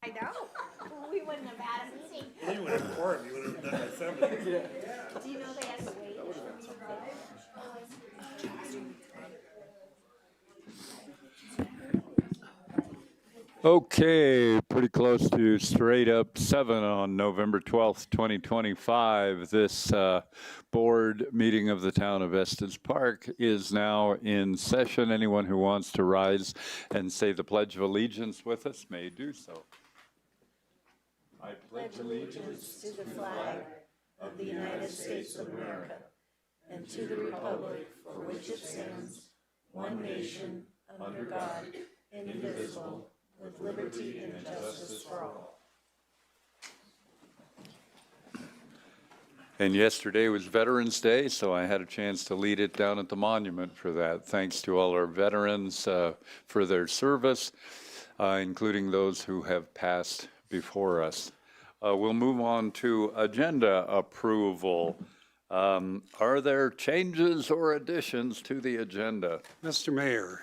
I know. We wouldn't have had him sing. Well, you would have quorum, you would have done the assembly. Do you know they have to wait for me to drive? Okay, pretty close to straight up 7 on November 12th, 2025. This board meeting of the town of Estes Park is now in session. Anyone who wants to rise and say the Pledge of Allegiance with us may do so. I pledge allegiance to the flag of the United States of America and to the republic for which it stands, one nation, under God, indivisible, with liberty and justice for all. And yesterday was Veterans Day, so I had a chance to lead it down at the monument for that. Thanks to all our veterans for their service, including those who have passed before us. We'll move on to agenda approval. Are there changes or additions to the agenda? Mr. Mayor,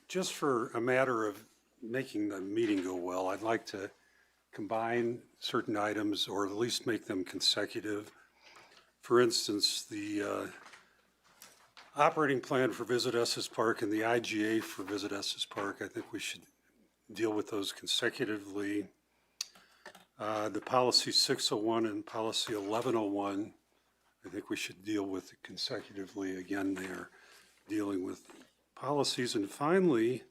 just for a matter of making the meeting go well, I'd like to combine certain items or at least make them consecutive. For instance, the operating plan for Visit Estes Park and the IGA for Visit Estes Park, I think we should deal with those consecutively. The policy 601 and policy 1101, I think we should deal with it consecutively. Again, they are dealing with policies. And finally,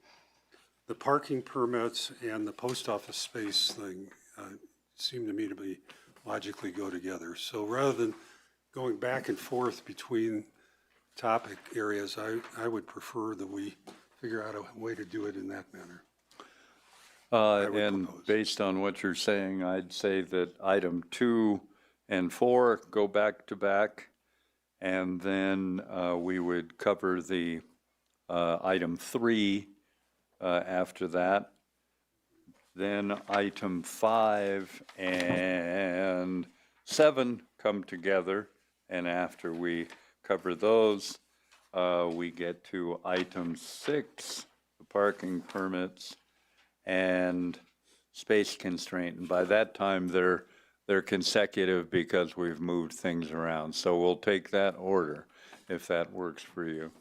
the parking permits and the post office space thing seem to me to be logically go together. So rather than going back and forth between topic areas, I would prefer that we figure out a way to do it in that manner. And based on what you're saying, I'd say that item 2 and 4 go back to back, and then we would cover the item 3 after that. Then item 5 and 7 come together, and after we cover those, we get to item 6, the parking permits, and space constraint. And by that time, they're consecutive because we've moved things around. So we'll take that order if that works for you,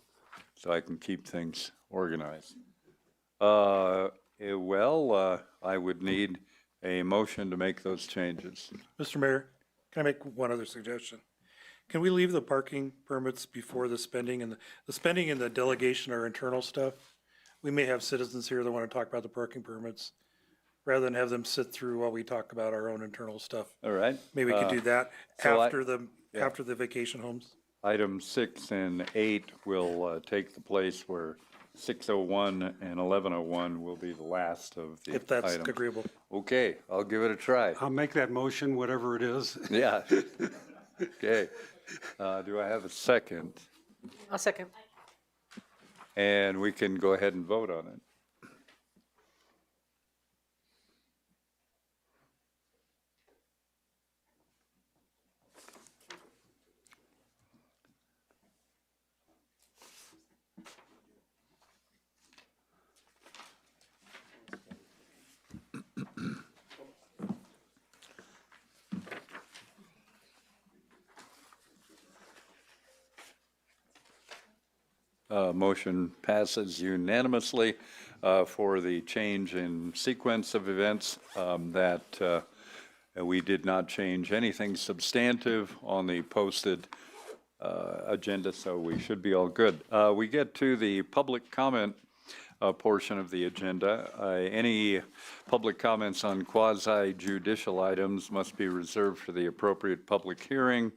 so I can keep things organized. I would need a motion to make those changes. Mr. Mayor, can I make one other suggestion? Can we leave the parking permits before the spending, and the spending and the delegation are internal stuff? We may have citizens here that want to talk about the parking permits, rather than have them sit through while we talk about our own internal stuff. All right. Maybe we could do that so after the vacation homes. Item 6 and 8 will take the place where 601 and 1101 will be the last of the If that's items. agreeable. Okay, I'll give it a try. I'll make that motion, whatever it is. Yeah. Okay. Do I have a second? I'll second. And we can go ahead and vote on it. Motion passes unanimously for the change in sequence of events that we did not change anything substantive on the posted agenda, so we should be all good. We get to the public comment portion of the agenda. Any public comments on quasi-judicial items must be reserved for the appropriate public hearing.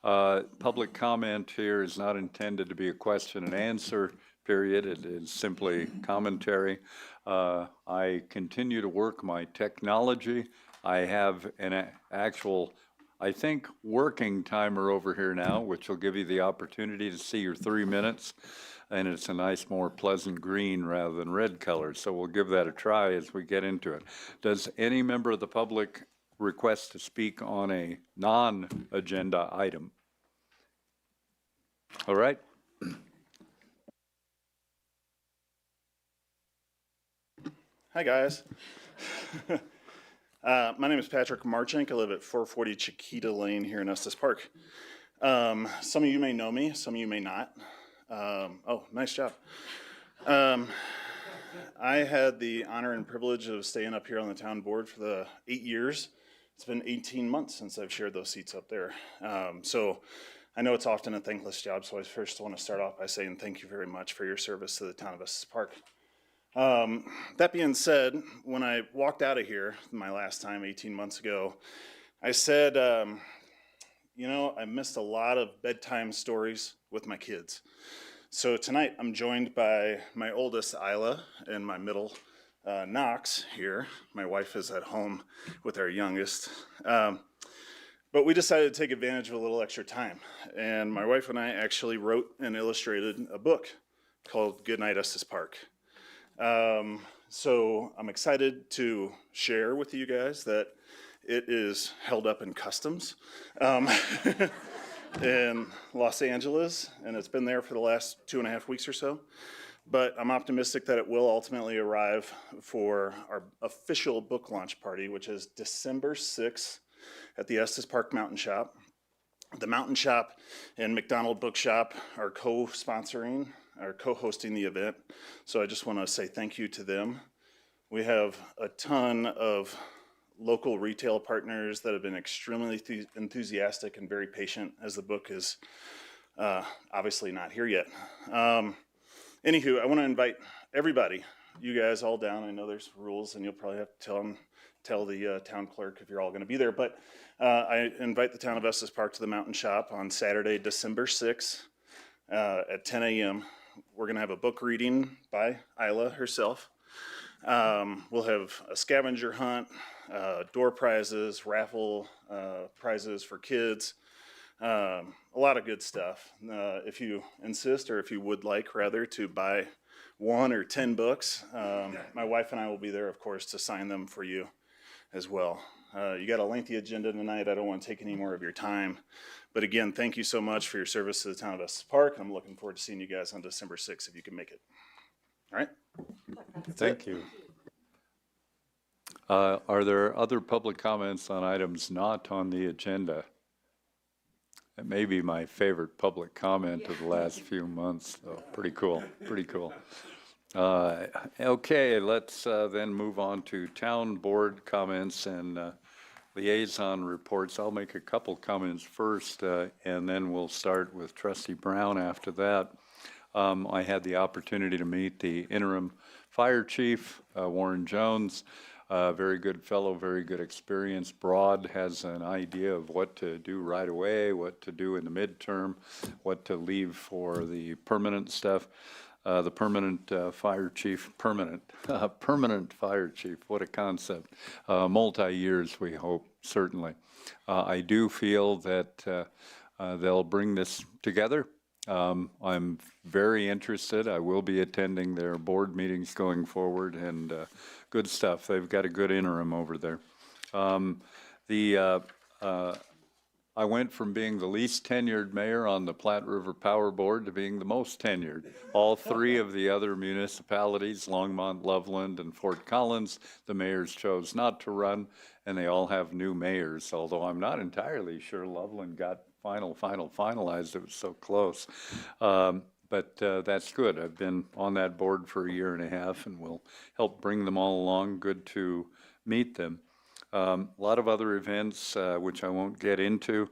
Public comment here is not intended to be a question and answer period. It is simply commentary. I continue to work my technology. I have an actual, I think, working timer over here now, which will give you the opportunity to see your 3 minutes. And it's a nice, more pleasant green rather than red color. So we'll give that a try as we get into it. Does any member of the public request to speak on a non-agenda item? All right. Hi, guys. My name is Patrick Marchink. I live at 440 Chiquita Lane here in Estes Park. Some of you may know me, some of you may not. Oh, nice job. I had the honor and privilege of staying up here on the town board for the 8 years. It's been 18 months since I've shared those seats up there. So I know it's often a thankless job, so I first want to start off by saying thank you very much for your service to the town of Estes Park. That being said, when I walked out of here my last time 18 months ago, I said, you know, I missed a lot of bedtime stories with my kids. So tonight I'm joined by my oldest, Isla, and my middle, Knox here. My wife is at home with our youngest. But we decided to take advantage of a little extra time. And my wife and I actually wrote and illustrated a book called Goodnight Estes Park. So I'm excited to share with you guys that it is held up in customs in Los Angeles, and it's been there for the last 2.5 weeks or so. But I'm optimistic that it will ultimately arrive for our official book launch party, which is December 6th at the Estes Park Mountain Shop. The Mountain Shop and McDonald Bookshop are co-sponsoring, are co-hosting the event. So I just want to say thank you to them. We have a ton of local retail partners that have been extremely enthusiastic and very patient as the book is obviously not here yet. Anywho, I want to invite everybody, you guys all down. I know there's rules and you'll probably have to tell the town clerk if you're all going to be there, but I invite the town of Estes Park to the Mountain Shop on Saturday, December 6th at 10 a.m. We're going to have a book reading by Isla herself. We'll have a scavenger hunt, door prizes, raffle prizes for kids, a lot of good stuff. If you insist, or if you would like rather, to buy 1 or 10 books, my wife and I will be there, of course, to sign them for you as well. You got a lengthy agenda tonight. I don't want to take any more of your time. But again, thank you so much for your service to the town of Estes Park. I'm looking forward to seeing you guys on December 6th if you can make it. All right? Thank you. Are there other public comments on items not on the agenda? That may be my favorite public comment of the last few months, so pretty cool, pretty cool. Okay, let's then move on to town board comments and liaison reports. I'll make a couple comments first, and then we'll start with Trustee Brown after that. I had the opportunity to meet the interim fire chief, Warren Jones. Very good fellow, very good experience. Broad, has an idea of what to do right away, what to do in the midterm, what to leave for the permanent stuff. The permanent fire chief, permanent fire chief, what a concept. Multi-years, we hope, certainly. I do feel that they'll bring this together. I'm very interested. I will be attending their board meetings going forward, and good stuff. They've got a good interim over there. I went from being the least tenured mayor on the Platte River Power Board to being the most tenured. All 3 of the other municipalities, Longmont, Loveland, and Fort Collins, the mayors chose not to run, and they all have new mayors, although I'm not entirely sure Loveland got finalized. It was so close. But that's good. I've been on that board for 1.5 years and will help bring them all along. Good to meet them. A lot of other events, which I won't get into.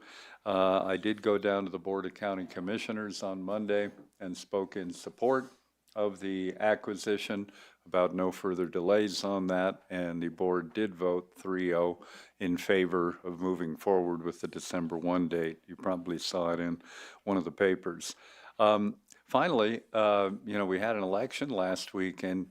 I did go down to the Board of County Commissioners on Monday and spoke in support of the acquisition, about no further delays on that, and the board did vote 3-0 in favor of moving forward with the December 1 date. You probably saw it in one of the papers. Finally, we had an election last week, and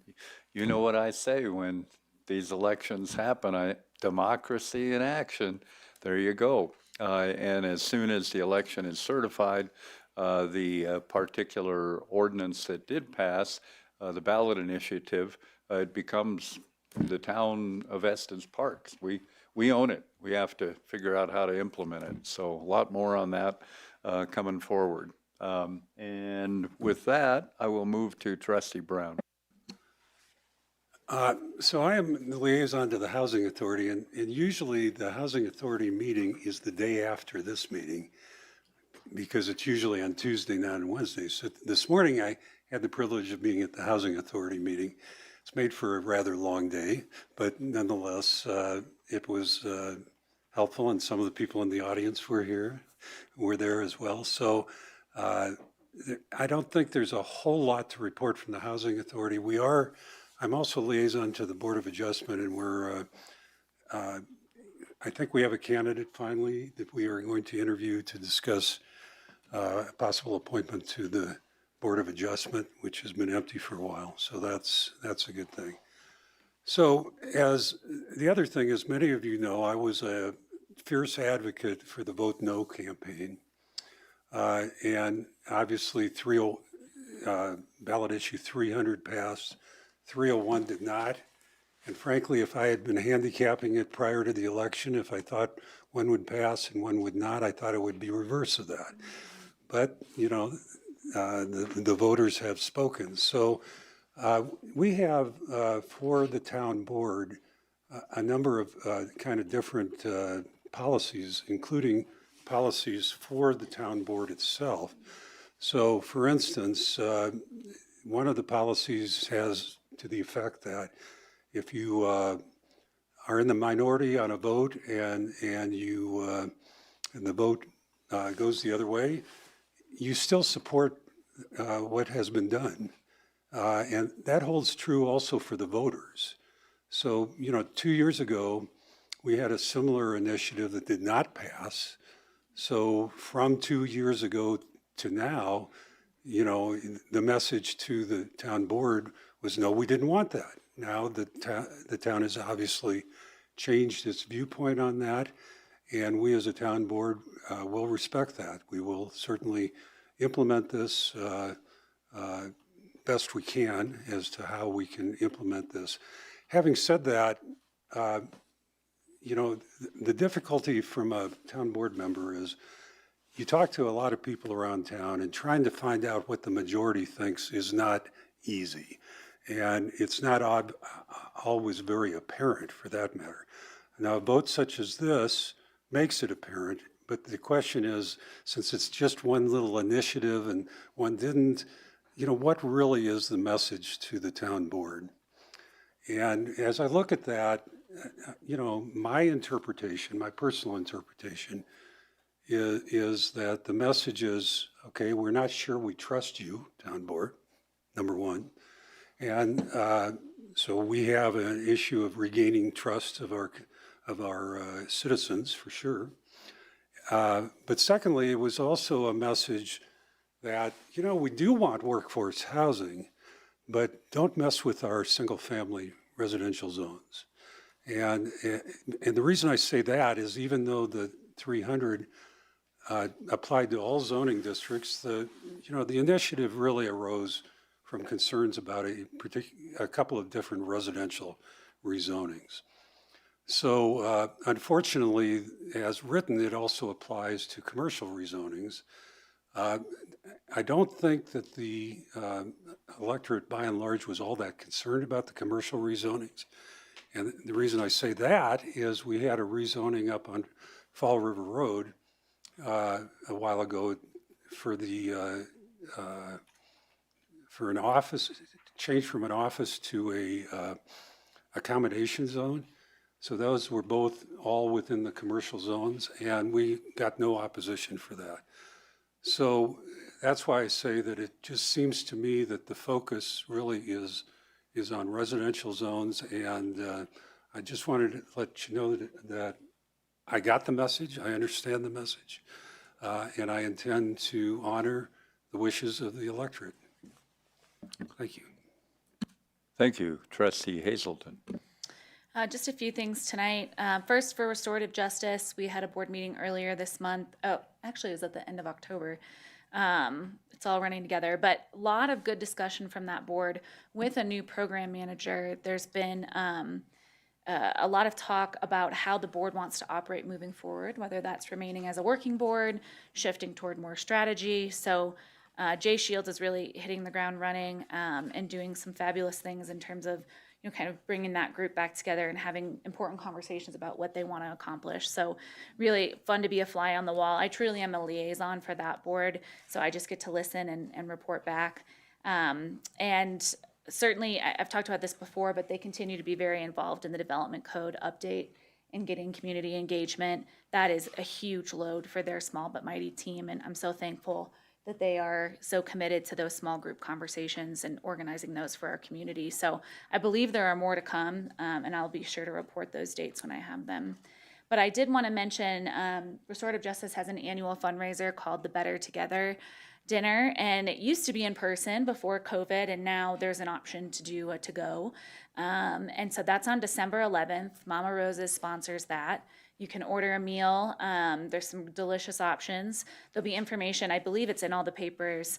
you know what I say when these elections happen, democracy in action. There you go. And as soon as the election is certified, the particular ordinance that did pass, the ballot initiative, it becomes the town of Estes Parks. We own it. We have to figure out how to implement it. So a lot more on that coming forward. And with that, I will move to Trustee Brown. So I am the liaison to the Housing Authority, and usually the Housing Authority meeting is the day after this meeting because it's usually on Tuesday, not on Wednesday. So this morning I had the privilege of being at the Housing Authority meeting. It's made for a rather long day, but nonetheless, it was helpful, and some of the people in the audience were there as well. So I don't think there's a whole lot to report from the Housing Authority. I'm also liaison to the Board of Adjustment, and I think we have a candidate finally that we are going to interview to discuss a possible appointment to the Board of Adjustment, which has been empty for a while. So that's a good thing. So as the other thing, as many of you know, I was a fierce advocate for the Vote No campaign. And obviously ballot issue 300 passed, 301 did not. And frankly, if I had been handicapping it prior to the election, if I thought one would pass and one would not, I thought it would be reverse of that. But, the voters have spoken. So we have for the town board a number of kind of different policies, including policies for the town board itself. So for instance, one of the policies has to the effect that if you are in the minority on a vote and the vote goes the other way, you still support what has been done. And that holds true also for the voters. So, 2 years ago, we had a similar initiative that did not pass. So from 2 years ago to now, the message to the town board was, no, we didn't want that. Now the town has obviously changed its viewpoint on that, and we as a town board will respect that. We will certainly implement this best we can as to how we can implement this. Having said that, the difficulty from a town board member is you talk to a lot of people around town, and trying to find out what the majority thinks is not easy. And it's not always very apparent for that matter. Now, a vote such as this makes it apparent, but the question is, since it's just one little initiative and one didn't, what really is the message to the town board? And as I look at that, my interpretation, my personal interpretation is that the message is, okay, we're not sure we trust you, town board, number one. And so we have an issue of regaining trust of our citizens, for sure. But secondly, it was also a message that, we do want workforce housing, but don't mess with our single-family residential zones. And the reason I say that is even though the 300 applied to all zoning districts, the initiative really arose from concerns about a couple of different residential rezonings. So unfortunately, as written, it also applies to commercial rezonings. I don't think that the electorate by and large was all that concerned about the commercial rezonings. And the reason I say that is we had a rezoning up on Fall River Road a while ago for an office, change from an office to a accommodation zone. So those were both all within the commercial zones, and we got no opposition for that. So that's why I say that it just seems to me that the focus really is on residential zones, and I just wanted to let you know that I got the message, I understand the message, and I intend to honor the wishes of the electorate. Thank you. Thank you, Trustee Hazelton. Just a few things tonight. First, for restorative justice, we had a board meeting earlier this month. Oh, actually, it was at the end of October. It's all running together, but a lot of good discussion from that board with a new program manager. There's been a lot of talk about how the board wants to operate moving forward, whether that's remaining as a working board, shifting toward more strategy. So Jay Shields is really hitting the ground running and doing some fabulous things in terms of kind of bringing that group back together and having important conversations about what they want to accomplish. So really fun to be a fly on the wall. I truly am a liaison for that board, so I just get to listen and report back. And certainly, I've talked about this before, but they continue to be very involved in the development code update and getting community engagement. That is a huge load for their small but mighty team, and I'm so thankful that they are so committed to those small group conversations and organizing those for our community. So I believe there are more to come, and I'll be sure to report those dates when I have them. But I did want to mention Restorative Justice has an annual fundraiser called the Better Together dinner, and it used to be in person before COVID, and now there's an option to do a to-go. And so that's on December 11th. Mama Rosa's sponsors that. You can order a meal. There's some delicious options. There'll be information, I believe it's in all the papers,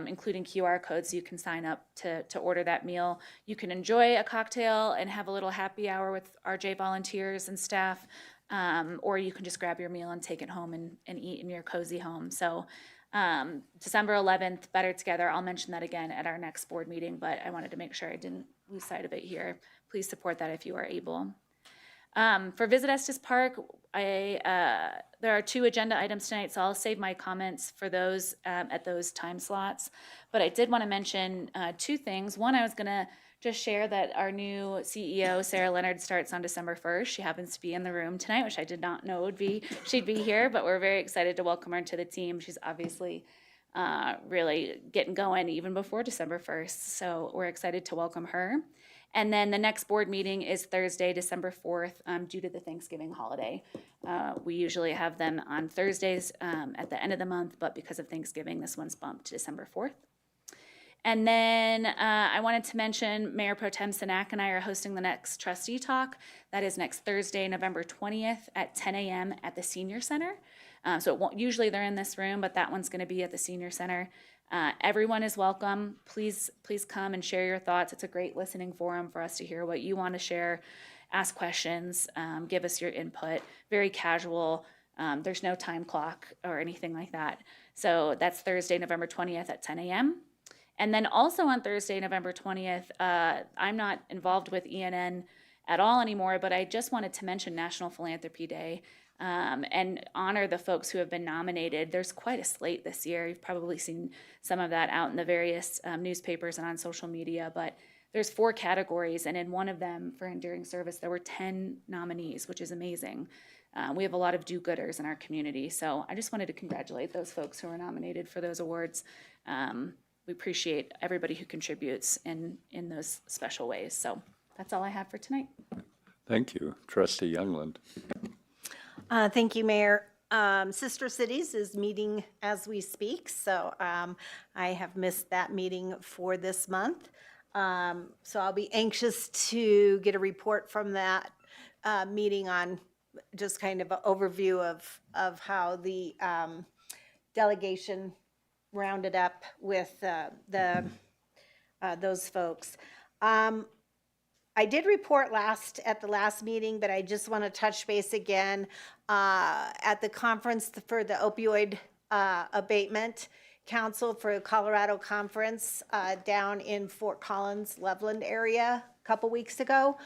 including QR codes, so you can sign up to order that meal. You can enjoy a cocktail and have a little happy hour with RJ volunteers and staff, or you can just grab your meal and take it home and eat in your cozy home. So December 11th, Better Together. I'll mention that again at our next board meeting, but I wanted to make sure I didn't lose sight of it here. Please support that if you are able. For Visit Estes Park, there are 2 agenda items tonight, so I'll save my comments for those at those time slots. But I did want to mention 2 things. One, I was going to just share that our new CEO, Sarah Leonard, starts on December 1st. She happens to be in the room tonight, which I did not know she'd be here, but we're very excited to welcome her to the team. She's obviously really getting going even before December 1st, so we're excited to welcome her. And then the next board meeting is Thursday, December 4th, due to the Thanksgiving holiday. We usually have them on Thursdays at the end of the month, but because of Thanksgiving, this one's bumped to December 4th. And then I wanted to mention Mayor Pro Tem Sinak and I are hosting the next trustee talk. That is next Thursday, November 20th at 10 a.m. at the Senior Center. So it won't, usually they're in this room, but that one's going to be at the Senior Center. Everyone is welcome. Please come and share your thoughts. It's a great listening forum for us to hear what you want to share, ask questions, give us your input. Very casual. There's no time clock or anything like that. So that's Thursday, November 20th at 10 a.m. And then also on Thursday, November 20th, I'm not involved with ENN at all anymore, but I just wanted to mention National Philanthropy Day. And honor the folks who have been nominated. There's quite a slate this year. You've probably seen some of that out in the various newspapers and on social media, but there's 4 categories, and in one of them, for enduring service, there were 10 nominees, which is amazing. We have a lot of do-gooders in our community, so I just wanted to congratulate those folks who were nominated for those awards. We appreciate everybody who contributes in those special ways, so that's all I have for tonight. Thank you. Trustee Youngland. Thank you, Mayor. Sister Cities is meeting as we speak, so I have missed that meeting for this month. So I'll be anxious to get a report from that meeting on just kind of an overview of how the delegation rounded up with those folks. I did report at the last meeting, but I just want to touch base again at the conference for the opioid abatement council for Colorado conference down in Fort Collins, Loveland area a couple weeks ago.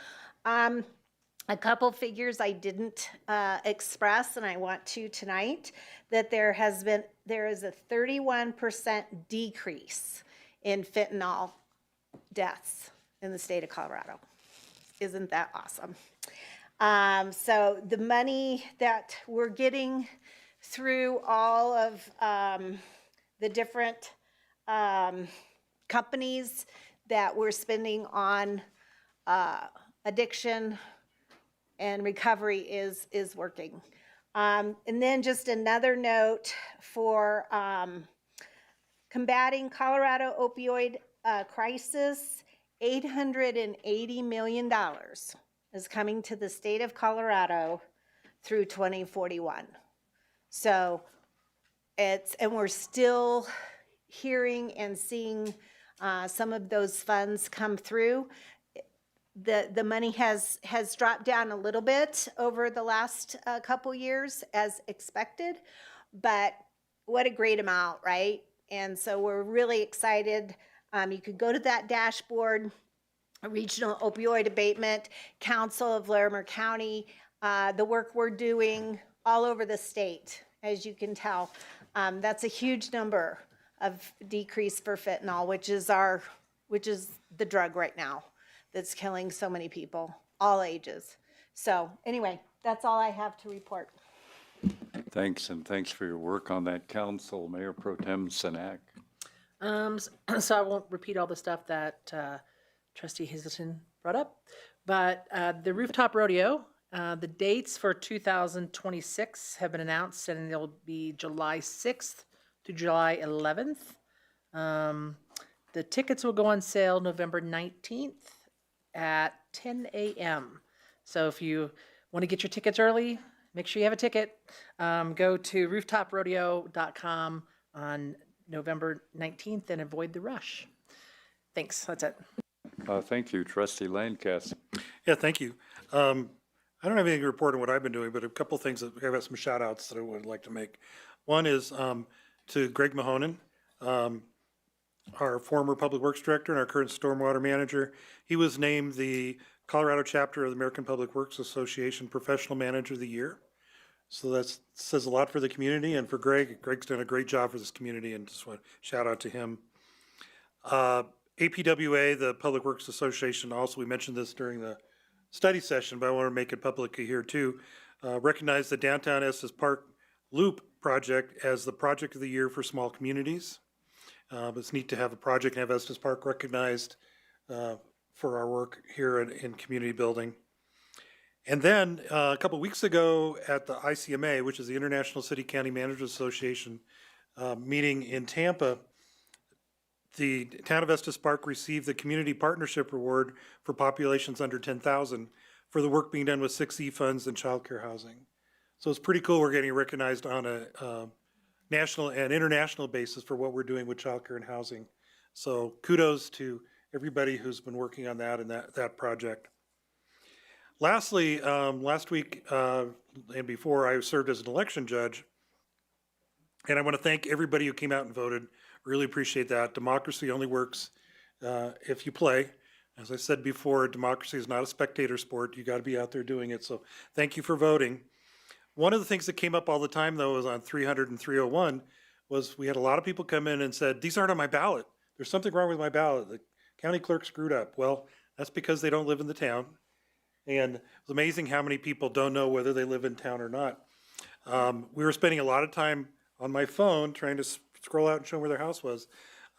A couple figures I didn't express, and I want to tonight, that there is a 31% decrease in fentanyl deaths in the state of Colorado. Isn't that awesome? So the money that we're getting through all of the different companies that we're spending on addiction and recovery is working. And then just another note for combating Colorado opioid crisis, $880 million is coming to the state of Colorado through 2041. So and we're still hearing and seeing some of those funds come through. The money has dropped down a little bit over the last couple years as expected, but what a great amount, right? And so we're really excited. You could go to that dashboard Regional Opioid Abatement Council of Larimer County, the work we're doing all over the state, as you can tell. That's a huge number of decrease for fentanyl, which is the drug right now that's killing so many people, all ages. So anyway, that's all I have to report. Thanks, and thanks for your work on that council, Mayor Pro Tem Sinak. So I won't repeat all the stuff that Trustee Hazelton brought up, but the rooftop rodeo, the dates for 2026 have been announced, and they'll be July 6th to July 11th. The tickets will go on sale November 19th at 10 a.m. So if you want to get your tickets early, make sure you have a ticket. Go to rooftoprodeo.com on November 19th and avoid the rush. Thanks, that's it. Thank you, Trustee Lancaster. Yeah, thank you. I don't have anything to report on what I've been doing, but a couple things that I've got some shout outs that I would like to make. One is to Greg Mahonen, our former Public Works Director and our current Stormwater Manager. He was named the Colorado chapter of the American Public Works Association Professional Manager of the Year. So that says a lot for the community and for Greg. Greg's done a great job for this community, and just want to shout out to him. APWA, the Public Works Association, also, we mentioned this during the study session, but I want to make it public here too. Recognize the Downtown Estes Park Loop project as the project of the year for small communities. It's neat to have a project and have Estes Park recognized for our work here in community building. And then a couple weeks ago at the ICMA, which is the International City County Managers Association meeting in Tampa, the town of Estes Park received the Community Partnership Award for populations under 10,000 for the work being done with 6E funds and childcare housing. So it's pretty cool. We're getting recognized on a national and international basis for what we're doing with childcare and housing. So kudos to everybody who's been working on that and that project. Lastly, last week and before, I served as an election judge, and I want to thank everybody who came out and voted. Really appreciate that. Democracy only works if you play. As I said before, democracy is not a spectator sport. You got to be out there doing it. So thank you for voting. One of the things that came up all the time, though, was on 300 and 301, was we had a lot of people come in and said, these aren't on my ballot. There's something wrong with my ballot. The county clerk screwed up. Well, that's because they don't live in the town. And it's amazing how many people don't know whether they live in town or not. We were spending a lot of time on my phone trying to scroll out and show them where their house was.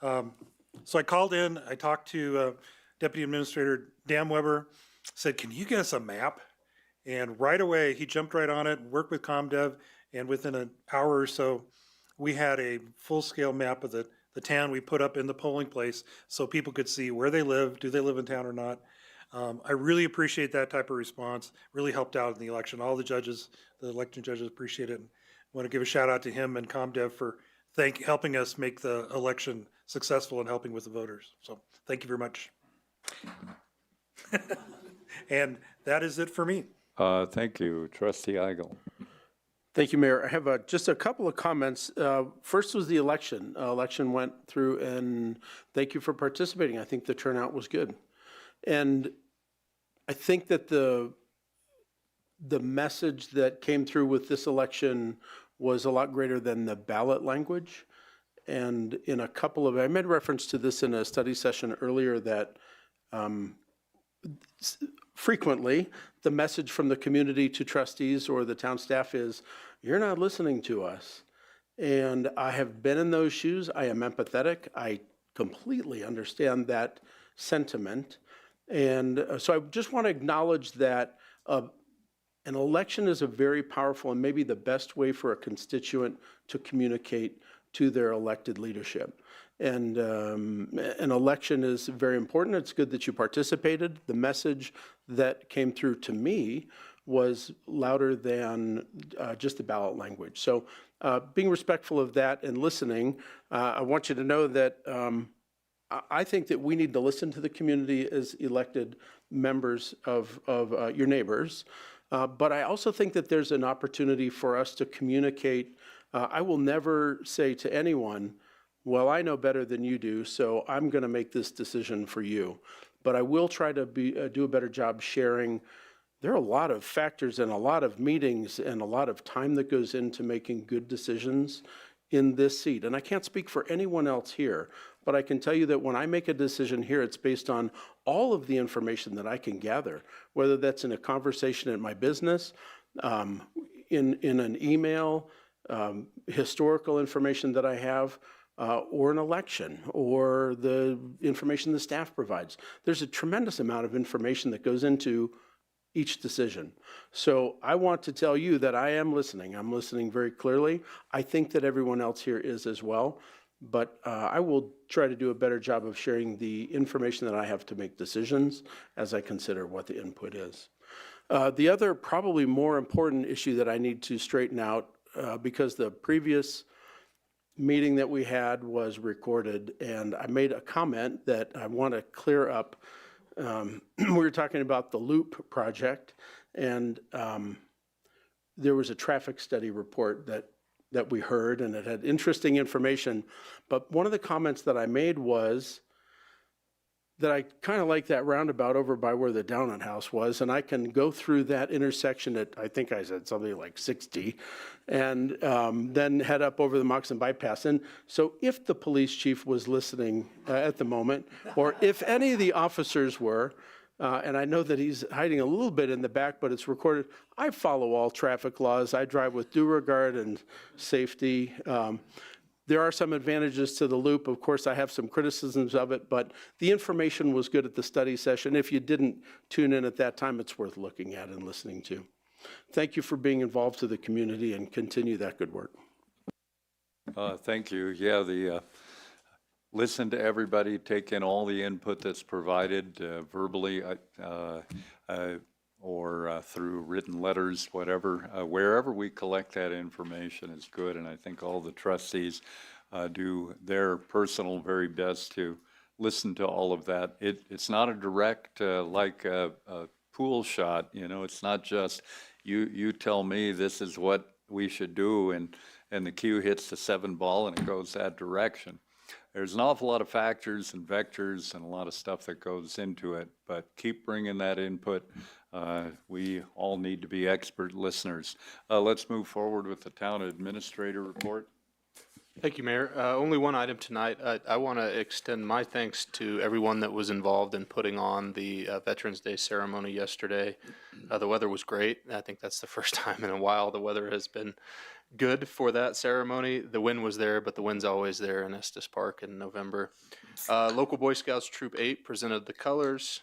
So I called in, I talked to Deputy Administrator Dan Weber, said, can you get us a map? And right away, he jumped right on it, worked with ComDev, and within an hour or so, we had a full-scale map of the town we put up in the polling place so people could see where they live, do they live in town or not. I really appreciate that type of response, really helped out in the election. All the judges, the election judges appreciate it. I want to give a shout out to him and ComDev for helping us make the election successful and helping with the voters. So thank you very much. And that is it for me. Thank you, Trustee Eigel. Thank you, Mayor. I have just a couple of comments. First was the election. Election went through, and thank you for participating. I think the turnout was good. And I think that the message that came through with this election was a lot greater than the ballot language. And in a couple of, I made reference to this in a study session earlier, that frequently the message from the community to trustees or the town staff is, you're not listening to us. And I have been in those shoes. I am empathetic. I completely understand that sentiment. And so I just want to acknowledge that an election is a very powerful and maybe the best way for a constituent to communicate to their elected leadership. And an election is very important. It's good that you participated. The message that came through to me was louder than just the ballot language. So being respectful of that and listening, I want you to know that I think that we need to listen to the community as elected members of your neighbors. But I also think that there's an opportunity for us to communicate. I will never say to anyone, well, I know better than you do, so I'm going to make this decision for you. but I will try to do a better job sharing. There are a lot of factors and a lot of meetings and a lot of time that goes into making good decisions in this seat. And I can't speak for anyone else here, but I can tell you that when I make a decision here, it's based on all of the information that I can gather, whether that's in a conversation at my business, in an email, historical information that I have, or an election, or the information the staff provides. There's a tremendous amount of information that goes into each decision. So I want to tell you that I am listening. I'm listening very clearly. I think that everyone else here is as well. But I will try to do a better job of sharing the information that I have to make decisions as I consider what the input is. The other probably more important issue that I need to straighten out, because the previous meeting that we had was recorded, and I made a comment that I want to clear up. We were talking about the Loop project, and there was a traffic study report that we heard, and it had interesting information. But one of the comments that I made was that I kind of like that roundabout over by where the Downut House was, and I can go through that intersection at, I think I said something like 60, and then head up over the Moxon Bypass. And so if the police chief was listening at the moment, or if any of the officers were, and I know that he's hiding a little bit in the back, but it's recorded, I follow all traffic laws. I drive with due regard and safety. There are some advantages to the Loop. Of course, I have some criticisms of it, but the information was good at the study session. If you didn't tune in at that time, it's worth looking at and listening to. Thank you for being involved to the community, and continue that good work. Thank you. Yeah, listen to everybody, take in all the input that's provided verbally or through written letters, whatever. Wherever we collect that information is good, and I think all the trustees do their personal very best to listen to all of that. It's not a direct, like a pool shot, you know, it's not just you tell me this is what we should do, and the cue hits the 7 ball and it goes that direction. There's an awful lot of factors and vectors and a lot of stuff that goes into it, but keep bringing that input. We all need to be expert listeners. Let's move forward with the town administrator report. Thank you, Mayor. Only one item tonight. I want to extend my thanks to everyone that was involved in putting on the Veterans Day ceremony yesterday. The weather was great. I think that's the first time in a while the weather has been good for that ceremony. The wind was there, but the wind's always there in Estes Park in November. Local Boy Scouts Troop 8 presented the colors.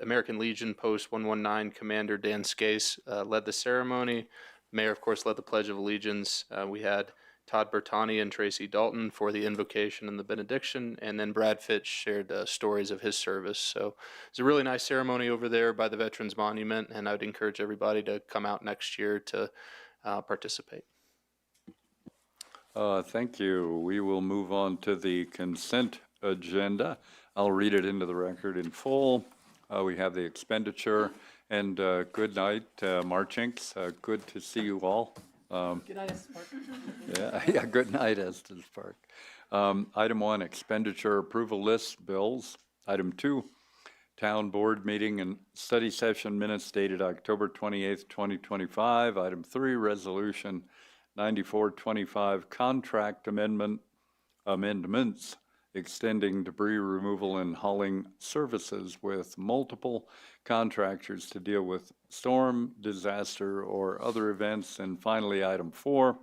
American Legion Post 119 Commander Dan Skase led the ceremony. Mayor, of course, led the Pledge of Allegiance. We had Todd Bertani and Tracy Dalton for the invocation and the benediction, and then Brad Fitch shared stories of his service. So it's a really nice ceremony over there by the Veterans Monument, and I would encourage everybody to come out next year to participate. Thank you. We will move on to the consent agenda. I'll read it into the record in full. We have the expenditure, and good night, Marchinks. Good to see you all. Good night, Estes Park. Yeah, good night, Estes Park. Item 1, expenditure approval list bills. Item 2, town board meeting and study session minutes dated October 28th, 2025. Item 3, resolution 9425, contract amendments extending debris removal and hauling services with multiple contractors to deal with storm, disaster, or other events. And finally, item 4,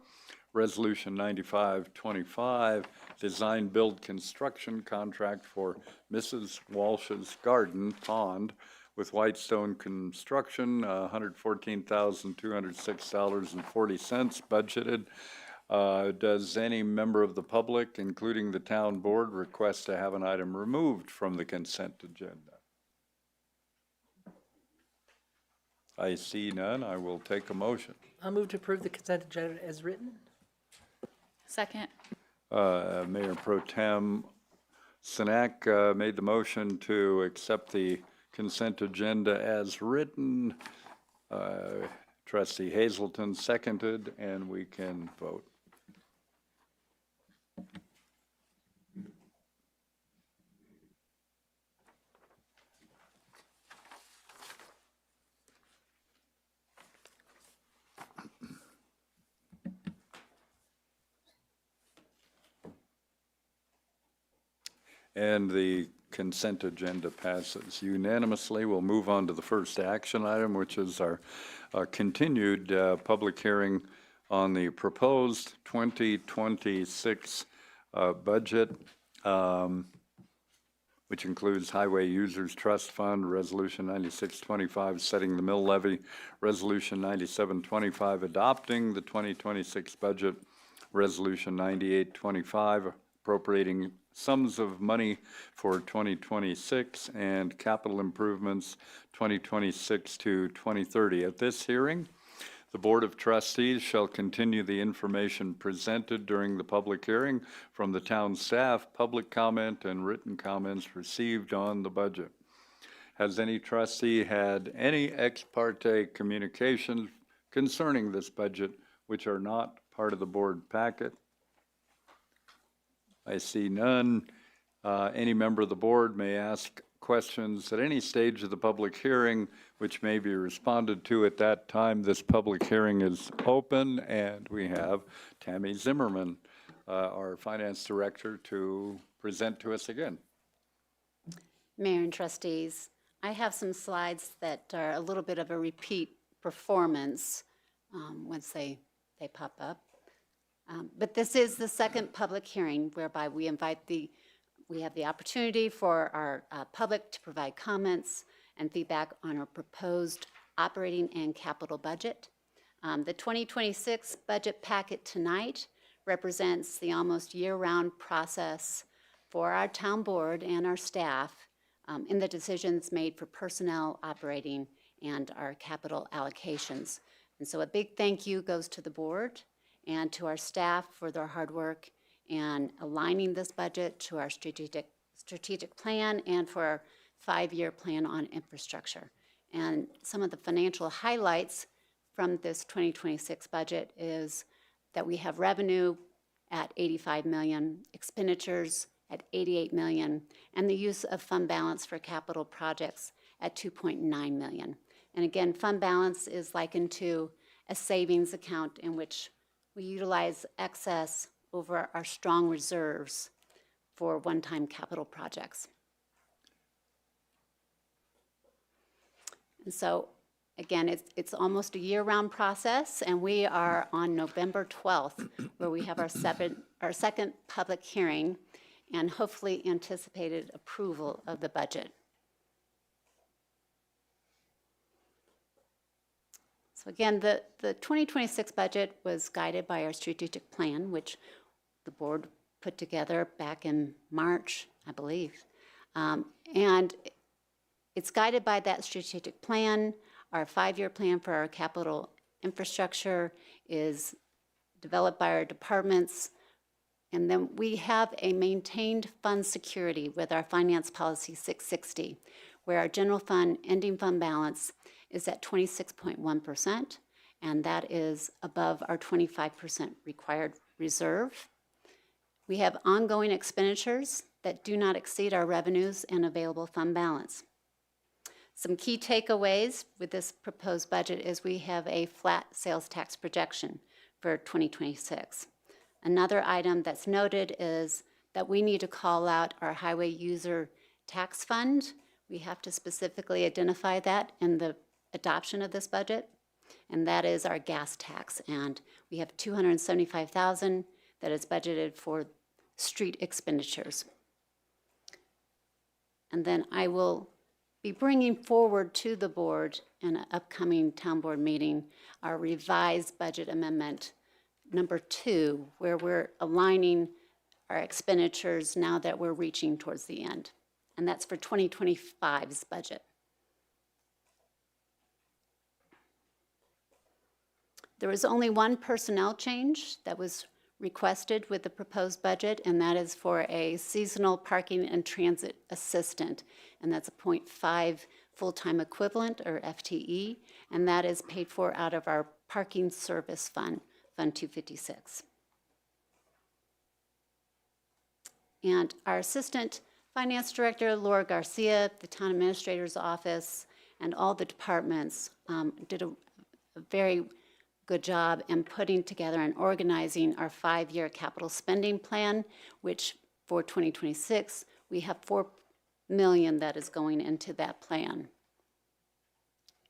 resolution 9525, design, build, construction contract for Mrs. Walsh's garden pond with Whitestone Construction, $114,206.40 budgeted. Does any member of the public, including the town board, request to have an item removed from the consent agenda? I see none. I will take a motion. I'll move to approve the consent agenda as written. Second. Mayor Pro Tem Sinek made the motion to accept the consent agenda as written. Trustee Hazelton seconded, and we can vote. And the consent agenda passes unanimously. We'll move on to the first action item, which is our continued public hearing on the proposed 2026 budget, which includes Highway Users Trust Fund, Resolution 9625, setting the mill levy, Resolution 9725, adopting the 2026 budget, Resolution 9825, appropriating sums of money for 2026 and capital improvements 2026 to 2030. At this hearing, the Board of Trustees shall continue the information presented during the public hearing from the town staff, public comment, and written comments received on the budget. Has any trustee had any ex parte communications concerning this budget which are not part of the board packet? I see none. Any member of the board may ask questions at any stage of the public hearing, which may be responded to at that time. This public hearing is open, and we have Tammy Zimmerman, our finance director, to present to us again. Mayor and trustees, I have some slides that are a little bit of a repeat performance once they pop up. But this is the second public hearing whereby we have the opportunity for our public to provide comments and feedback on our proposed operating and capital budget. The 2026 budget packet tonight represents the almost year-round process for our town board and our staff in the decisions made for personnel, operating, and our capital allocations. And so a big thank you goes to the board and to our staff for their hard work and aligning this budget to our strategic plan and for our 5-year plan on infrastructure. And some of the financial highlights from this 2026 budget is that we have revenue at $85 million, expenditures at $88 million, and the use of fund balance for capital projects at $2.9 million. And again, fund balance is likened to a savings account in which we utilize excess over our strong reserves for one-time capital projects. And so, again, it's almost a year-round process, and we are on November 12th, where we have our second public hearing and hopefully anticipated approval of the budget. So again, the 2026 budget was guided by our strategic plan, which the board put together back in March, I believe. And it's guided by that strategic plan. Our 5-year plan for our capital infrastructure is developed by our departments. And then we have a maintained fund security with our Finance Policy 660, where our general fund ending fund balance is at 26.1%, and that is above our 25% required reserve. We have ongoing expenditures that do not exceed our revenues and available fund balance. Some key takeaways with this proposed budget is we have a flat sales tax projection for 2026. Another item that's noted is that we need to call out our highway user tax fund. We have to specifically identify that in the adoption of this budget, and that is our gas tax. And we have $275,000 that is budgeted for street expenditures. And then I will be bringing forward to the board in an upcoming town board meeting our revised budget amendment number 2, where we're aligning our expenditures now that we're reaching towards the end. And that's for 2025's budget. There was only one personnel change that was requested with the proposed budget, and that is for a seasonal parking and transit assistant, and that's a 0.5 full-time equivalent, or FTE, and that is paid for out of our parking service fund, Fund 256. And our assistant finance director, Laura Garcia, the town administrator's office, and all the departments did a very good job in putting together and organizing our 5-year capital spending plan, which for 2026 we have 4 million that is going into that plan.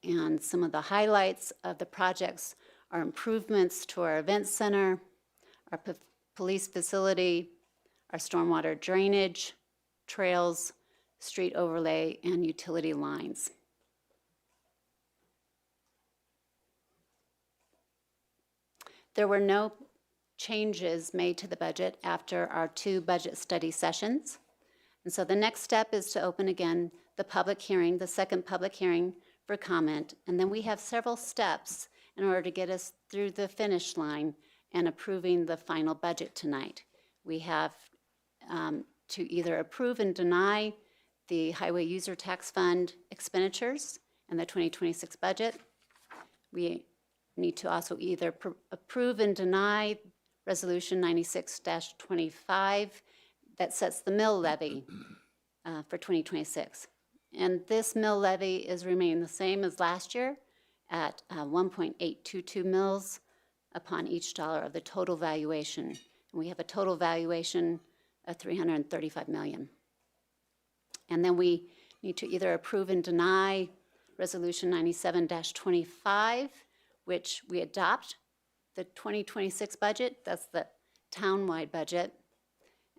And some of the highlights of the projects are improvements to our event center, our police facility, our stormwater drainage, trails, street overlay, and utility lines. There were no changes made to the budget after our 2 budget study sessions. And so the next step is to open again the public hearing, the second public hearing for comment. And then we have several steps in order to get us through the finish line and approving the final budget tonight. We have to either approve and deny the Highway User Tax Fund expenditures and the 2026 budget. We need to also either approve and deny Resolution 96-25 that sets the mill levy for 2026. And this mill levy is remaining the same as last year at 1.822 mills upon each dollar of the total valuation. And we have a total valuation of 335 million. And then we need to either approve and deny Resolution 97-25, which we adopt the 2026 budget. That's the townwide budget.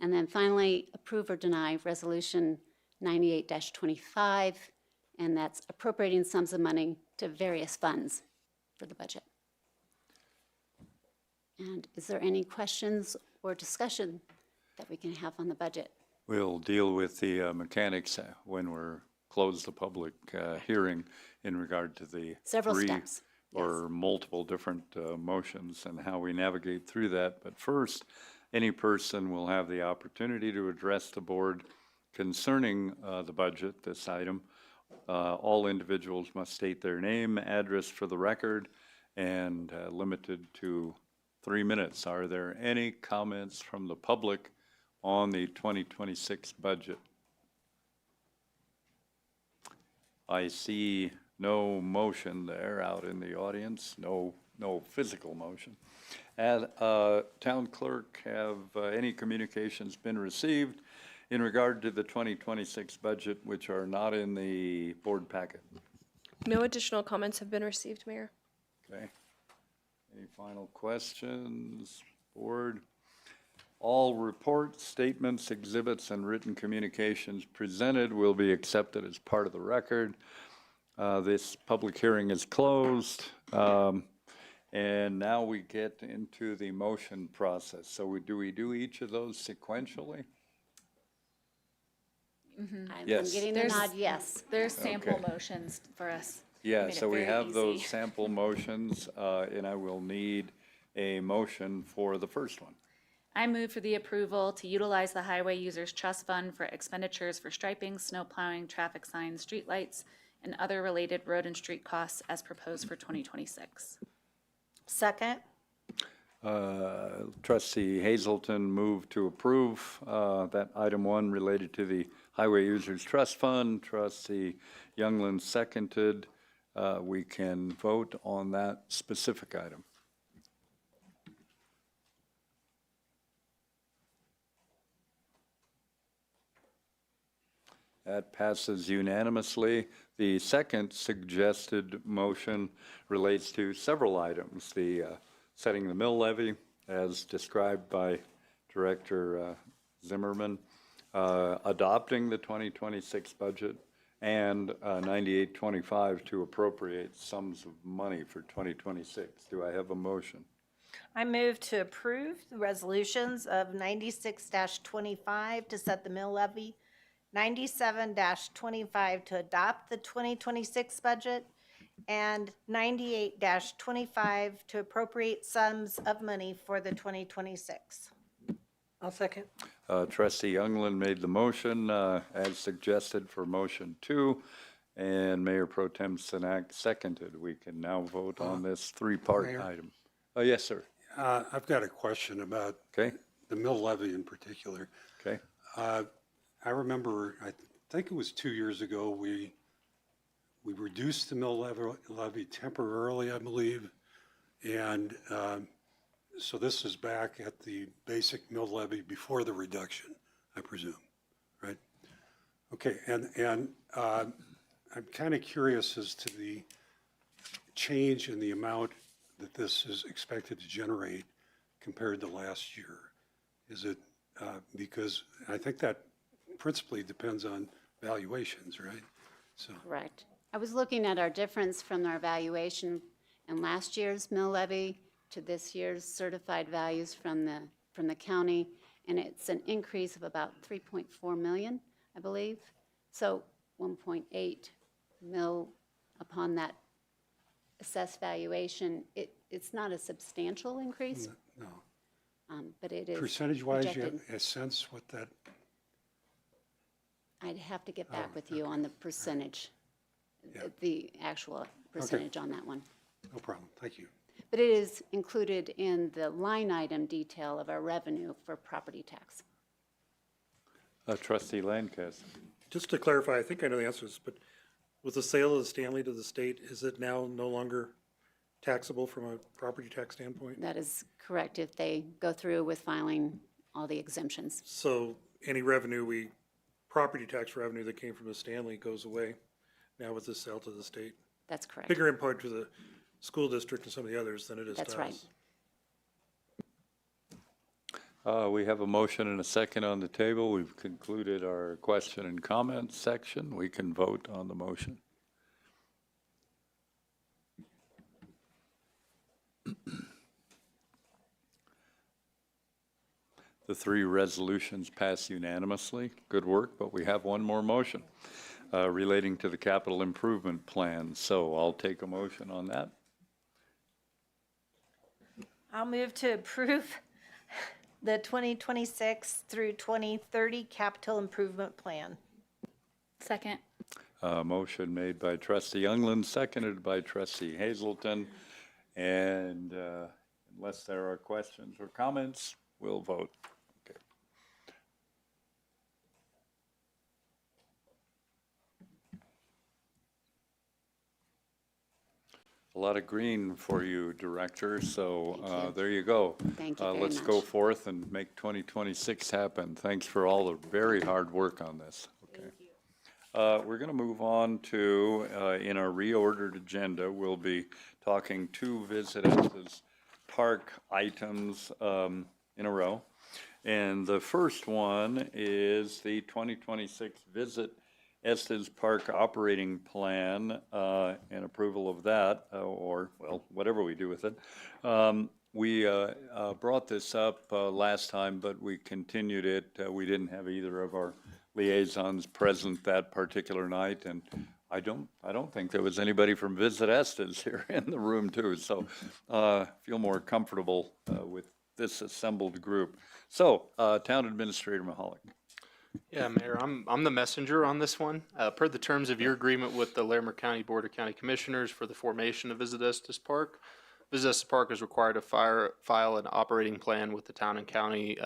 And then finally, approve or deny Resolution 98-25, and that's appropriating sums of money to various funds for the budget. And is there any questions or discussion that we can have on the budget? We'll deal with the mechanics when we're close the public hearing in regard to the Several 3 steps, or multiple different motions and how we navigate through that. But first, any person will have the opportunity to address the board concerning the budget, this item. All individuals must state their name, address for the record, and limited to 3 minutes. Are there any comments from the public on the 2026 budget? I see no motion there out in the audience, no physical motion. Town clerk, have any communications been received in regard to the 2026 budget which are not in the board packet? No additional comments have been received, Mayor. Okay. Any final questions, board? All reports, statements, exhibits, and written communications presented will be accepted as part of the record. This public hearing is closed. And now we get into the motion process. So do we do each of those sequentially? I'm Yes. getting a nod, yes. There's sample Okay. motions for us. Yeah, Made it so we very have those easy. sample motions, and I will need a motion for the first one. I move for the approval to utilize the Highway Users Trust Fund for expenditures for striping, snow plowing, traffic signs, streetlights, and other related road and street costs as proposed for 2026. Second? Trustee Hazelton moved to approve that item 1 related to the Highway Users Trust Fund. Trustee Youngland seconded. We can vote on that specific item. That passes unanimously. The second suggested motion relates to several items. The setting the mill levy, as described by Director Zimmerman, adopting the 2026 budget, and 9825 to appropriate sums of money for 2026. Do I have a motion? I move to approve the resolutions of 96-25 to set the mill levy, 97-25 to adopt the 2026 budget, and 98-25 to appropriate sums of money for the 2026. I'll second. Trustee Youngland made the motion as suggested for motion 2, and Mayor Pro Tem Sinak seconded. We can now vote on this 3-part Mayor? item. Oh, yes, sir. I've got a question about Okay, the mill levy in particular. okay. I remember, I think it was 2 years ago, we reduced the mill levy temporarily, I believe. And so this is back at the basic mill levy before the reduction, I presume, right? Okay, and I'm kind of curious as to the change in the amount that this is expected to generate compared to last year. Is it, because I think that principally depends on valuations, right? So, Correct. I was looking at our difference from our valuation in last year's mill levy to this year's certified values from the county, and it's an increase of about 3.4 million, I believe. So 1.8 mil upon that assessed valuation. It's not a substantial increase, no. but it is Percentage-wise, you projected. have a sense what that, I'd have to get back with you on the percentage, Yeah. the actual percentage on that one. no problem, thank you. But it is included in the line item detail of our revenue for property tax. Trustee Lancaster. Just to clarify, I think I know the answers, but with the sale of the Stanley to the state, is it now no longer taxable from a property tax standpoint? That is correct if they go through with filing all the exemptions. So any revenue property tax revenue that came from the Stanley goes away now with the sale to the state? That's correct. Bigger impact to the school district and some of the others than it is to us. That's right. We have a motion and a second on the table. We've concluded our question and comment section. We can vote on the motion. The three resolutions pass unanimously. Good work, but we have one more motion relating to the capital improvement plan. So I'll take a motion on that. I'll move to approve the 2026 through 2030 capital improvement plan. Second. Motion made by Trustee Youngland, seconded by Trustee Hazelton. And unless there are questions or comments, we'll vote. Okay. A lot of green for you, Director, so there you go. Thank you very Let's much. go forth and make 2026 happen. Thanks for all the very hard work on this. Okay. We're going to move on to, in our reordered agenda, we'll be talking two Visit Estes Park items in a row. And the first one is the 2026 Visit Estes Park Operating Plan and approval of that, or, well, whatever we do with it. We brought this up last time, but we continued it. We didn't have either of our liaisons present that particular night, and I don't think there was anybody from Visit Estes here in the room too, so feel more comfortable with this assembled group. So, Town Administrator Mahalik. Yeah, Mayor, I'm the messenger on this one. Per the terms of your agreement with the Larimer County Board of County Commissioners for the formation of Visit Estes Park, Visit Estes Park is required to file an operating plan with the town and county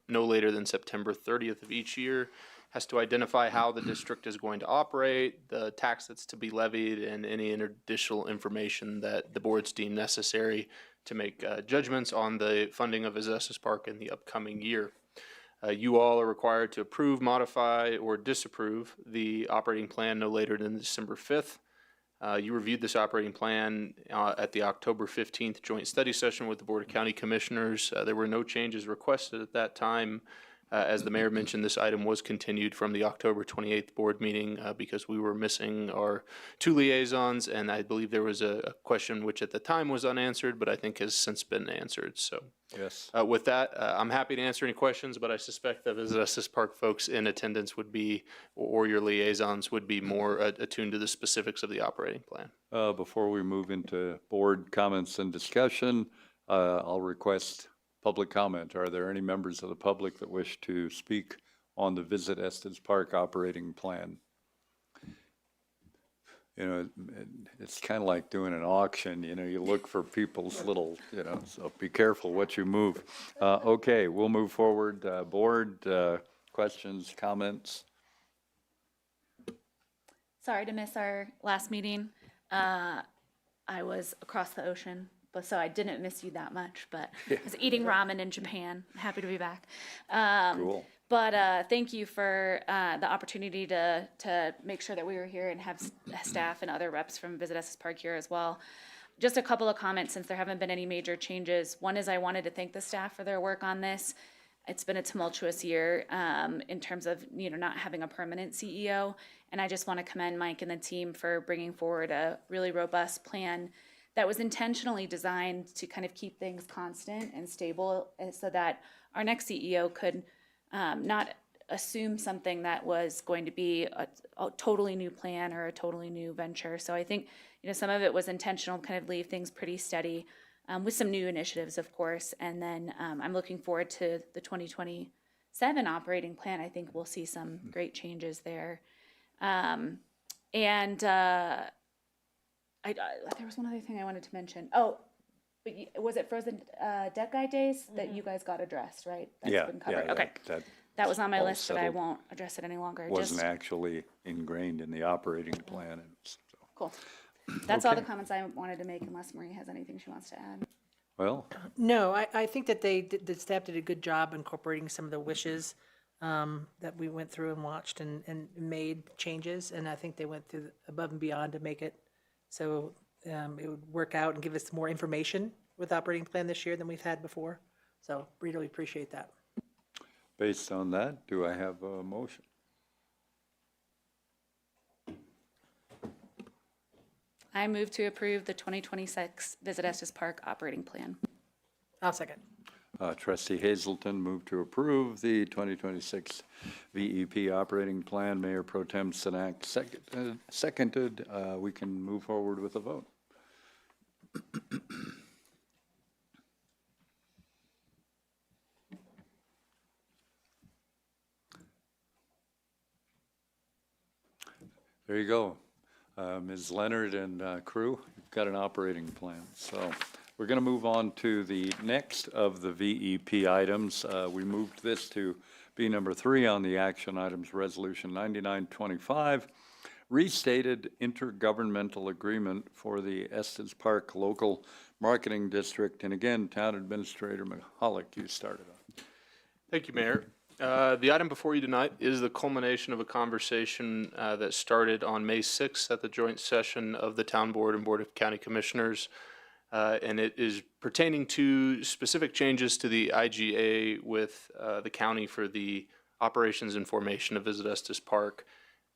no later than September 30th of each year. Has to identify how the district is going to operate, the tax that's to be levied, and any additional information that the boards deem necessary to make judgments on the funding of Visit Estes Park in the upcoming year. You all are required to approve, modify, or disapprove the operating plan no later than December 5th. You reviewed this operating plan at the October 15th joint study session with the Board of County Commissioners. There were no changes requested at that time. As the mayor mentioned, this item was continued from the October 28th board meeting because we were missing our two liaisons, and I believe there was a question which at the time was unanswered, but I think has since been answered. So, Yes. with that, I'm happy to answer any questions, but I suspect that Visit Estes Park folks in attendance would be, or your liaisons would be more attuned to the specifics of the operating plan. Before we move into board comments and discussion, I'll request public comment. Are there any members of the public that wish to speak on the Visit Estes Park operating plan? You know, it's kind of like doing an auction, you know, you look for people's little, you know, so be careful what you move. Okay, we'll move forward. Board, questions, comments? Sorry to miss our last meeting. I was across the ocean, but so I didn't miss you that much, but I was eating ramen in Japan. Happy to be back. Cool. But thank you for the opportunity to make sure that we were here and have staff and other reps from Visit Estes Park here as well. Just a couple of comments since there haven't been any major changes. One is I wanted to thank the staff for their work on this. It's been a tumultuous year in terms of not having a permanent CEO, and I just want to commend Mike and the team for bringing forward a really robust plan that was intentionally designed to kind of keep things constant and stable, and so that our next CEO could not assume something that was going to be a totally new plan or a totally new venture. So I think some of it was intentional, kind of leave things pretty steady. With some new initiatives, of course, and then I'm looking forward to the 2027 operating plan. I think we'll see some great changes there. There was one other thing I wanted to mention. Oh, but was it Frozen Debt Guide Days that you guys got addressed, right? That's been covered. Okay. That was on my all list, but I settled. won't address it any longer. Wasn't actually ingrained in the operating plan. And so. Cool. That's all the Okay. comments I wanted to make, unless Marie has anything she wants to add. Well, No, I think that the staff did a good job incorporating some of the wishes that we went through and watched and made changes. And I think they went through above and beyond to make it so it would work out and give us more information with operating plan this year than we've had before. So really appreciate that. based on that, do I have a motion? I move to approve the 2026 Visit Estes Park operating plan. I'll second. Trustee Hazelton moved to approve the 2026 VEP operating plan. Mayor Pro Tem Sinak seconded. We can move forward with a vote. There you go. Ms. Leonard and crew, you've got an operating plan. So we're going to move on to the next of the VEP items. We moved this to be number 3 on the action items, Resolution 9925, restated intergovernmental agreement for the Estes Park Local Marketing District. And again, Town Administrator Mahalik, you started on. Thank you, Mayor. The item before you tonight is the culmination of a conversation that started on May 6th at the joint session of the Town Board and Board of County Commissioners. And it is pertaining to specific changes to the IGA with the county for the operations and formation of Visit Estes Park.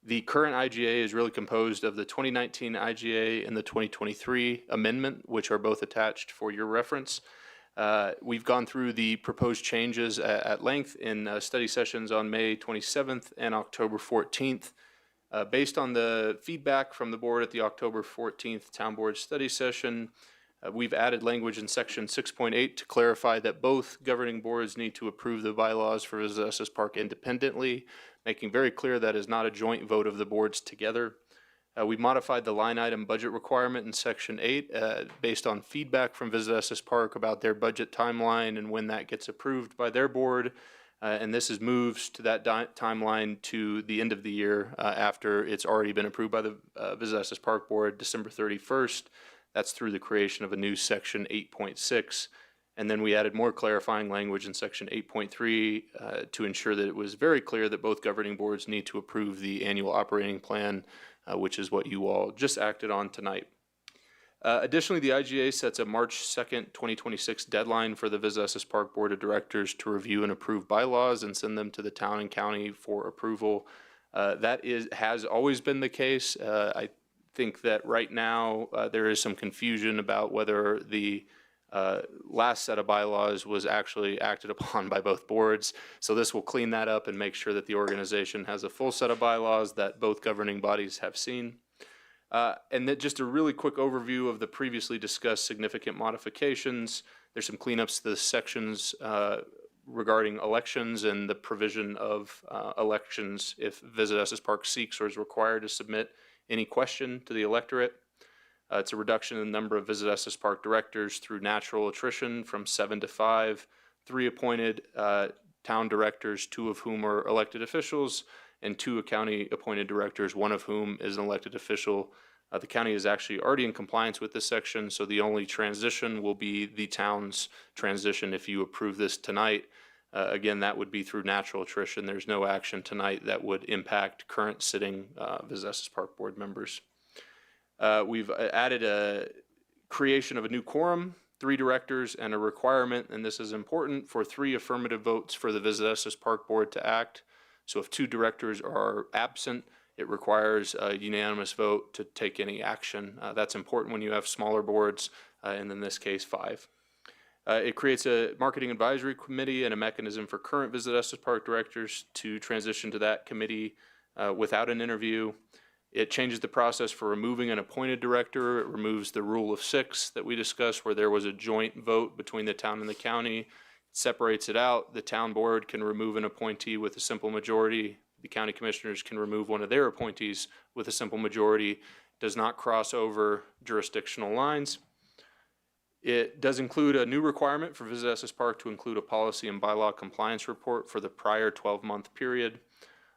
The current IGA is really composed of the 2019 IGA and the 2023 amendment, which are both attached for your reference. We've gone through the proposed changes at length in study sessions on May 27th and October 14th. Based on the feedback from the board at the October 14th Town Board study session, we've added language in section 6.8 to clarify that both governing boards need to approve the bylaws for Visit Estes Park independently, making very clear that is not a joint vote of the boards together. We modified the line item budget requirement in section 8 based on feedback from Visit Estes Park about their budget timeline and when that gets approved by their board. And this is moves to that timeline to the end of the year after it's already been approved by the Visit Estes Park Board, December 31st. That's through the creation of a new section 8.6. And then we added more clarifying language in section 8.3 to ensure that it was very clear that both governing boards need to approve the annual operating plan, which is what you all just acted on tonight. Additionally, the IGA sets a March 2nd, 2026 deadline for the Visit Estes Park Board of Directors to review and approve bylaws and send them to the town and county for approval. That has always been the case. I think that right now there is some confusion about whether the last set of bylaws was actually acted upon by both boards. So this will clean that up and make sure that the organization has a full set of bylaws that both governing bodies have seen. And then just a really quick overview of the previously discussed significant modifications. There's some cleanups to the sections regarding elections and the provision of elections if Visit Estes Park seeks or is required to submit any question to the electorate. It's a reduction in the number of Visit Estes Park directors through natural attrition from 7 to 5, 3 appointed town directors, 2 of whom are elected officials, and 2 county appointed directors, 1 of whom is an elected official. The county is actually already in compliance with this section, so the only transition will be the town's transition if you approve this tonight. Again, that would be through natural attrition. There's no action tonight that would impact current sitting Visit Estes Park Board members. We've added a creation of a new quorum, 3 directors, and a requirement, and this is important, for 3 affirmative votes for the Visit Estes Park Board to act. So if 2 directors are absent, it requires a unanimous vote to take any action. That's important when you have smaller boards, and in this case, 5. It creates a marketing advisory committee and a mechanism for current Visit Estes Park directors to transition to that committee without an interview. It changes the process for removing an appointed director. It removes the rule of 6 that we discussed, where there was a joint vote between the town and the county. It separates it out. The town board can remove an appointee with a simple majority. The county commissioners can remove one of their appointees with a simple majority. It does not cross over jurisdictional lines. It does include a new requirement for Visit Estes Park to include a policy and bylaw compliance report for the prior 12-month period,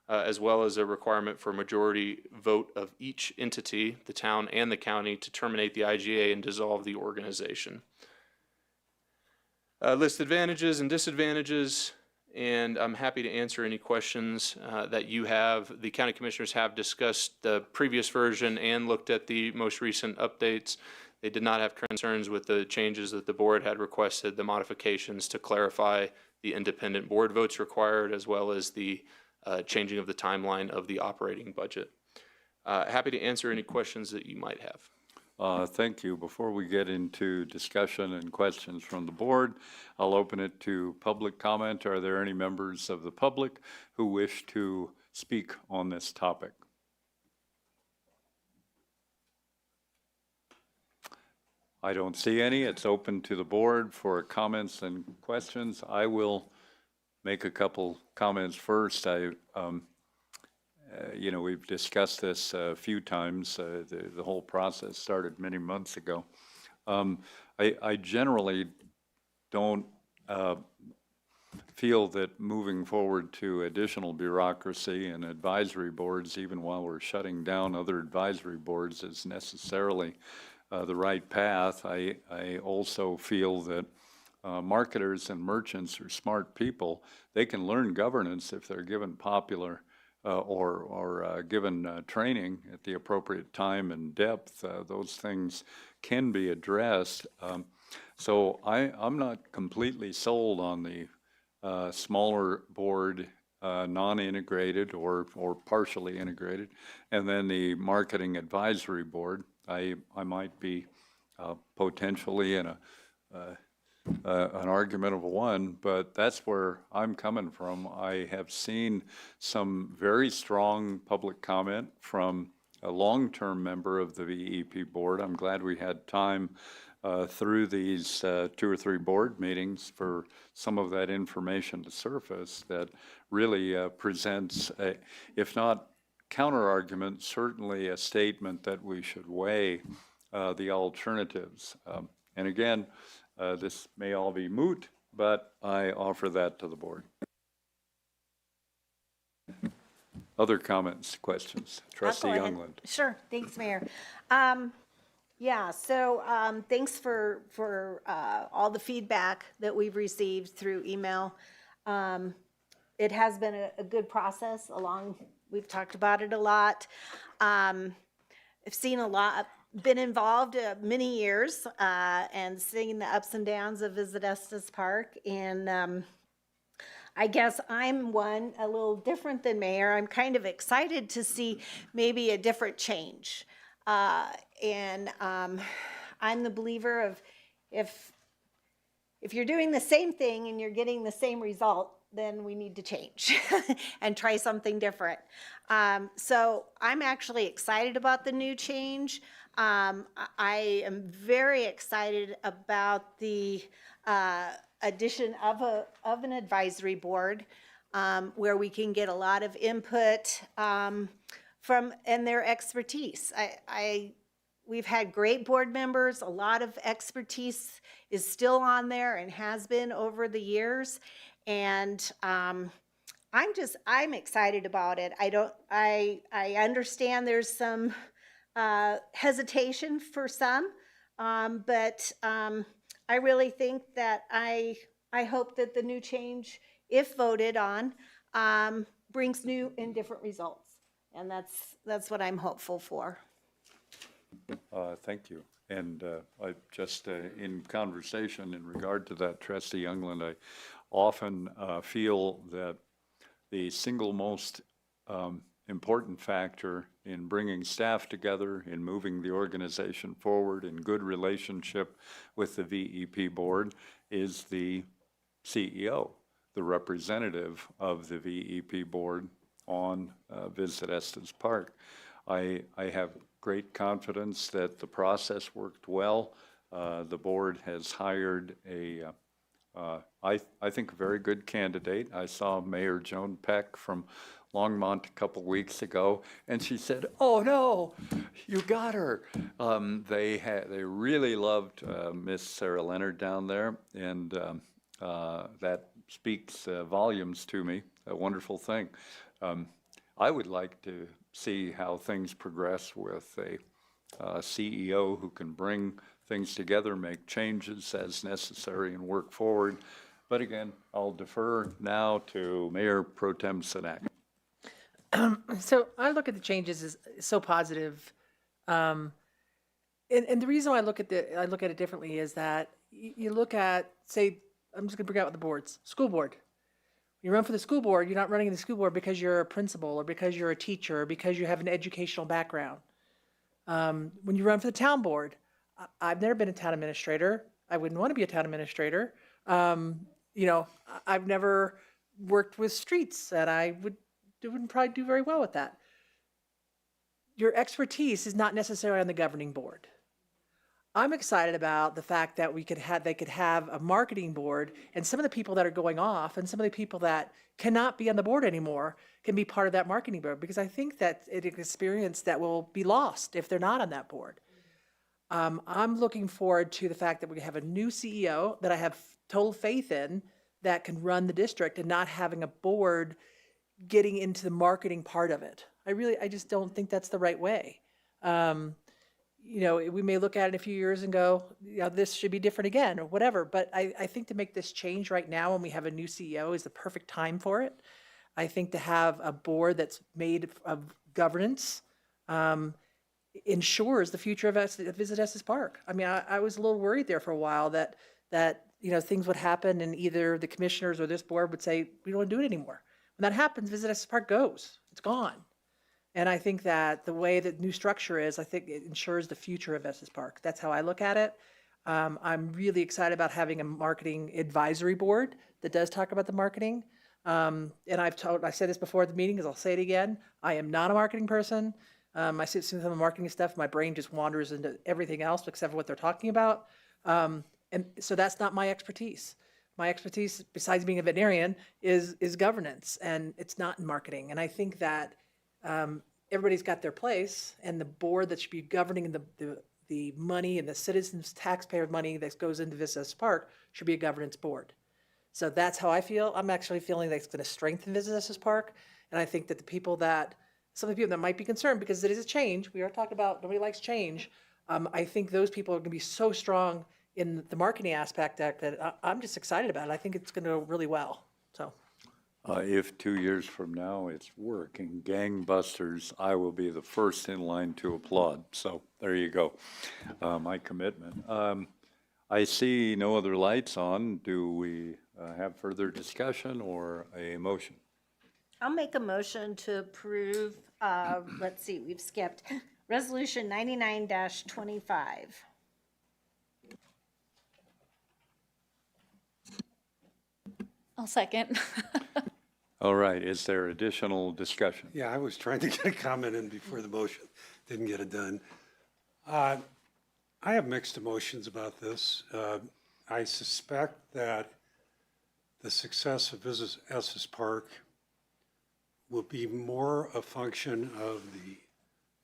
as well as a requirement for a majority vote of each entity, the town and the county, to terminate the IGA and dissolve the organization. List advantages and disadvantages, and I'm happy to answer any questions that you have. The county commissioners have discussed the previous version and looked at the most recent updates. They did not have concerns with the changes that the board had requested, the modifications to clarify the independent board votes required, as well as the changing of the timeline of the operating budget. Happy to answer any questions that you might have. Thank you. Before we get into discussion and questions from the board, I'll open it to public comment. Are there any members of the public who wish to speak on this topic? I don't see any. It's open to the board for comments and questions. I will make a couple comments first. You know, we've discussed this a few times. The whole process started many months ago. I generally don't feel that moving forward to additional bureaucracy and advisory boards, even while we're shutting down other advisory boards, is necessarily the right path. I also feel that marketers and merchants are smart people. They can learn governance if they're given popular or given training at the appropriate time and depth. Those things can be addressed. So I'm not completely sold on the smaller board, non-integrated or partially integrated, and then the marketing advisory board. I might be potentially in an argument of one, but that's where I'm coming from. I have seen some very strong public comment from a long-term member of the VEP board. I'm glad we had time through these 2 or 3 board meetings for some of that information to surface that really presents, if not counter-argument, certainly a statement that we should weigh the alternatives. And again, this may all be moot, but I offer that to the board. Other comments, questions? Trustee Youngland. Sure, thanks, Mayor. Yeah, so thanks for all the feedback that we've received through email. It has been a good process we've talked about it a lot. I've seen a lot, been involved many years and seeing the ups and downs of Visit Estes Park. And I guess I'm a little different than Mayor. I'm kind of excited to see maybe a different change. And I'm the believer of if you're doing the same thing and you're getting the same result, then we need to change and try something different. So I'm actually excited about the new change. I am very excited about the addition of an advisory board where we can get a lot of input from and their expertise. We've had great board members. A lot of expertise is still on there and has been over the years. And I'm excited about it. I understand there's some hesitation for some, but I really think that I hope that the new change if voted on, brings new and different results. And that's what I'm hopeful for. Thank you. And I just, in conversation in regard to that, Trustee Youngland, I often feel that the single most important factor in bringing staff together, in moving the organization forward, in good relationship with the VEP board, is the CEO, the representative of the VEP board on Visit Estes Park. I have great confidence that the process worked well. The board has hired I think, a very good candidate. I saw Mayor Joan Peck from Longmont a couple weeks ago, and she said, "Oh no, you got her." They really loved Miss Sarah Leonard down there, and that speaks volumes to me. A wonderful thing. I would like to see how things progress with a CEO who can bring things together, make changes as necessary, and work forward. But again, I'll defer now to Mayor Pro Tem Sinek. So I look at the changes as so positive. And the reason why I look at it differently is that you look at, say, I'm just gonna bring out the boards, school board. You run for the school board, you're not running in the school board because you're a principal or because you're a teacher or because you have an educational background. When you run for the town board, I've never been a town administrator. I wouldn't want to be a town administrator. I've never worked with streets, and I wouldn't probably do very well with that. Your expertise is not necessarily on the governing board. I'm excited about the fact that they could have a marketing board, and some of the people that are going off and some of the people that cannot be on the board anymore can be part of that marketing board, because I think that it's an experience that will be lost if they're not on that board. I'm looking forward to the fact that we have a new CEO that I have total faith in that can run the district, and not having a board getting into the marketing part of it. I just don't think that's the right way. We may look at it a few years and go, this should be different again or whatever. But I think to make this change right now when we have a new CEO is the perfect time for it. I think to have a board that's made of governance ensures the future of Visit Estes Park. I mean, I was a little worried there for a while that things would happen and either the commissioners or this board would say, we don't want to do it anymore. When that happens, Visit Estes Park goes. It's gone. And I think that the way that new structure is, I think it ensures the future of Estes Park. That's how I look at it. I'm really excited about having a marketing advisory board that does talk about the marketing. And I said this before at the meeting, because I'll say it again. I am not a marketing person. I sit some of the marketing stuff, my brain just wanders into everything else except for what they're talking about. And so that's not my expertise. My expertise, besides being a veterinarian, is governance, and it's not in marketing. And I think that everybody's got their place, and the board that should be governing the money and the citizens' taxpayer money that goes into Visit Estes Park should be a governance board. So that's how I feel. I'm actually feeling that it's going to strengthen Visit Estes Park, and I think that some of the people that might be concerned, because it is a change, we are talking about nobody likes change, I think those people are going to be so strong in the marketing aspect that I'm just excited about it. I think it's going to go really well. So. If 2 years from now it's working gangbusters, I will be the first in line to applaud. So there you go, my commitment. I see no other lights on. Do we have further discussion or a motion? I'll make a motion to approve, let's see, we've skipped, Resolution 99-25. I'll second. All right, is there additional discussion? Yeah, I was trying to get a comment in before the motion, didn't get it done. I have mixed emotions about this. I suspect that the success of Visit Estes Park will be more a function of the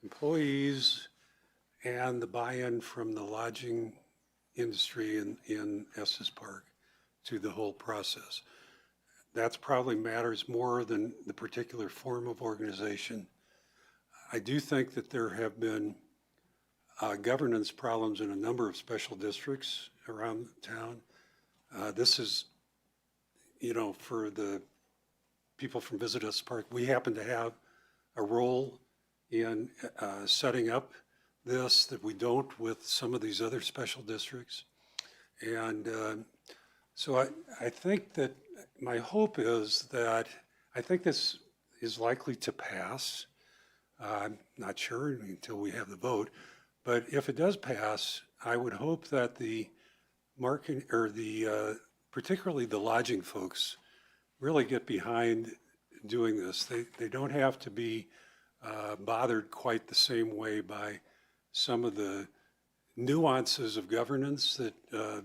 employees and the buy-in from the lodging industry in Estes Park to the whole process. That's probably matters more than the particular form of organization. I do think that there have been governance problems in a number of special districts around town. This is for the people from Visit Us Park, we happen to have a role in setting up this that we don't with some of these other special districts. And so I think that my hope is that I think this is likely to pass. I'm not sure until we have the vote, but if it does pass, I would hope that the market or particularly the lodging folks really get behind doing this. They don't have to be bothered quite the same way by some of the nuances of governance that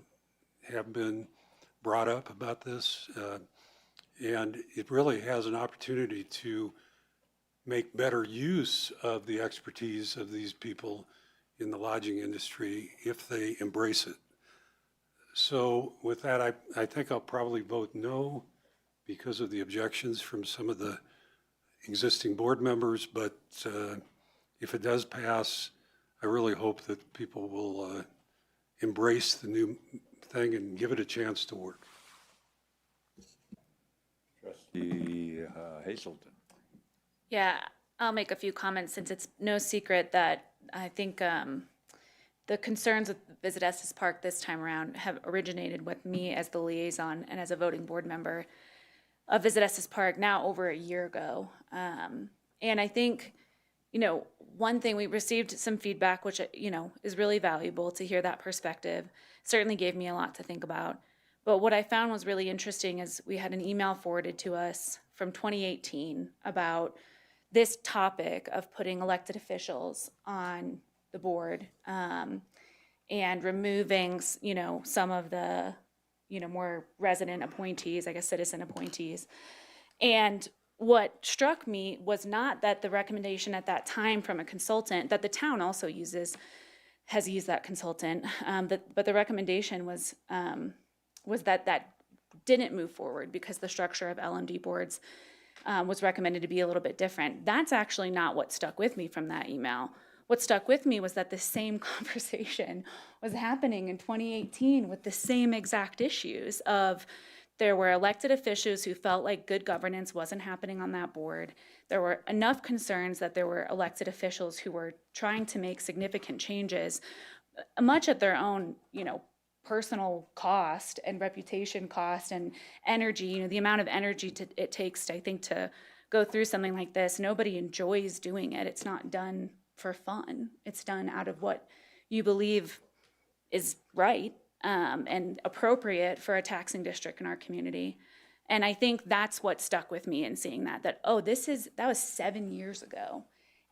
have been brought up about this. And it really has an opportunity to make better use of the expertise of these people in the lodging industry if they embrace it. So with that, I think I'll probably vote no because of the objections from some of the existing board members, but if it does pass, I really hope that people will embrace the new thing and give it a chance to work. Trustee Hazelton. Yeah, I'll make a few comments since it's no secret that I think the concerns with Visit Estes Park this time around have originated with me as the liaison and as a voting board member of Visit Estes Park now over a year ago. And I think, one thing, we received some feedback, which, is really valuable to hear that perspective. Certainly gave me a lot to think about. But what I found was really interesting is we had an email forwarded to us from 2018 about this topic of putting elected officials on the board and removing, some of the, more resident appointees, I guess citizen appointees. And what struck me was not that the recommendation at that time from a consultant that the town also has used that consultant, but the recommendation was that didn't move forward because the structure of LMD boards was recommended to be a little bit different. That's actually not what stuck with me from that email. What stuck with me was that the same conversation was happening in 2018 with the same exact issues of there were elected officials who felt like good governance wasn't happening on that board. There were enough concerns that there were elected officials who were trying to make significant changes, much at their own, personal cost and reputation cost and energy, the amount of energy it takes, I think, to go through something like this. Nobody enjoys doing it. It's not done for fun. It's done out of what you believe is right and appropriate for a taxing district in our community. And I think that's what stuck with me in seeing that that was 7 years ago.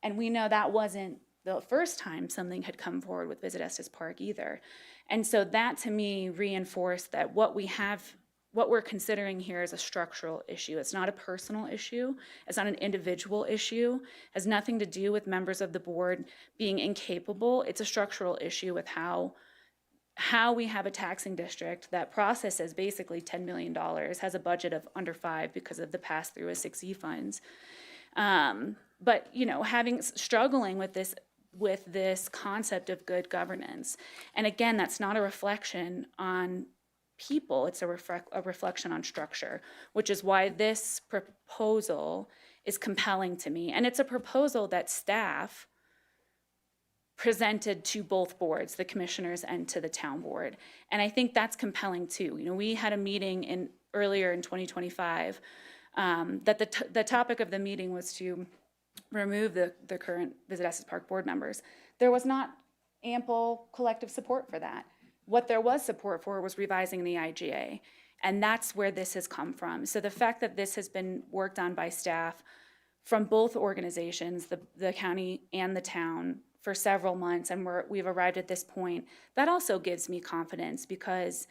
And we know that wasn't the first time something had come forward with Visit Estes Park either. And so that to me reinforced that what we're considering here is a structural issue. It's not a personal issue. It's not an individual issue. It has nothing to do with members of the board being incapable. It's a structural issue with how we have a taxing district that processes basically $10 million, has a budget of under $5 million because of the pass-through of 6E funds. But, struggling with this concept of good governance. And again, that's not a reflection on people, it's a reflection on structure, which is why this proposal is compelling to me. And it's a proposal that staff presented to both boards, the commissioners and to the town board. And I think that's compelling too. We had a meeting earlier in 2025 that the topic of the meeting was to remove the current Visit Estes Park board members. There was not ample collective support for that. What there was support for was revising the IGA, and that's where this has come from. So the fact that this has been worked on by staff from both organizations, the county and the town, for several months, and we've arrived at this point, that also gives me confidence because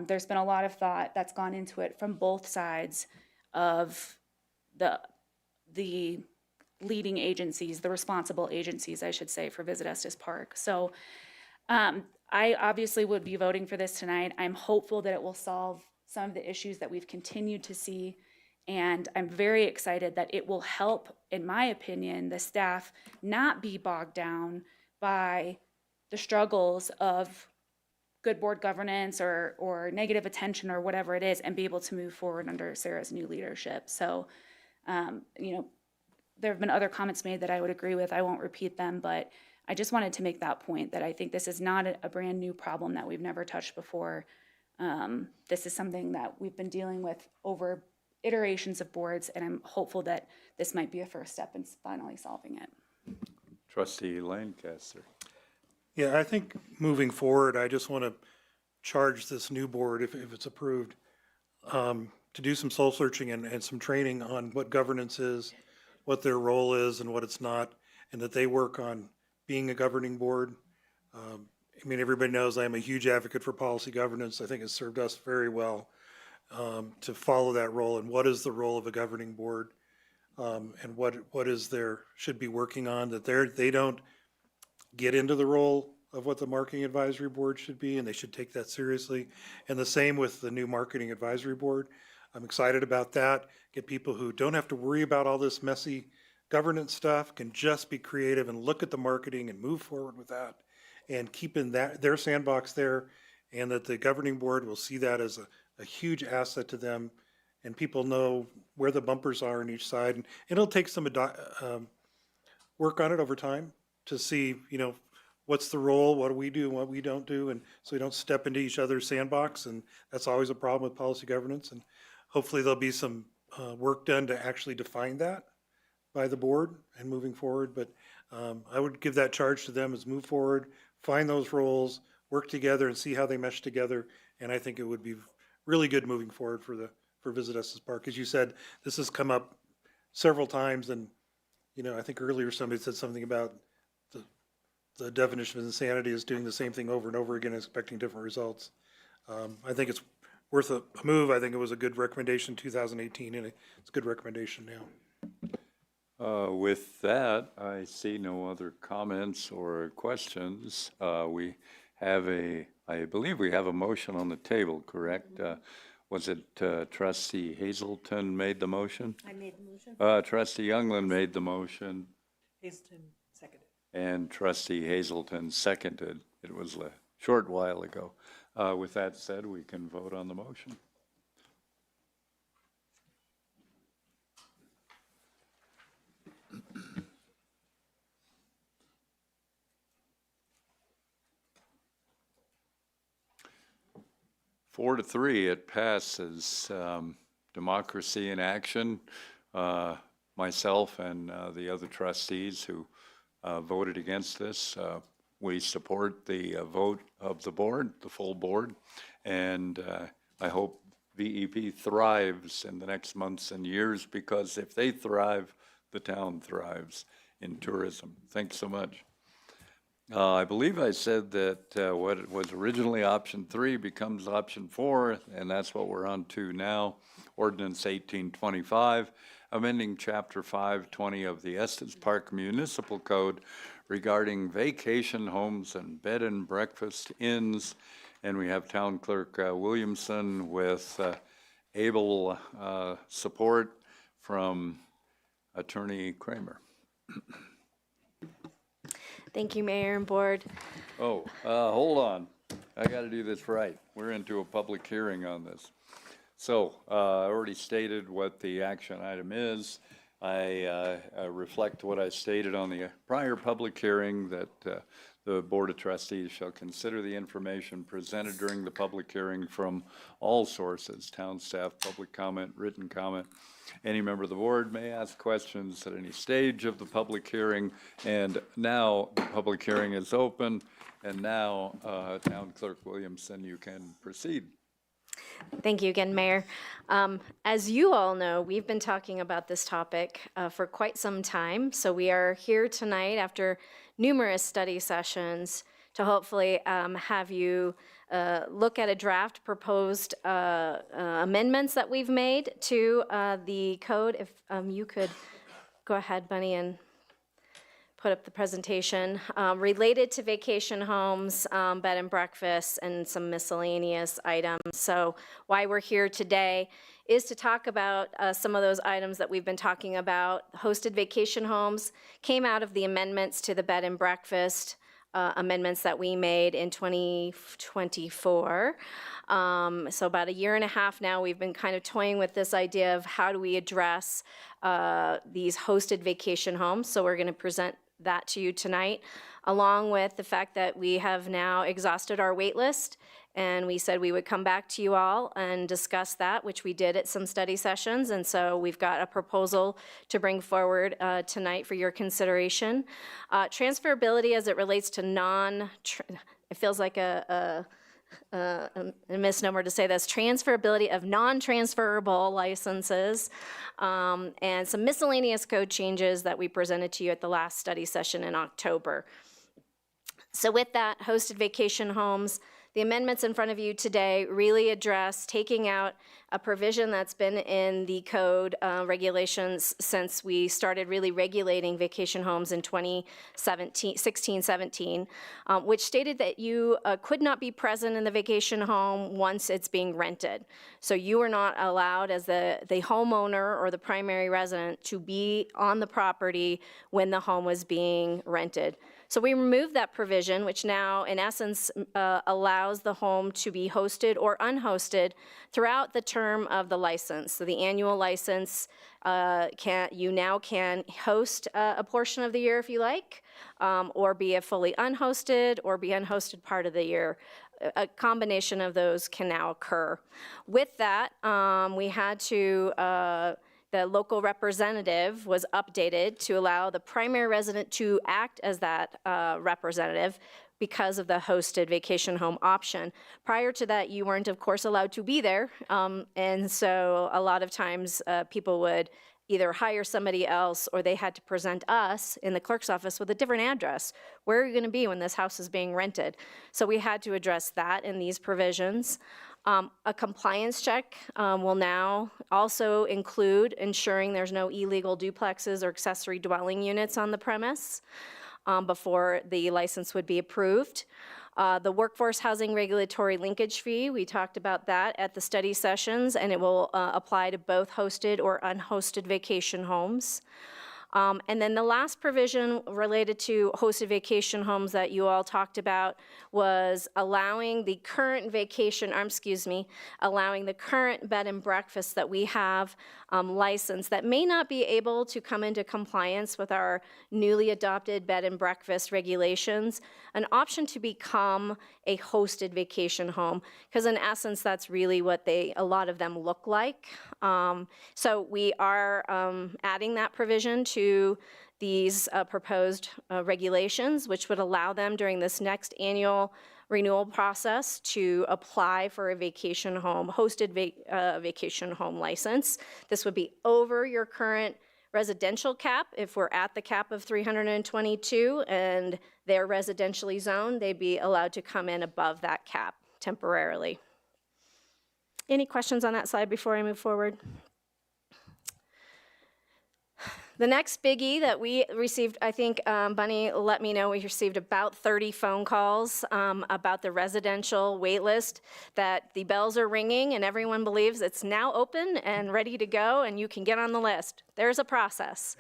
there's been a lot of thought that's gone into it from both sides of the leading agencies, the responsible agencies, I should say, for Visit Estes Park. So I obviously would be voting for this tonight. I'm hopeful that it will solve some of the issues that we've continued to see, and I'm very excited that it will help, in my opinion, the staff not be bogged down by the struggles of good board governance or negative attention or whatever it is, and be able to move forward under Sarah's new leadership. So, you know, there have been other comments made that I would agree with. I won't repeat them, but I just wanted to make that point that I think this is not a brand new problem that we've never touched before. This is something that we've been dealing with over iterations of boards, and I'm hopeful that this might be a first step in finally solving it. Trustee Lancaster. Yeah, I think moving forward, I just want to charge this new board, if it's approved, to do some soul searching and some training on what governance is, what their role is and what it's not, and that they work on being a governing board. I mean, everybody knows I'm a huge advocate for policy governance. I think it's served us very well to follow that role. And what is the role of a governing board? And what is should be working on, that they don't get into the role of what the marketing advisory board should be, and they should take that seriously. And the same with the new marketing advisory board. I'm excited about that. Get people who don't have to worry about all this messy governance stuff, can just be creative and look at the marketing and move forward with that, and keeping their sandbox there, and that the governing board will see that as a huge asset to them, and people know where the bumpers are on each side. And it'll take some work on it over time to see, you know, what's the role, what do we do, what we don't do, and so we don't step into each other's sandbox, and that's always a problem with policy governance. And hopefully there'll be some work done to actually define that by the board and moving forward. But I would give that charge to them, as move forward, find those roles, work together and see how they mesh together. And I think it would be really good moving forward for Visit Estes Park. As you said, this has come up several times, and, you know, I think earlier somebody said something about the definition of insanity is doing the same thing over and over again, expecting different results. I think it's worth a move. I think it was a good recommendation in 2018, and it's a good recommendation now. With that, I see no other comments or questions. We have I believe we have a motion on the table, correct? Was it Trustee Hazelton made the motion? I made the motion. Trustee Youngland made the motion, Hazelton seconded. and Trustee Hazelton seconded. It was a short while ago. With that said, we can vote on the motion. Four to three, it passes. Democracy in action. Myself and the other trustees who voted against this, we support the vote of the board, the full board, and I hope VEP thrives in the next months and years, because if they thrive, the town thrives in tourism. Thanks so much. I believe I said that what was originally option 3 becomes option 4, and that's what we're on to now. Ordinance 1825, amending Chapter 520 of the Estes Park Municipal Code regarding vacation homes and bed and breakfast inns. And we have Town Clerk Williamson with able support from Attorney Kramer. Thank you, Mayor and Board. Oh, hold on. I got to do this right. We're into a public hearing on this. So I already stated what the action item is. I reflect what I stated on the prior public hearing, that the Board of Trustees shall consider the information presented during the public hearing from all sources: town staff, public comment, written comment. Any member of the board may ask questions at any stage of the public hearing. And now the public hearing is open. And now, Town Clerk Williamson, you can proceed. Thank you again, Mayor. As you all know, we've been talking about this topic for quite some time. So we are here tonight after numerous study sessions to hopefully have you look at a draft proposed amendments that we've made to the code. If you could go ahead, Bunny, and put up the presentation related to vacation homes, bed and breakfasts, and some miscellaneous items. So why we're here today is to talk about some of those items that we've been talking about. Hosted vacation homes came out of the amendments to the bed and breakfast amendments that we made in 2024. So about a year and a half now, we've been kind of toying with this idea of how do we address these hosted vacation homes. So we're going to present that to you tonight, along with the fact that we have now exhausted our wait list, and we said we would come back to you all and discuss that, which we did at some study sessions. And so we've got a proposal to bring forward tonight for your consideration. Transferability as it relates to it feels like a misnomer to say this, transferability of non-transferable licenses, and some miscellaneous code changes that we presented to you at the last study session in October. So with that, hosted vacation homes, the amendments in front of you today really address taking out a provision that's been in the code regulations since we started really regulating vacation homes in 2016-17, which stated that you could not be present in the vacation home once it's being rented. So you are not allowed as the homeowner or the primary resident to be on the property when the home was being rented. So we removed that provision, which now, in essence, allows the home to be hosted or unhosted throughout the term of the license. So the annual license, you now can host a portion of the year if you like, or be a fully unhosted, or be unhosted part of the year. A combination of those can now occur. With that, we had to the local representative was updated to allow the primary resident to act as that representative because of the hosted vacation home option. Prior to that, you weren't, of course, allowed to be there. And so a lot of times people would either hire somebody else or they had to present us in the clerk's office with a different address. Where are you going to be when this house is being rented? So we had to address that in these provisions. A compliance check will now also include ensuring there's no illegal duplexes or accessory dwelling units on the premise before the license would be approved. The workforce housing regulatory linkage fee, we talked about that at the study sessions, and it will apply to both hosted or unhosted vacation homes. And then the last provision related to hosted vacation homes that you all talked about was allowing the current allowing the current bed and breakfast that we have licensed that may not be able to come into compliance with our newly adopted bed and breakfast regulations, an option to become a hosted vacation home, because in essence, that's really what a lot of them look like. So we are adding that provision to these proposed regulations, which would allow them during this next annual renewal process to apply for a vacation home, hosted vacation home license. This would be over your current residential cap. If we're at the cap of 322 and they're residentially zoned, they'd be allowed to come in above that cap temporarily. Any questions on that slide before I move forward? The next biggie that we received, I think Bunny let me know, we received about 30 phone calls about the residential wait list, that the bells are ringing and everyone believes it's now open and ready to go and you can get on the list. There's a process.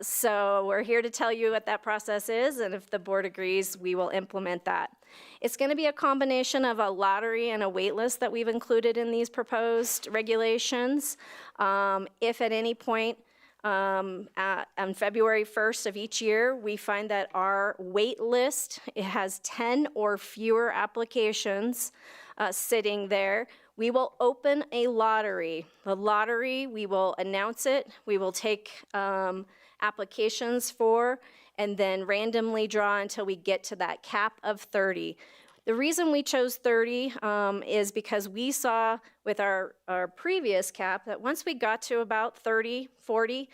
So we're here to tell you what that process is, and if the board agrees, we will implement that. It's going to be a combination of a lottery and a wait list that we've included in these proposed regulations. If at any point on February 1st of each year, we find that our wait list, it has 10 or fewer applications sitting there, we will open a lottery. The lottery, we will announce it, we will take applications for, and then randomly draw until we get to that cap of 30. The reason we chose 30 is because we saw with our previous cap that once we got to about 30, 40,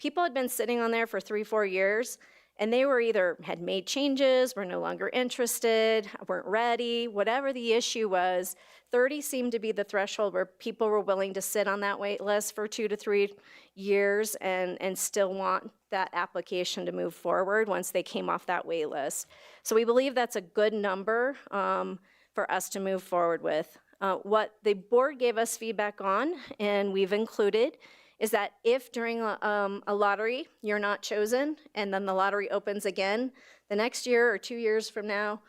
people had been sitting on there for 3-4 years, and they were either had made changes, were no longer interested, weren't ready, whatever the issue was. 30 seemed to be the threshold where people were willing to sit on that wait list for 2 to 3 years and still want that application to move forward once they came off that wait list. So we believe that's a good number for us to move forward with. What the board gave us feedback on, and we've included, is that if during a lottery you're not chosen and then the lottery opens again, the next year or 2 years from now,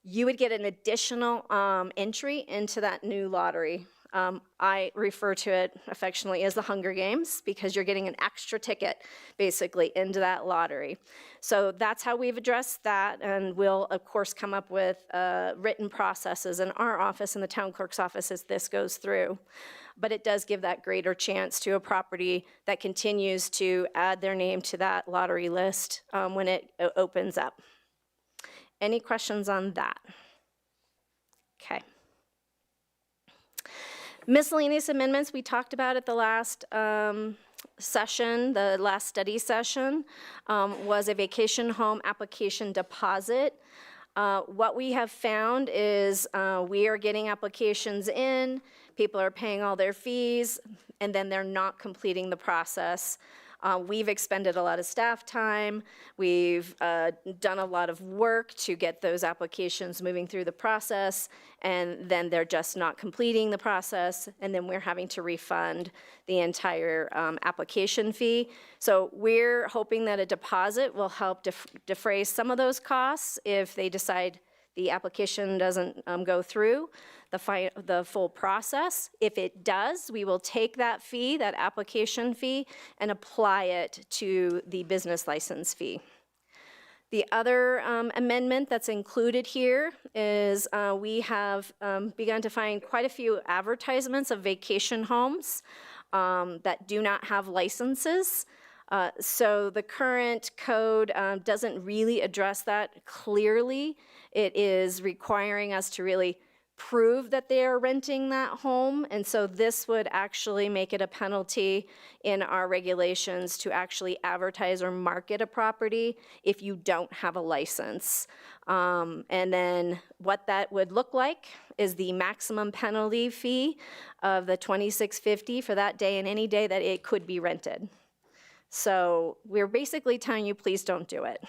you would get an additional entry into that new lottery. I refer to it affectionately as the Hunger Games because you're getting an extra ticket basically into that lottery. So that's how we've addressed that, and we'll of course come up with written processes in our office and the town clerk's office as this goes through. But it does give that greater chance to a property that continues to add their name to that lottery list when it opens up. Any questions on that? Okay. Miscellaneous amendments we talked about at the last session, the last study session, was a vacation home application deposit. What we have found is we are getting applications in, people are paying all their fees, and then they're not completing the process. We've expended a lot of staff time. We've done a lot of work to get those applications moving through the process, and then they're just not completing the process, and then we're having to refund the entire application fee. So we're hoping that a deposit will help defray some of those costs if they decide the application doesn't go through the full process. If it does, we will take that fee, that application fee, and apply it to the business license fee. The other amendment that's included here is we have begun to find quite a few advertisements of vacation homes that do not have licenses. So the current code doesn't really address that clearly. It is requiring us to really prove that they are renting that home, and so this would actually make it a penalty in our regulations to actually advertise or market a property if you don't have a license. And then what that would look like is the maximum penalty fee of the $26.50 for that day and any day that it could be rented. So we're basically telling you, please don't do it.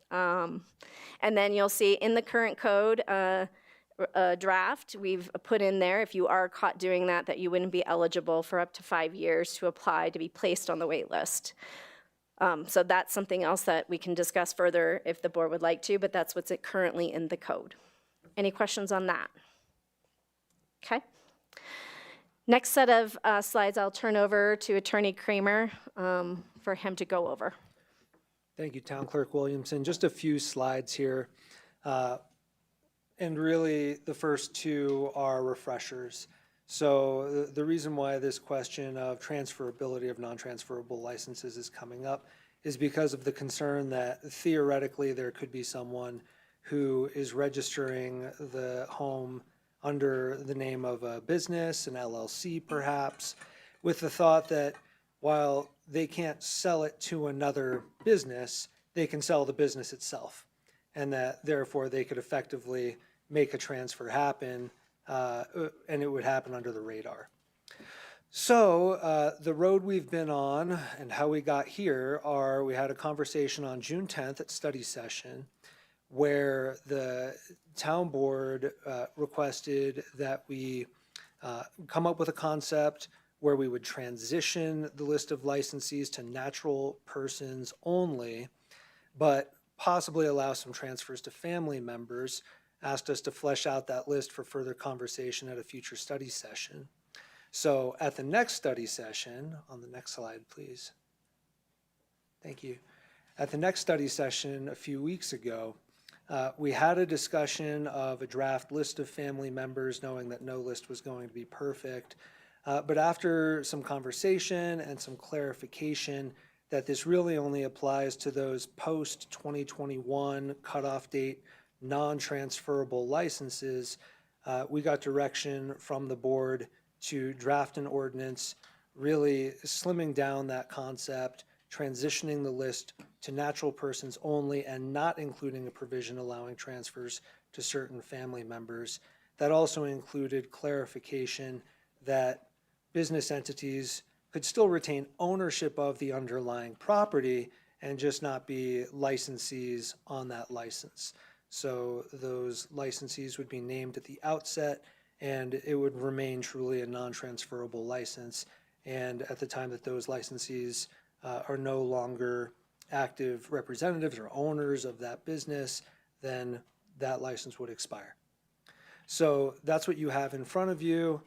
And then you'll see in the current code draft, we've put in there, if you are caught doing that, that you wouldn't be eligible for up to 5 years to apply to be placed on the wait list. So that's something else that we can discuss further if the board would like to, but that's what's currently in the code. Any questions on that? Okay. Next set of slides I'll turn over to Attorney Kramer for him to go over. Thank you, Town Clerk Williamson. Just a few slides here. And really, the first two are refreshers. So the reason why this question of transferability of non-transferable licenses is coming up is because of the concern that theoretically there could be someone who is registering the home under the name of a business, an LLC perhaps, with the thought that while they can't sell it to another business, they can sell the business itself, and that therefore they could effectively make a transfer happen, and it would happen under the radar. So the road we've been on and how we got here are, we had a conversation on June 10th at study session where the town board requested that we come up with a concept where we would transition the list of licensees to natural persons only, but possibly allow some transfers to family members. Asked us to flesh out that list for further conversation at a future study session. So at the next study session, on the next slide, please. Thank you. At the next study session a few weeks ago, we had a discussion of a draft list of family members, knowing that no list was going to be perfect. But after some conversation and some clarification that this really only applies to those post-2021 cutoff date non-transferable licenses, we got direction from the board to draft an ordinance really slimming down that concept, transitioning the list to natural persons only and not including a provision allowing transfers to certain family members. That also included clarification that business entities could still retain ownership of the underlying property and just not be licensees on that license. So those licensees would be named at the outset, and it would remain truly a non-transferable license. And at the time that those licensees are no longer active representatives or owners of that business, then that license would expire. So that's what you have in front of you.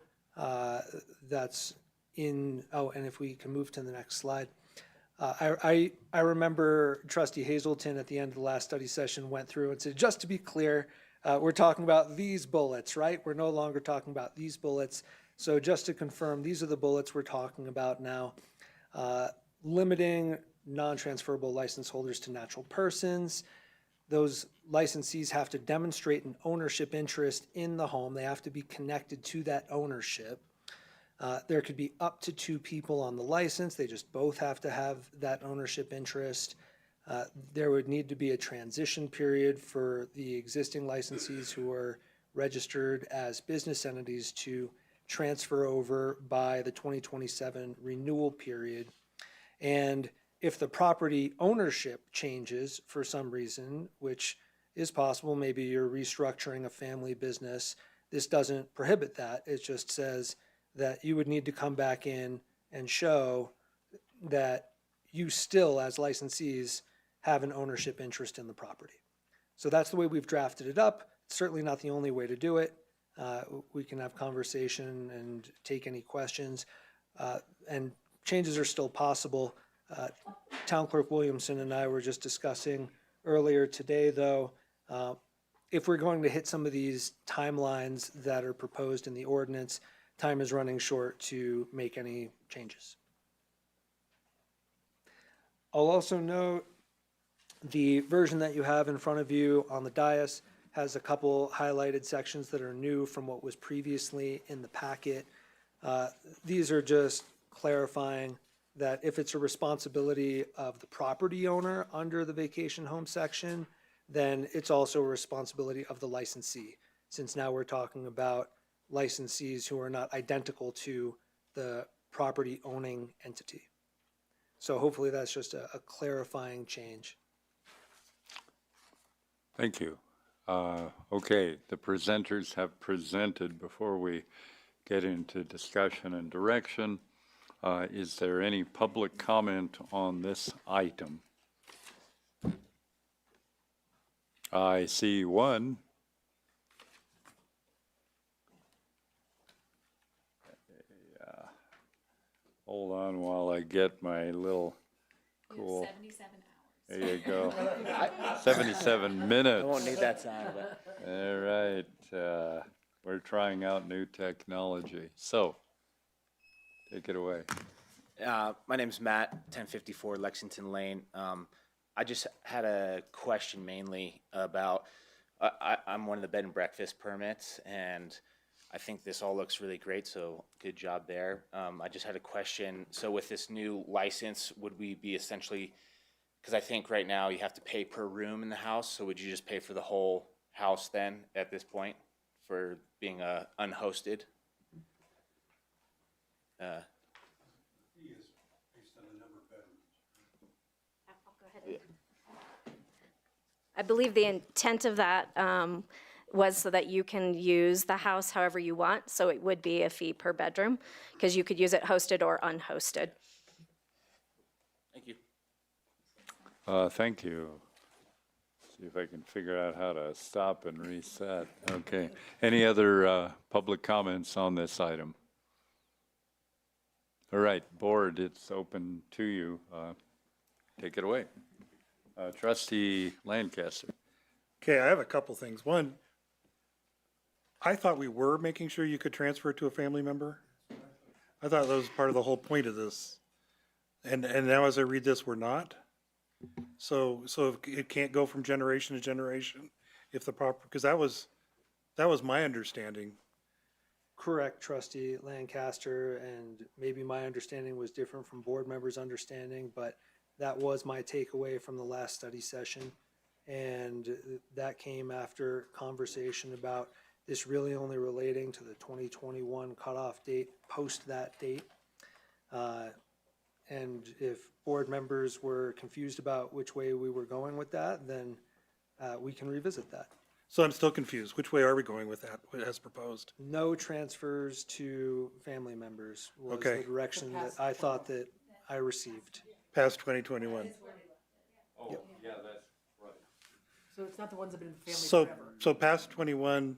That's in, oh, and if we can move to the next slide. I remember Trustee Hazelton at the end of the last study session went through and said, just to be clear, we're talking about these bullets, right? We're no longer talking about these bullets. So just to confirm, these are the bullets we're talking about now. Limiting non-transferable license holders to natural persons. Those licensees have to demonstrate an ownership interest in the home. They have to be connected to that ownership. There could be up to 2 people on the license. They just both have to have that ownership interest. There would need to be a transition period for the existing licensees who are registered as business entities to transfer over by the 2027 renewal period. And if the property ownership changes for some reason, which is possible, maybe you're restructuring a family business, this doesn't prohibit that. It just says that you would need to come back in and show that you still, as licensees, have an ownership interest in the property. So that's the way we've drafted it up. It's certainly not the only way to do it. We can have conversation and take any questions. And changes are still possible. Town Clerk Williamson and I were just discussing earlier today, though, if we're going to hit some of these timelines that are proposed in the ordinance, time is running short to make any changes. I'll also note the version that you have in front of you on the dais has a couple highlighted sections that are new from what was previously in the packet. These are just clarifying that if it's a responsibility of the property owner under the vacation home section, then it's also a responsibility of the licensee, since now we're talking about licensees who are not identical to the property owning entity. So hopefully that's just a clarifying change. Thank you. Okay, the presenters have presented. Before we get into discussion and direction, is there any public comment on this item? I see one. Hold on while I get my little cool. 77 hours. There you go. 77 minutes. I won't need that time, but. All right. We're trying out new technology. So, take it away. My name's Matt, 1054 Lexington Lane. I just had a question mainly about, I'm one of the bed and breakfast permits, and I think this all looks really great, so good job there. I just had a question. So with this new license, would we be essentially, because I think right now you have to pay per room in the house, so would you just pay for the whole house then at this point for being unhosted? I believe the intent of that was so that you can use the house however you want. So it would be a fee per bedroom because you could use it hosted or unhosted. Thank you. Thank you. See if I can figure out how to stop and reset. Okay. Any other public comments on this item? All right, board, it's open to you. Take it away. Trustee Lancaster. Okay, I have a couple things. One, I thought we were making sure you could transfer it to a family member. I thought that was part of the whole point of this. And now as I read this, we're not. So it can't go from generation to generation if the proper, because that was my understanding. Correct, Trustee Lancaster, and maybe my understanding was different from board members' understanding, but that was my takeaway from the last study session. And that came after conversation about this really only relating to the 2021 cutoff date, post that date. And if board members were confused about which way we were going with that, then we can revisit that. So I'm still confused. Which way are we going with that, as proposed? No transfers to family members was Okay. the direction that I thought that I received. Past 2021. So it's not the ones that have been family So, forever. so past 21,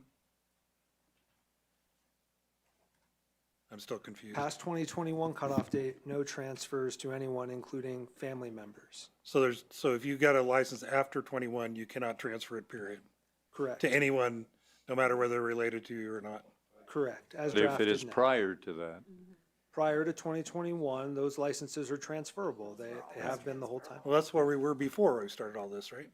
I'm still confused. Past 2021 cutoff date, no transfers to anyone, including family members. So so if you got a license after 21, you cannot transfer it, period, Correct. to anyone, no matter whether they're related to you or not. Correct. As But if it drafted is now. prior to that, Prior to 2021, those licenses are transferable. They have been the whole time. Well, that's where we were before we started all this, right?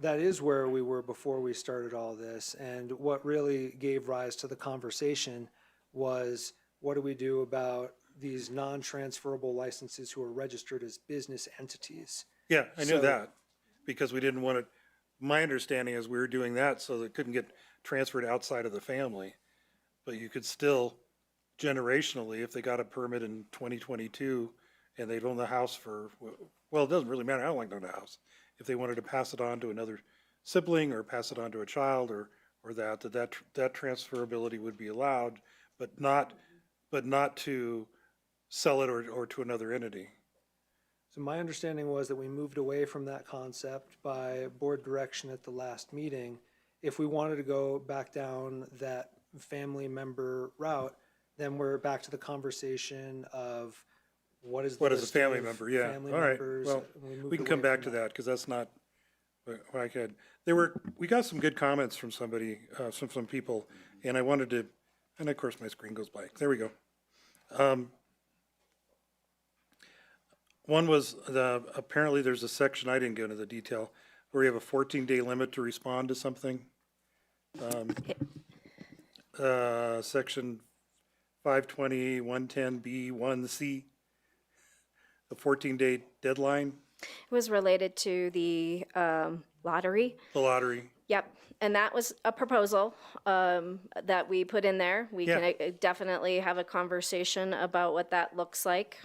That is where we were before we started all this. And what really gave rise to the conversation was, what do we do about these non-transferable licenses who are registered as business entities? Yeah, I knew So- that, because we didn't want it, my understanding is we were doing that so that it couldn't get transferred outside of the family. But you could still, generationally, if they got a permit in 2022 and they'd owned the house for, well, it doesn't really matter how long they owned the house. If they wanted to pass it on to another sibling or pass it on to a child or that transferability would be allowed, but not to sell it or to another entity. So my understanding was that we moved away from that concept by board direction at the last meeting. If we wanted to go back down that family member route, then we're back to the conversation of what is the What is a list family of member? Yeah, family all right. members, Well, and moved we can away come back from to that, because that's not what I could. We got some good comments from somebody, some people, and I wanted to, and of course my screen goes blank. There we go. One was, apparently there's a section, I didn't go into the detail, where you have a 14-day limit to respond to something. Section 520, 110B, 1C, the 14-day deadline, It was related to the lottery. the lottery. Yep, and that was a proposal that we put in there. We can definitely have a conversation about what that looks like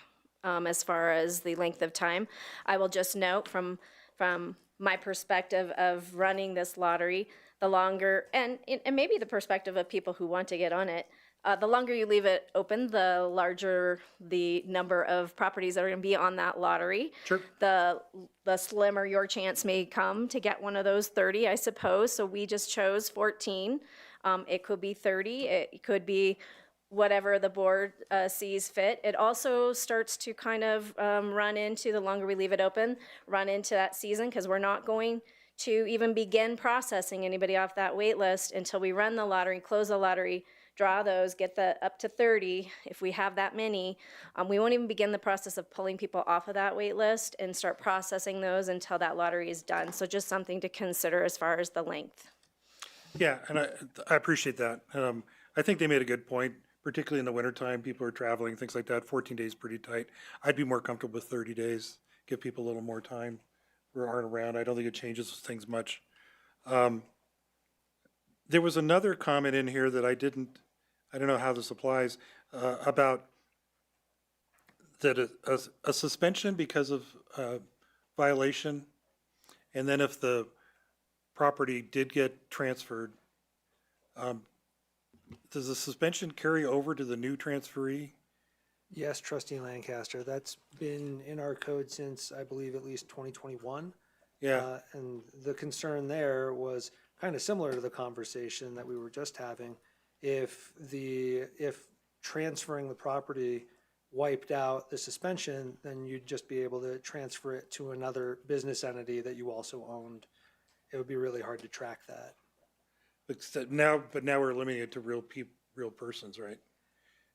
as far as the length of time. I will just note from my perspective of running this lottery, the longer, and maybe the perspective of people who want to get on it, the longer you leave it open, the larger the number of properties that are going to be on that lottery. Sure. The slimmer your chance may come to get one of those 30, I suppose. So we just chose 14. It could be 30. It could be whatever the board sees fit. It also starts to kind of run into, the longer we leave it open, run into that season, because we're not going to even begin processing anybody off that wait list until we run the lottery, close the lottery, draw those, get the up to 30. If we have that many, we won't even begin the process of pulling people off of that wait list and start processing those until that lottery is done. So just something to consider as far as the length. Yeah, and I appreciate that. I think they made a good point, particularly in the wintertime, people are traveling, things like that. 14 days is pretty tight. I'd be more comfortable with 30 days, give people a little more time who aren't around. I don't think it changes things much. There was another comment in here that I don't know how this applies, about that a suspension because of violation, and then if the property did get transferred, does the suspension carry over to the new transferee? Yes, trustee Lancaster, that's been in our code since, I believe, at least 2021. Yeah, And the concern there was kind of similar to the conversation that we were just having. If transferring the property wiped out the suspension, then you'd just be able to transfer it to another business entity that you also owned. It would be really hard to track that. but now we're limiting it to real persons, right?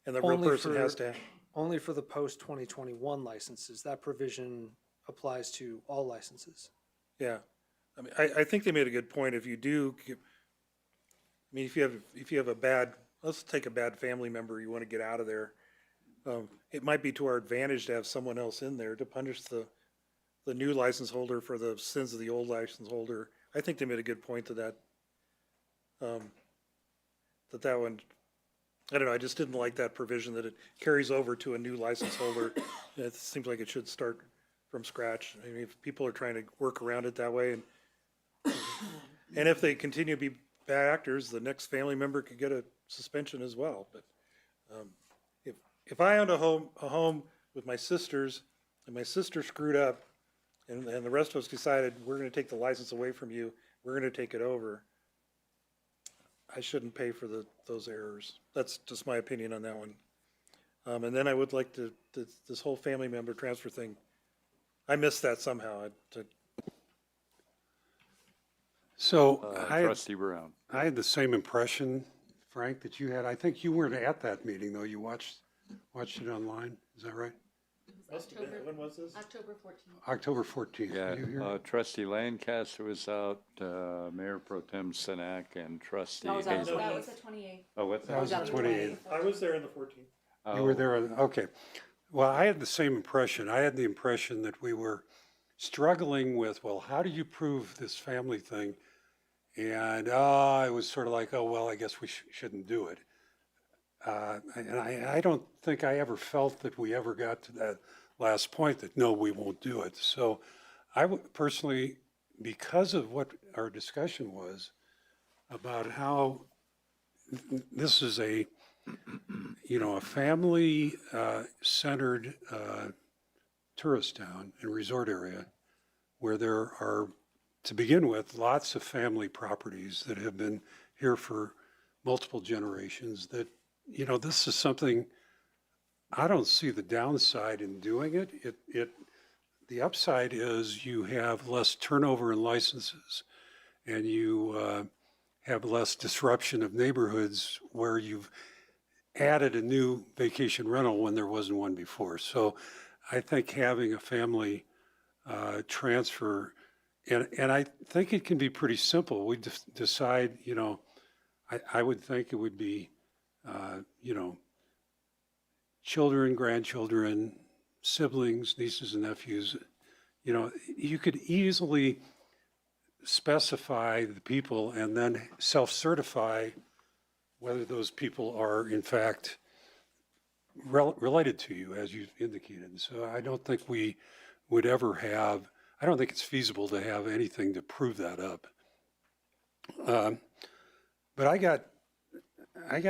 And the real Only person for- has to, Only for the post-2021 licenses. That provision applies to all licenses. yeah. I mean, I think they made a good point. If you do, I mean, if you have a bad, let's take a bad family member, you want to get out of there. It might be to our advantage to have someone else in there to punish the new license holder for the sins of the old license holder. I think they made a good point to that. That one, I don't know, I just didn't like that provision that it carries over to a new license holder. It seems like it should start from scratch. I mean, if people are trying to work around it that way, And if they continue to be bad actors, the next family member could get a suspension as well. But if I owned a home with my sisters, and my sister screwed up, and the rest of us decided, we're gonna take the license away from you, we're gonna take it over, I shouldn't pay for those errors. That's just my opinion on that one. And then I would like this whole family member transfer thing, I missed that somehow. So Trustee Brown. I had the same impression, Frank, that you had. I think you weren't at that meeting, though. You watched it online. Is that right? When was this? October 14th. October 14th. Yeah, Were you here? Trustee Lancaster was out, Mayor Pro Tem Sinek, and Trustee That was on Hazel. That was the 28th. Oh, what's That was the 28th. I was there on the 14th. You were there. Okay. Well, I had the same impression. I had the impression that we were struggling with, well, how do you prove this family thing? And it was sort of like, oh, well, I guess we shouldn't do it. And I don't think I ever felt that we ever got to that last point that, no, we won't do it. So I would personally, because of what our discussion was about how this is a family centered tourist town and resort area where there are, to begin with, lots of family properties that have been here for multiple generations, that, this is something, I don't see the downside in doing it. The upside is you have less turnover in licenses, and you have less disruption of neighborhoods where you've added a new vacation rental when there wasn't one before. So I think having a family transfer, and I think it can be pretty simple. We decide, I would think it would be, children, grandchildren, siblings, nieces and nephews. You could easily specify the people and then self-certify whether those people are in fact related to you, as you've indicated. So I don't think we would ever have, I don't think it's feasible to have anything to prove that up. But I got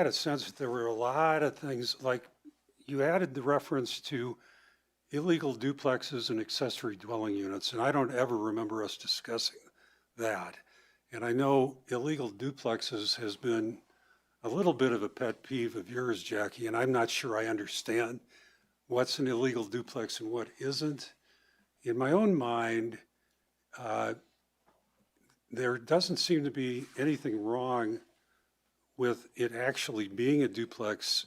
a sense that there were a lot of things, like you added the reference to illegal duplexes and accessory dwelling units, and I don't ever remember us discussing that. And I know illegal duplexes has been a little bit of a pet peeve of yours, Jackie, and I'm not sure I understand what's an illegal duplex and what isn't. In my own mind, there doesn't seem to be anything wrong with it actually being a duplex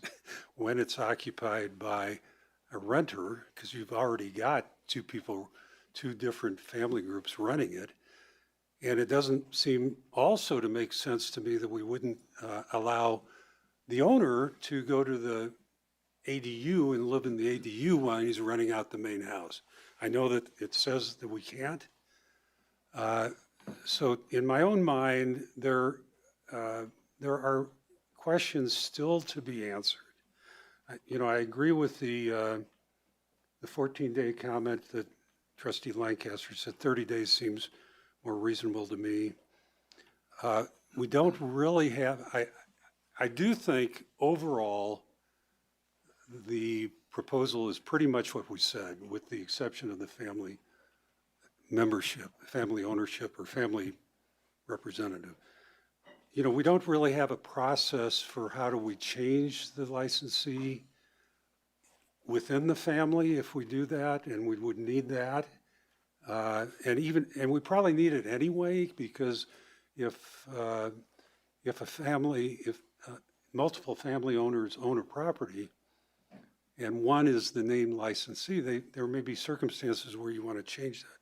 when it's occupied by a renter, because you've already got two different family groups running it. And it doesn't seem also to make sense to me that we wouldn't allow the owner to go to the ADU and live in the ADU while he's renting out the main house. I know that it says that we can't. So in my own mind, there are questions still to be answered. I agree with the 14-day comment that Trustee Lancaster said. 30 days seems more reasonable to me. We don't really have, I do think overall the proposal is pretty much what we said, with the exception of the family membership, family ownership, or family representative. We don't really have a process for how do we change the licensee within the family if we do that, and we would need that. And we probably need it anyway, because if multiple family owners own a property and one is the named licensee, there may be circumstances where you want to change that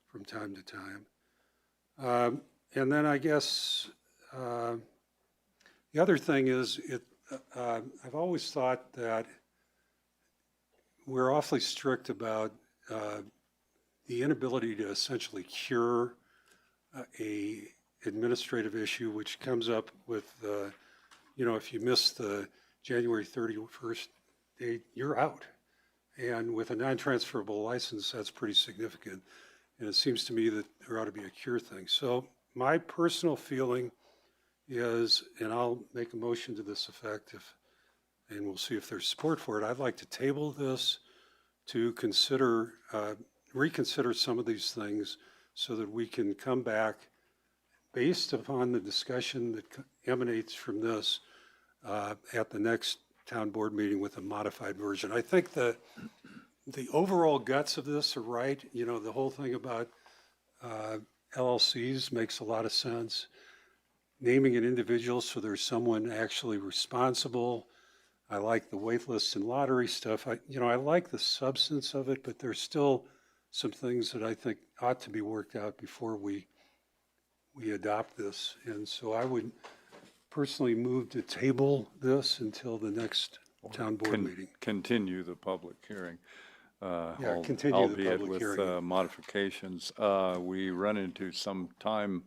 from time to time. And then I guess the other thing is, I've always thought that we're awfully strict about the inability to essentially cure a administrative issue which comes up with, if you miss the January 31st date, you're out. And with a non-transferable license, that's pretty significant. And it seems to me that there ought to be a cure thing. So my personal feeling is, and I'll make a motion to this effect and we'll see if there's support for it. I'd like to table this to consider, reconsider some of these things so that we can come back based upon the discussion that emanates from this at the next town board meeting with a modified version. I think the overall guts of this are right. You know, the whole thing about LLCs makes a lot of sense. Naming an individual so there's someone actually responsible. I like the wait lists and lottery stuff. I like the substance of it, but there's still some things that I think ought to be worked out before we adopt this. And so I would personally move to table this until the next town board meeting. Continue the public hearing. Yeah, continue the albeit public with hearing. modifications. We run into some time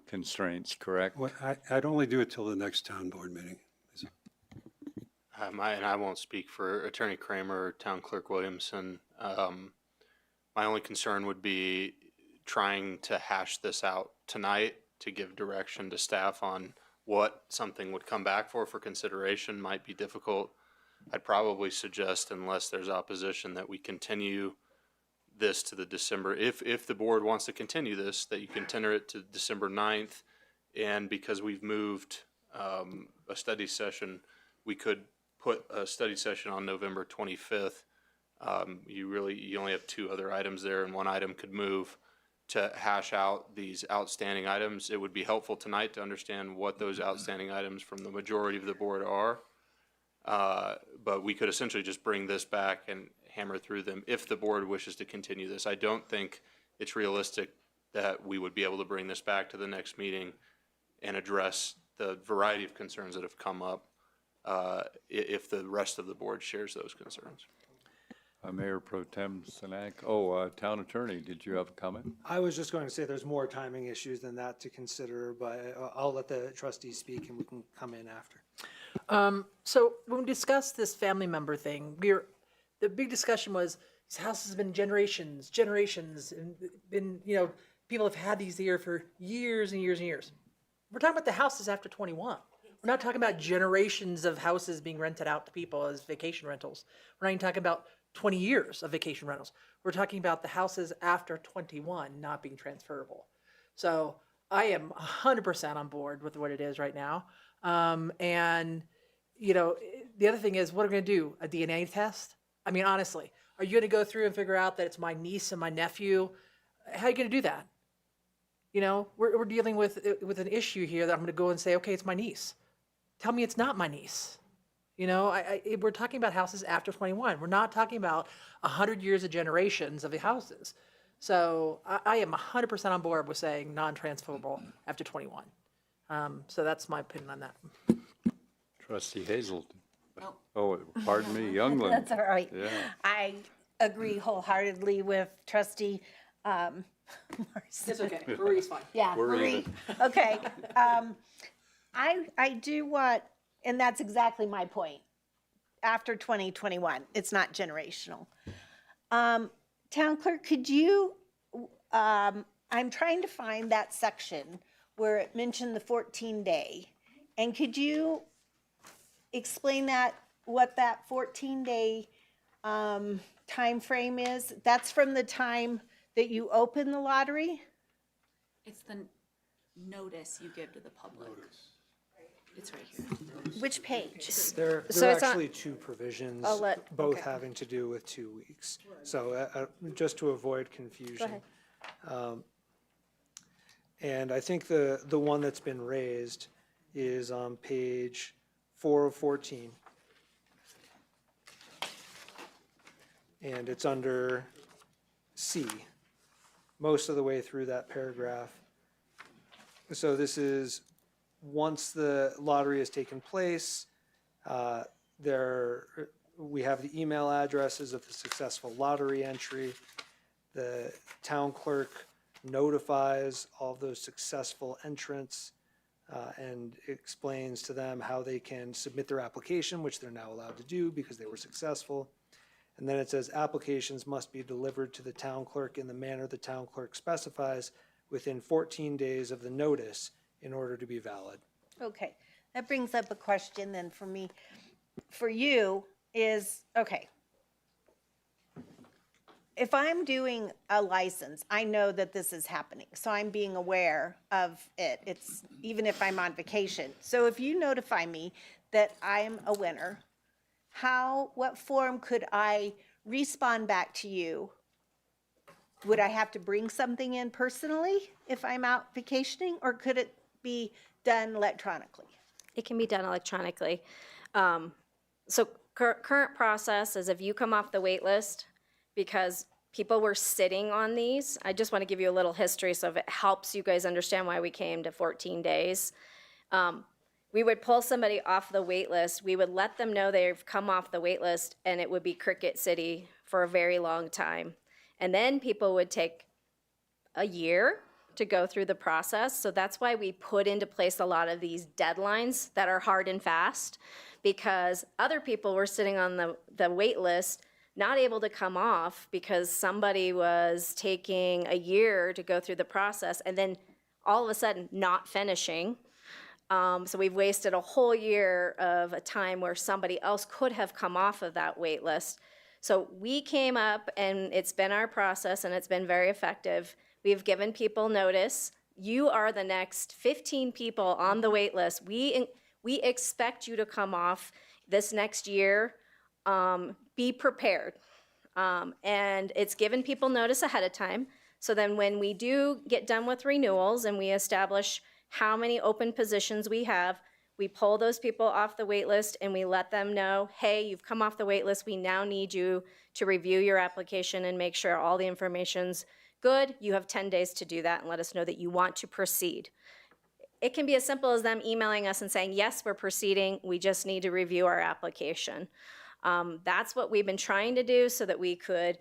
constraints, correct? Well, I'd only do it till the next town board meeting. And I won't speak for Attorney Kramer or Town Clerk Williamson. My only concern would be trying to hash this out tonight to give direction to staff on what something would come back for consideration might be difficult. I'd probably suggest, unless there's opposition, that we continue this to the December, if the board wants to continue this, that you continue it to December 9th. And because we've moved a study session, we could put a study session on November 25th. You only have two other items there, and one item could move to hash out these outstanding items. It would be helpful tonight to understand what those outstanding items from the majority of the board are. But we could essentially just bring this back and hammer through them if the board wishes to continue this. I don't think it's realistic that we would be able to bring this back to the next meeting and address the variety of concerns that have come up if the rest of the board shares those concerns. Mayor Pro Tem Sinek. Town Attorney, did you have a comment? I was just going to say there's more timing issues than that to consider, but I'll let the trustees speak and we can come in after. So when we discussed this family member thing, the big discussion was these houses have been generations, and been, people have had these here for years and years and years. We're talking about the houses after 21. We're not talking about generations of houses being rented out to people as vacation rentals. We're not even talking about 20 years of vacation rentals. We're talking about the houses after 21 not being transferable. So I am 100% on board with what it is right now. And, the other thing is, what are we going to do? A DNA test? I mean, honestly, are you going to go through and figure out that it's my niece and my nephew? How are you going to do that? We're dealing with an issue here that I'm going to go and say, okay, it's my niece. Tell me it's not my niece. We're talking about houses after 21. We're not talking about 100 years of generations of the houses. So I am 100% on board with saying non-transferable after 21. So that's my opinion on that. Trustee Hazelton. Oh. Oh, pardon me, Youngland. That's all right. Yeah. I agree wholeheartedly with Trustee Morrison. It's okay. Marie's fine. Yeah, We're Marie. even. Okay. I do what, and that's exactly my point. After 2021, it's not generational. Town Clerk, could you, I'm trying to find that section where it mentioned the 14-day. And could you explain what that 14-day time frame is? That's from the time that you open the lottery? It's the notice you give to the public. It's right here. Which page? There So are it's on- actually two provisions, Oh, both okay. having to do with 2 weeks. So just to avoid confusion. ahead. And I think the one that's been raised is on page 4 of 14. And it's under C, most of the way through that paragraph. So this is, once the lottery has taken place, we have the email addresses of the successful lottery entry. The town clerk notifies all those successful entrants and explains to them how they can submit their application, which they're now allowed to do because they were successful. And then it says applications must be delivered to the town clerk in the manner the town clerk specifies within 14 days of the notice in order to be valid. Okay, that brings up a question then for me, for you is, okay. If I'm doing a license, I know that this is happening, so I'm being aware of it. It's, even if I'm on vacation. So if you notify me that I'm a winner, what form could I respond back to you? Would I have to bring something in personally if I'm out vacationing, or could it be done electronically? It can be done electronically. So current process is if you come off the wait list, because people were sitting on these, I just want to give you a little history so if it helps you guys understand why we came to 14 days. We would pull somebody off the wait list, we would let them know they've come off the wait list, and it would be cricket city for a very long time. And then people would take a year to go through the process. So that's why we put into place a lot of these deadlines that are hard and fast, because other people were sitting on the wait list, not able to come off because somebody was taking a year to go through the process and then all of a sudden not finishing. So we've wasted a whole year of a time where somebody else could have come off of that wait list. So we came up, and it's been our process, and it's been very effective. We've given people notice. You are the next 15 people on the wait list. We expect you to come off this next year. Be prepared. And it's given people notice ahead of time. So then when we do get done with renewals and we establish how many open positions we have, we pull those people off the wait list and we let them know, hey, you've come off the wait list. We now need you to review your application and make sure all the information's good. You have 10 days to do that and let us know that you want to proceed. It can be as simple as them emailing us and saying, yes, we're proceeding. We just need to review our application. That's what we've been trying to do so that we could,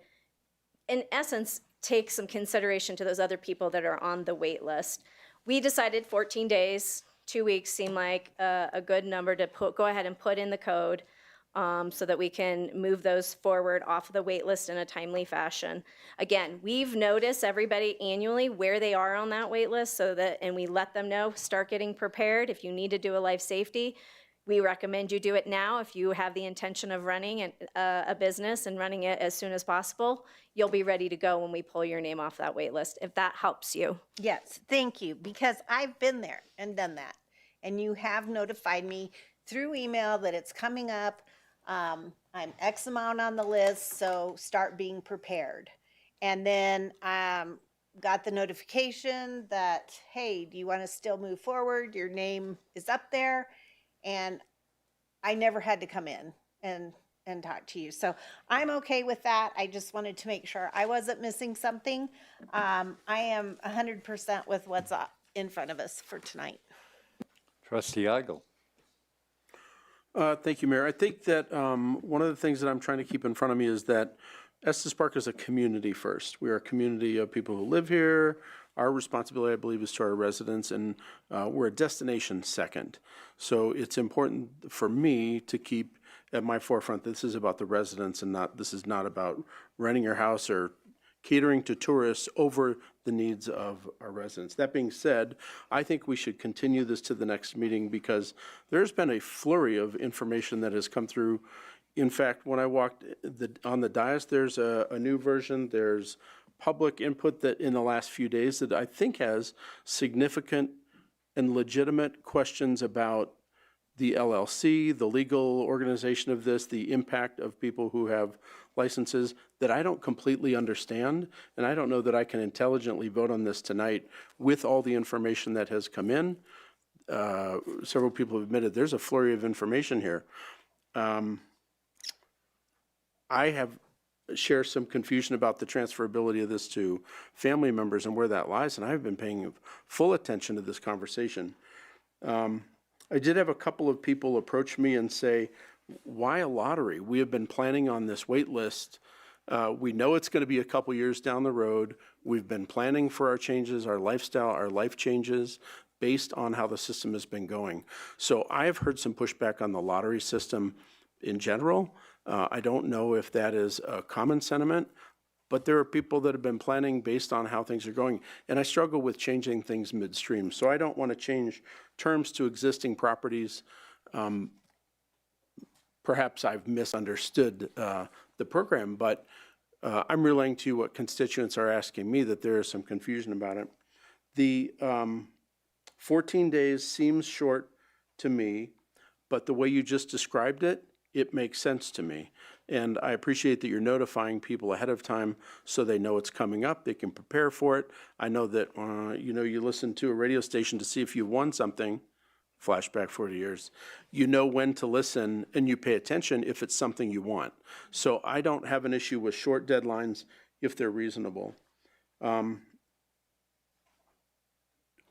in essence, take some consideration to those other people that are on the wait list. We decided 14 days, 2 weeks seemed like a good number to go ahead and put in the code so that we can move those forward off the wait list in a timely fashion. Again, we've noticed everybody annually where they are on that wait list and we let them know, start getting prepared. If you need to do a life safety, we recommend you do it now. If you have the intention of running a business and running it as soon as possible, you'll be ready to go when we pull your name off that wait list, if that helps you. Yes, thank you, because I've been there and done that. And you have notified me through email that it's coming up. I'm X amount on the list, so start being prepared. And then got the notification that, hey, do you want to still move forward? Your name is up there. And I never had to come in and talk to you. So I'm okay with that. I just wanted to make sure I wasn't missing something. I am 100% with what's up in front of us for tonight. Trustee Eigel. Thank you, Mayor. I think that one of the things that I'm trying to keep in front of me is that Estes Park is a community first. We are a community of people who live here. Our responsibility, I believe, is to our residents, and we're a destination second. So it's important for me to keep at my forefront, this is about the residents and this is not about renting your house or catering to tourists over the needs of our residents. That being said, I think we should continue this to the next meeting because there's been a flurry of information that has come through. In fact, when I walked on the dais, there's a new version. There's public input that in the last few days that I think has significant and legitimate questions about the LLC, the legal organization of this, the impact of people who have licenses that I don't completely understand, and I don't know that I can intelligently vote on this tonight with all the information that has come in. Several people have admitted there's a flurry of information here. I have shared some confusion about the transferability of this to family members and where that lies, and I've been paying full attention to this conversation. I did have a couple of people approach me and say, why a lottery? We have been planning on this wait list. We know it's going to be a couple years down the road. We've been planning for our changes, our lifestyle, our life changes based on how the system has been going. So I have heard some pushback on the lottery system in general. I don't know if that is a common sentiment. but there are people that have been planning based on how things are going. And I struggle with changing things midstream. So I don't want to change terms to existing properties. Perhaps I've misunderstood the program, but I'm relaying to you what constituents are asking me, that there is some confusion about it. The 14 days seems short to me, but the way you just described it, it makes sense to me. And I appreciate that you're notifying people ahead of time so they know it's coming up, they can prepare for it. I know that, you listen to a radio station to see if you won something, flashback 40 years, you know when to listen and you pay attention if it's something you want. So I don't have an issue with short deadlines if they're reasonable.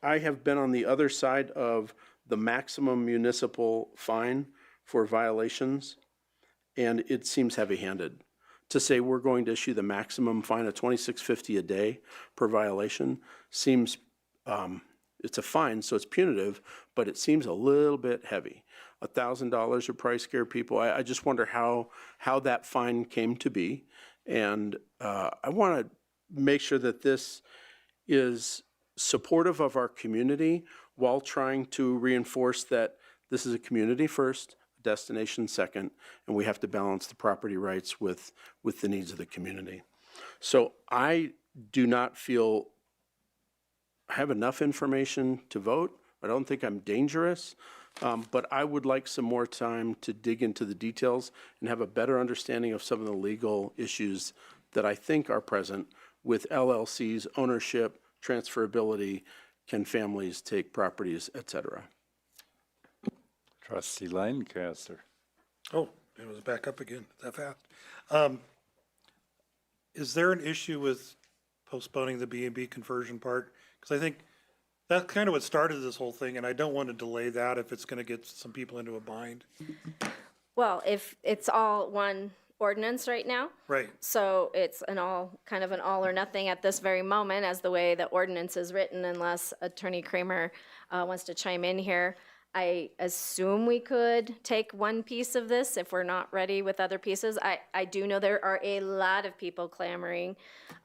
I have been on the other side of the maximum municipal fine for violations, and it seems heavy-handed. To say we're going to issue the maximum fine of $26.50 a day per violation seems, it's a fine, so it's punitive, but it seems a little bit heavy. $1,000 would probably scare people. I just wonder how that fine came to be, and I want to make sure that this is supportive of our community while trying to reinforce that this is a community first, a destination second, and we have to balance the property rights with the needs of the community. So I do not feel I have enough information to vote. I don't think I'm dangerous, but I would like some more time to dig into the details and have a better understanding of some of the legal issues that I think are present with LLCs, ownership, transferability, can families take properties, et cetera. Trustee Lancaster. Oh, it was back up again, that fast. Is there an issue with postponing the B&B conversion part? Because I think that's kind of what started this whole thing, and I don't want to delay that if it's going to get some people into a bind. Well, if it's all one ordinance right now. Right. So it's kind of an all or nothing at this very moment as the way the ordinance is written, unless Attorney Kramer wants to chime in here. I assume we could take one piece of this if we're not ready with other pieces. I do know there are a lot of people clamoring.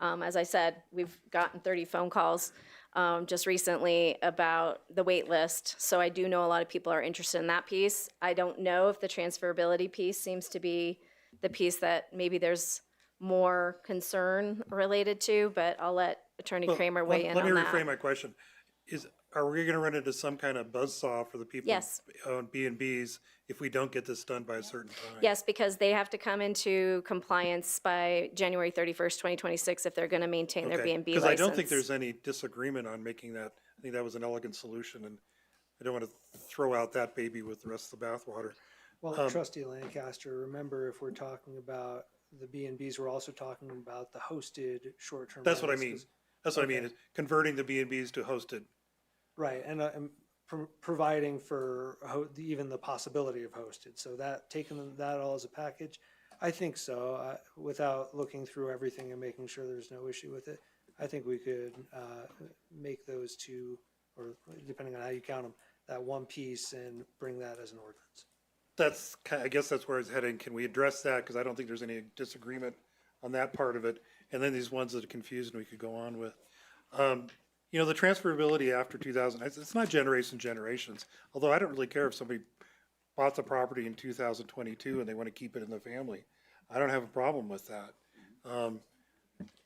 As I said, we've gotten 30 phone calls just recently about the wait list. So I do know a lot of people are interested in that piece. I don't know if the transferability piece seems to be the piece that maybe there's more concern related to, but I'll let Attorney Kramer weigh in on that. Let me reframe my question. Are we going to run into some kind of buzzsaw for the people Yes. on B&Bs if we don't get this done by a certain time? Yes, because they have to come into compliance by January 31st, 2026 if they're going to maintain their B&B license. Because I don't think there's any disagreement on making that. I think that was an elegant solution, and I don't want to throw out that baby with the rest of the bathwater. Well, Trustee Lancaster, remember, if we're talking about the B&Bs, we're also talking about the hosted short-term. That's what I mean. That's what I mean, Okay. is converting the B&Bs to hosted. Right, and providing for even the possibility of hosted. So that, taking that all as a package, I think so. Without looking through everything and making sure there's no issue with it, I think we could make those two, or depending on how you count them, that one piece and bring that as an ordinance. I guess that's where it's heading. Can we address that? Because I don't think there's any disagreement on that part of it. And then these ones that are confused, we could go on with. The transferability after 2000, it's not generations. Although I don't really care if somebody bought the property in 2022 and they want to keep it in the family. I don't have a problem with that.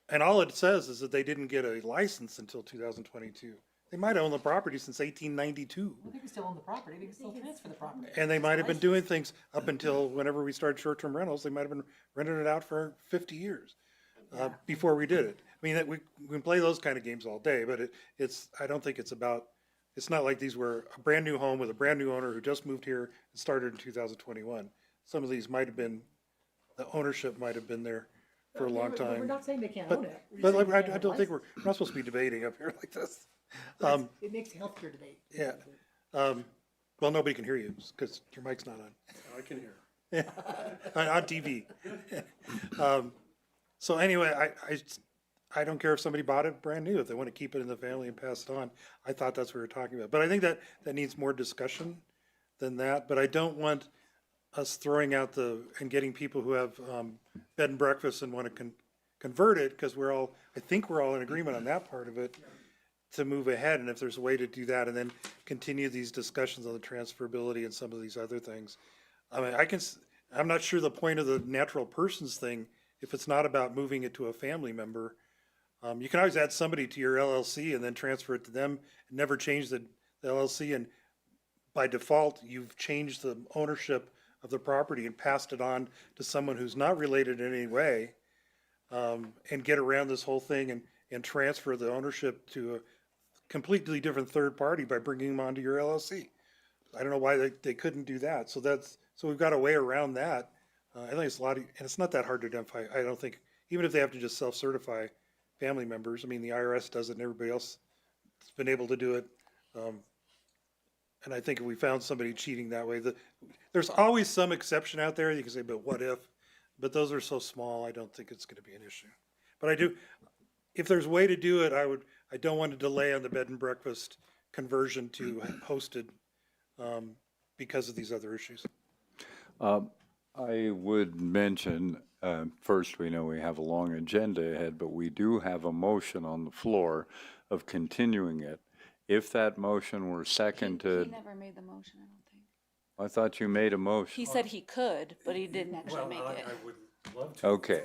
And all it says is that they didn't get a license until 2022. They might have owned the property since 1892. They can still own the property, they can still transfer the property. And they might have been doing things up until whenever we started short-term rentals, they might have been renting it out for 50 years before we did it. I mean, we can play those kind of games all day, but I don't think it's not like these were a brand new home with a brand new owner who just moved here and started in 2021. Some of these might have been, the ownership might have been there for a long time. We're not saying they can't own it. But I don't think we're not supposed to be debating up here like this. It makes a healthier debate. Yeah. Well, nobody can hear you because your mic's not on. I can hear. On TV. So anyway, I don't care if somebody bought it brand new, if they want to keep it in the family and pass it on. I thought that's what we were talking about. But I think that needs more discussion than that. But I don't want us throwing out and getting people who have bed and breakfast and want to convert it, because I think we're all in agreement on that part of it, to move ahead, and if there's a way to do that, and then continue these discussions on the transferability and some of these other things. I mean, I'm not sure the point of the natural persons thing, if it's not about moving it to a family member. You can always add somebody to your LLC and then transfer it to them, and never change the LLC, and by default, you've changed the ownership of the property and passed it on to someone who's not related in any way, and get around this whole thing and transfer the ownership to a completely different third party by bringing them onto your LLC. I don't know why they couldn't do that. So we've got a way around that. I think it's and it's not that hard to identify. I don't think, even if they have to just self-certify family members. I mean, the IRS does it and everybody else has been able to do it. And I think if we found somebody cheating that way, there's always some exception out there. You can say, but what if? But those are so small, I don't think it's going to be an issue. But if there's a way to do it, I don't want to delay on the bed and breakfast conversion to hosted because of these other issues. I would mention, first, we know we have a long agenda ahead, but we do have a motion on the floor of continuing it. If that motion were seconded. He never made the motion, I don't think. I thought you made a motion. He said he could, but he didn't actually make it. I would love to. Okay.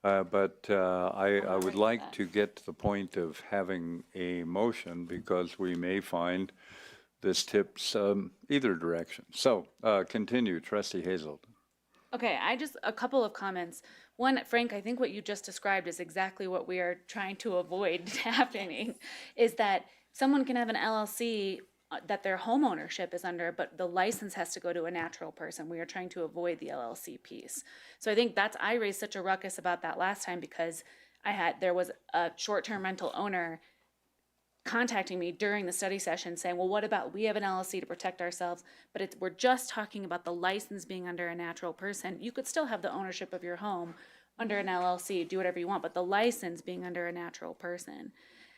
But I would like to get to the point of having a motion, because we may find this tips either direction. So continue, Trustee Hazelton. Okay, a couple of comments. One, Frank, I think what you just described is exactly what we are trying to avoid happening, is that someone can have an LLC that their home ownership is under, but the license has to go to a natural person. We are trying to avoid the LLC piece. So I think I raised such a ruckus about that last time, because there was a short-term rental owner contacting me during the study session saying, well, what about, we have an LLC to protect ourselves, but we're just talking about the license being under a natural person. You could still have the ownership of your home under an LLC, do whatever you want, but the license being under a natural person.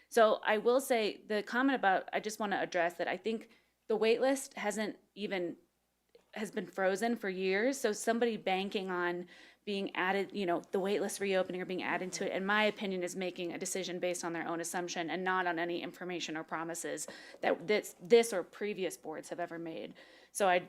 So I will say, the comment about, I just want to address that I think the wait list has been frozen for years. So somebody banking on being added, the wait list reopening or being added to it, in my opinion, is making a decision based on their own assumption and not on any information or promises that this or previous boards have ever made. So I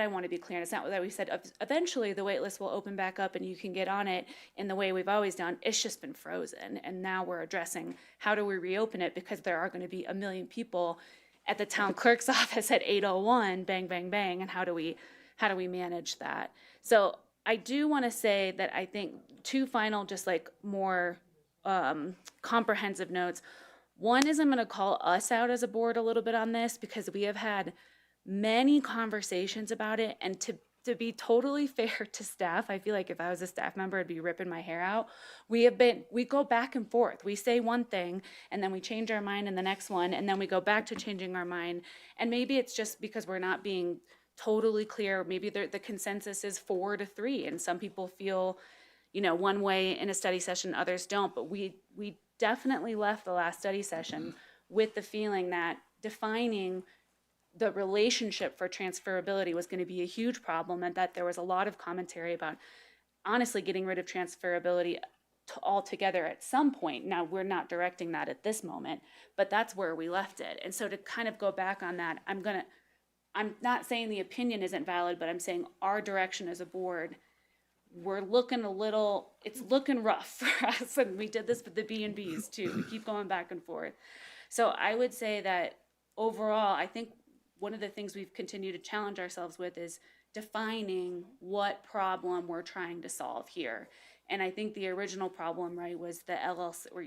want to be clear. And it's not that we said eventually the wait list will open back up and you can get on it in the way we've always done. It's just been frozen. And now we're addressing how do we reopen it, because there are going to be 1 million people at the town clerk's office at 8:01, bang, bang, bang. And how do we manage that? So I do want to say that I think two final, just like more comprehensive notes. One is I'm going to call us out as a board a little bit on this, because we have had many conversations about it, and to be totally fair to staff, I feel like if I was a staff member, I'd be ripping my hair out. We go back and forth. We say one thing and then we change our mind in the next one, and then we go back to changing our mind. And maybe it's just because we're not being totally clear. Maybe the consensus is 4-3, and some people feel, one way in a study session, others don't. But we definitely left the last study session with the feeling that defining the relationship for transferability was going to be a huge problem, and that there was a lot of commentary about honestly getting rid of transferability altogether at some point. Now, we're not directing that at this moment, but that's where we left it. And so to kind of go back on that, I'm not saying the opinion isn't valid, but I'm saying our direction as a board, we're looking it's looking rough for us. And we did this with the B&Bs too. We keep going back and forth. So I would say that overall, I think one of the things we've continued to challenge ourselves with is defining what problem we're trying to solve here. And I think the original problem, right, was the LLC, or,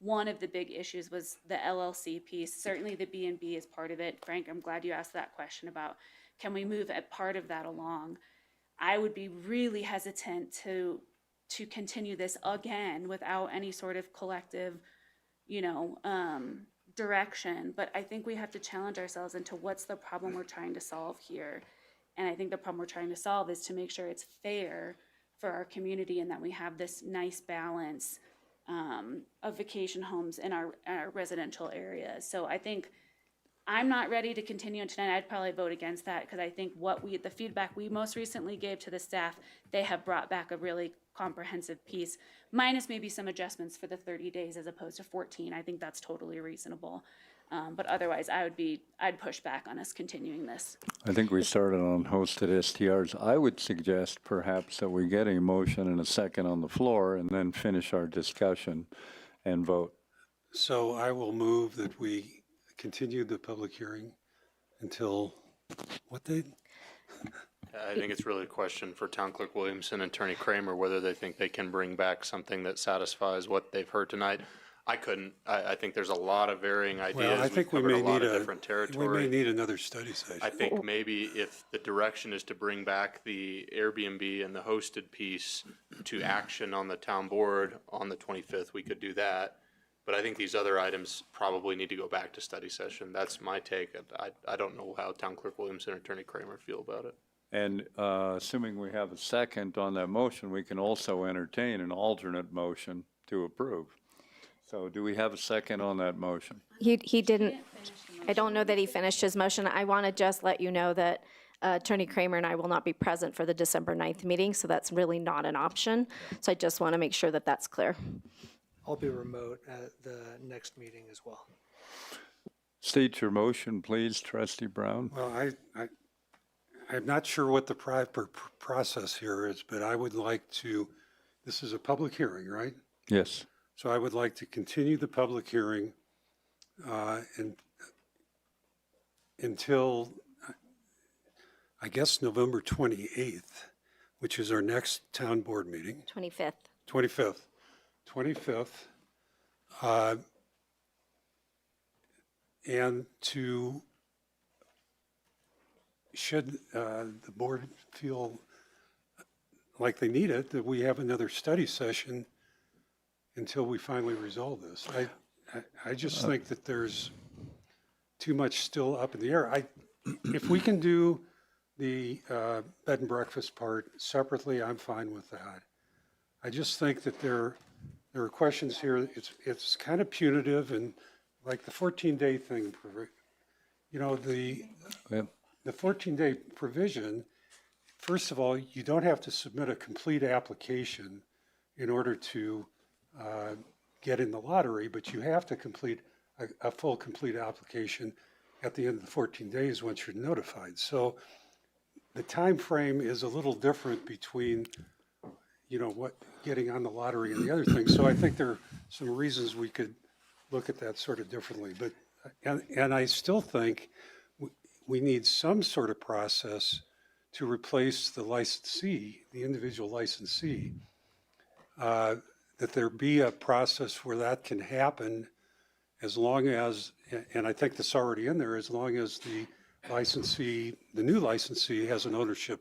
one of the big issues was the LLC piece. Certainly the B&B is part of it. Frank, I'm glad you asked that question about, can we move a part of that along? I would be really hesitant to continue this again without any sort of collective, direction. But I think we have to challenge ourselves into what's the problem we're trying to solve here. And I think the problem we're trying to solve is to make sure it's fair for our community, and that we have this nice balance of vacation homes in our residential areas. So I think I'm not ready to continue tonight. I'd probably vote against that, because I think the feedback we most recently gave to the staff, they have brought back a really comprehensive piece, minus maybe some adjustments for the 30 days as opposed to 14. I think that's totally reasonable. But otherwise, I'd push back on us continuing this. I think we started on hosted STRs. I would suggest perhaps that we get a motion and a second on the floor and then finish our discussion and vote. So I will move that we continue the public hearing until, what date? I think it's really a question for Town Clerk Williamson and Attorney Kramer, whether they think they can bring back something that satisfies what they've heard tonight. I couldn't. I think there's a lot of varying ideas. Well, I think we covered may a lot need of different we territory. may need another study session. I think maybe if the direction is to bring back the Airbnb and the hosted piece to action on the town board on the 25th, we could do that. But I think these other items probably need to go back to study session. That's my take. I don't know how Town Clerk Williamson and Attorney Kramer feel about it. And assuming we have a second on that motion, we can also entertain an alternate motion to approve. So do we have a second on that motion? He didn't, I don't know that he finished his motion. I want to just let you know that Attorney Kramer and I will not be present for the December 9th meeting, so that's really not an option. So I just want to make sure that that's clear. I'll be remote at the next meeting as well. State your motion, please, Trustee Brown. Well, I'm not sure what the proper process here is, but I would like to, this is a public hearing, right? Yes. So I would like to continue the public hearing until, I guess, November 28th, which is our next town board meeting. 25th. 25th. And to, should the board feel like they need it, that we have another study session until we finally resolve this. I just think that there's too much still up in the air. If we can do the bed and breakfast part separately, I'm fine with that. I just think that there are questions here, it's kind of punitive, and like the 14-day thing, you know, the 14-day provision, first of all, you don't have to submit a complete application in order to get in the lottery, but you have to complete a full complete application at the end of the 14 days once you're notified. So the time frame is a little different between, you know, what getting on the lottery and the other things. So I think there are some reasons we could look at that sort of differently. But and I still think we need some sort of process to replace the licensee, the individual licensee. That there be a process where that can happen as long as, and I think that's already in there, as long as the licensee, the new licensee has an ownership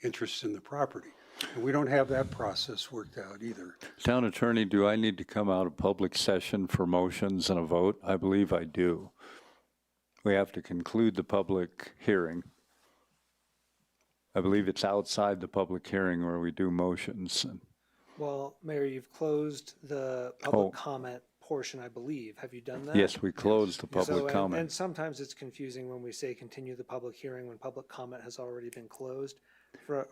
interest in the property. And we don't have that process worked out either. Town Attorney, do I need to come out of public session for motions and a vote? I believe I do. We have to conclude the public hearing. I believe it's outside the public hearing where we do motions. Well, Mayor, you've closed the public comment portion, I believe. Have you done that? Yes, we closed the public comment. And sometimes it's confusing when we say continue the public hearing when public comment has already been closed.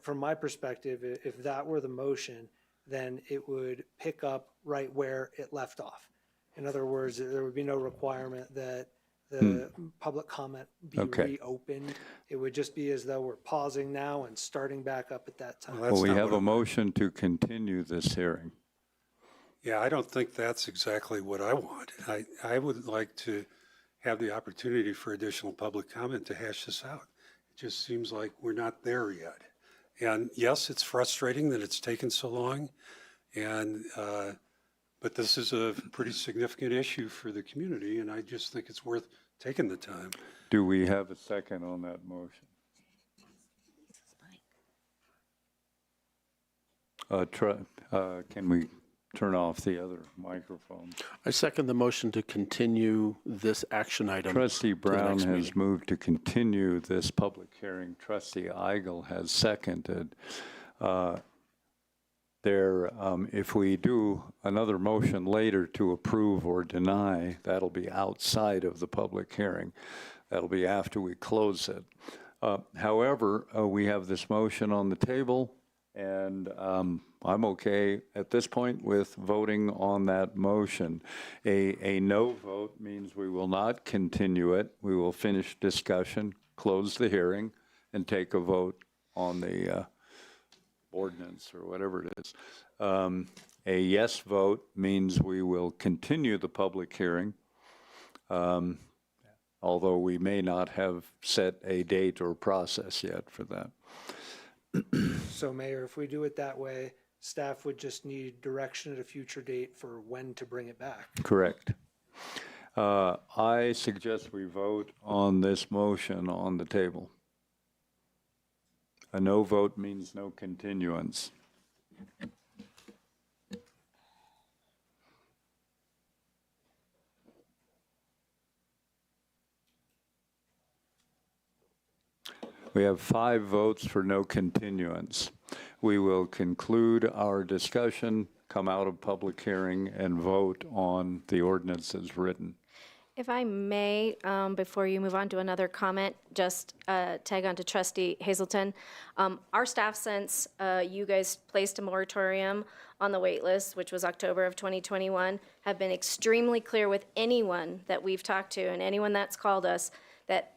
From my perspective, if that were the motion, then it would pick up right where it left off. In other words, there would be no requirement that the public comment be reopened. It would just be as though we're pausing now and starting back up at that time. Well, we have a motion to continue this hearing. Yeah, I don't think that's exactly what I want. I would like to have the opportunity for additional public comment to hash this out. It just seems like we're not there yet. And yes, it's frustrating that it's taken so long, and but this is a pretty significant issue for the community, and I just think it's worth taking the time. Do we have a second on that motion? Can we turn off the other microphone? I second the motion to continue this action item. Trustee Brown has meeting. moved to continue this public hearing. Trustee Eigel has seconded. If we do another motion later to approve or deny, that'll be outside of the public hearing. That'll be after we close it. However, we have this motion on the table, And I'm okay at this point with voting on that motion. A no vote means we will not continue it. We will finish discussion, close the hearing, and take a vote on the ordinance or whatever it is. A yes vote means we will continue the public hearing, although we may not have set a date or process yet for that. So Mayor, if we do it that way, staff would just need direction at a future date for when to bring it back. Correct. I suggest we vote on this motion on the table. A no vote means no continuance. We have 5 votes for no continuance. We will conclude our discussion, come out of public hearing, and vote on the ordinance as written. If I may, before you move on to another comment, just tag on to Trustee Hazelton. Our staff, since you guys placed a moratorium on the wait list, which was October of 2021, have been extremely clear with anyone that we've talked to and anyone that's called us that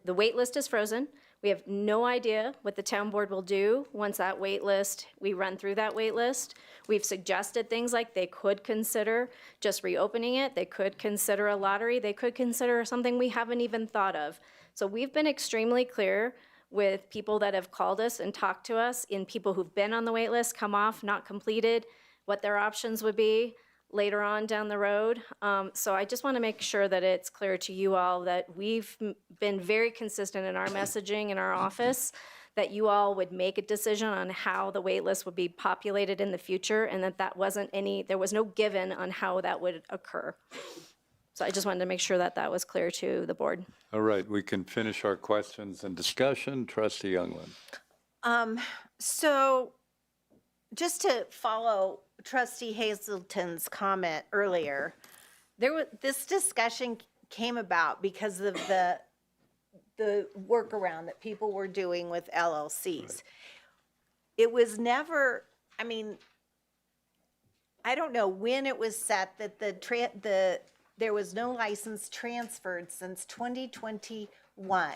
the wait list is frozen. We have no idea what the town board will do once that wait list, we run through that wait list. We've suggested things like they could consider just reopening it. They could consider a lottery. They could consider something we haven't even thought of. So we've been extremely clear with people that have called us and talked to us, in people who've been on the wait list, come off, not completed, what their options would be later on down the road. So I just want to make sure that it's clear to you all that we've been very consistent in our messaging in our office, that you all would make a decision on how the wait list would be populated in the future, and that wasn't there was no given on how that would occur. So I just wanted to make sure that that was clear to the board. All right, we can finish our questions and discussion. Trustee Youngland. So just to follow Trustee Hazelton's comment earlier, this discussion came about because of the workaround that people were doing with LLCs. Right. It was never, I mean, I don't know when it was set that there was no license transferred since 2021.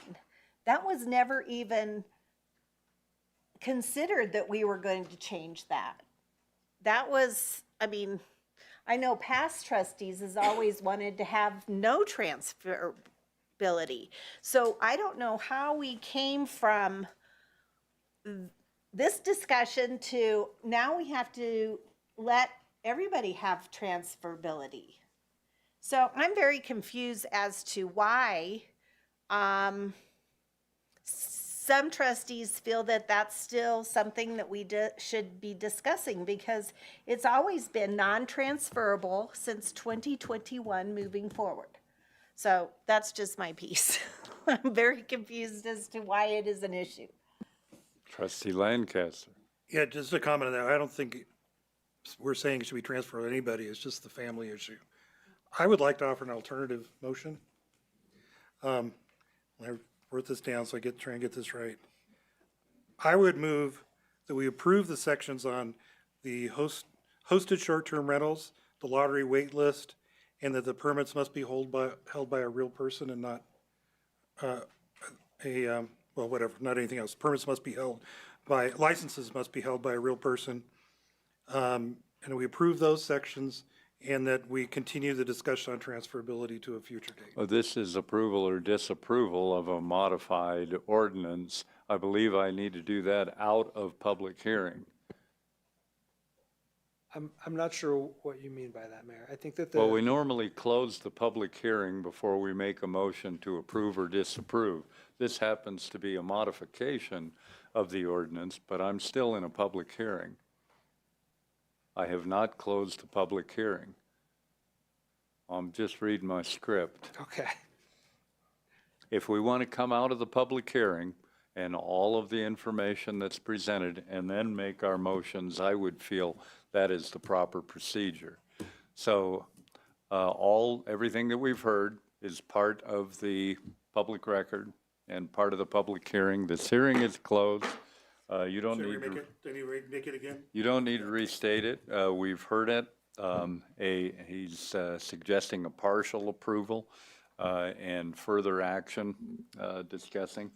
That was never even considered that we were going to change that. That was, I mean, I know past trustees has always wanted to have no transferability. So I don't know how we came from this discussion to now we have to let everybody have transferability. So I'm very confused as to why some trustees feel that that's still something that we should be discussing, because it's always been non-transferable since 2021 moving forward. So that's just my piece. I'm very confused as to why it is an issue. Trustee Lancaster. Yeah, just a comment on that. I don't think we're saying it should be transferred to anybody. It's just the family issue. I would like to offer an alternative motion. I wrote this down so I try and get this right. I would move that we approve the sections on the hosted short-term rentals, the lottery wait list, and that the permits must be held by a real person and not well, whatever, not anything else. Permits must be held by, licenses must be held by a real person. And we approve those sections, and that we continue the discussion on transferability to a future date. Well, this is approval or disapproval of a modified ordinance. I believe I need to do that out of public hearing. I'm not sure what you mean by that, Mayor. I think that Well, we normally close the public hearing before we make a motion to approve or disapprove. This happens to be a modification of the ordinance, but I'm still in a public hearing. I have not closed the public hearing. I'm just reading my script. Okay. If we want to come out of the public hearing and all of the information that's presented and then make our motions, I would feel that is the proper procedure. So everything that we've heard is part of the public record and part of the public hearing. This hearing is closed. You don't Should we need make to, make it again? you don't need to restate it. We've heard it. He's suggesting a partial approval and further action discussing.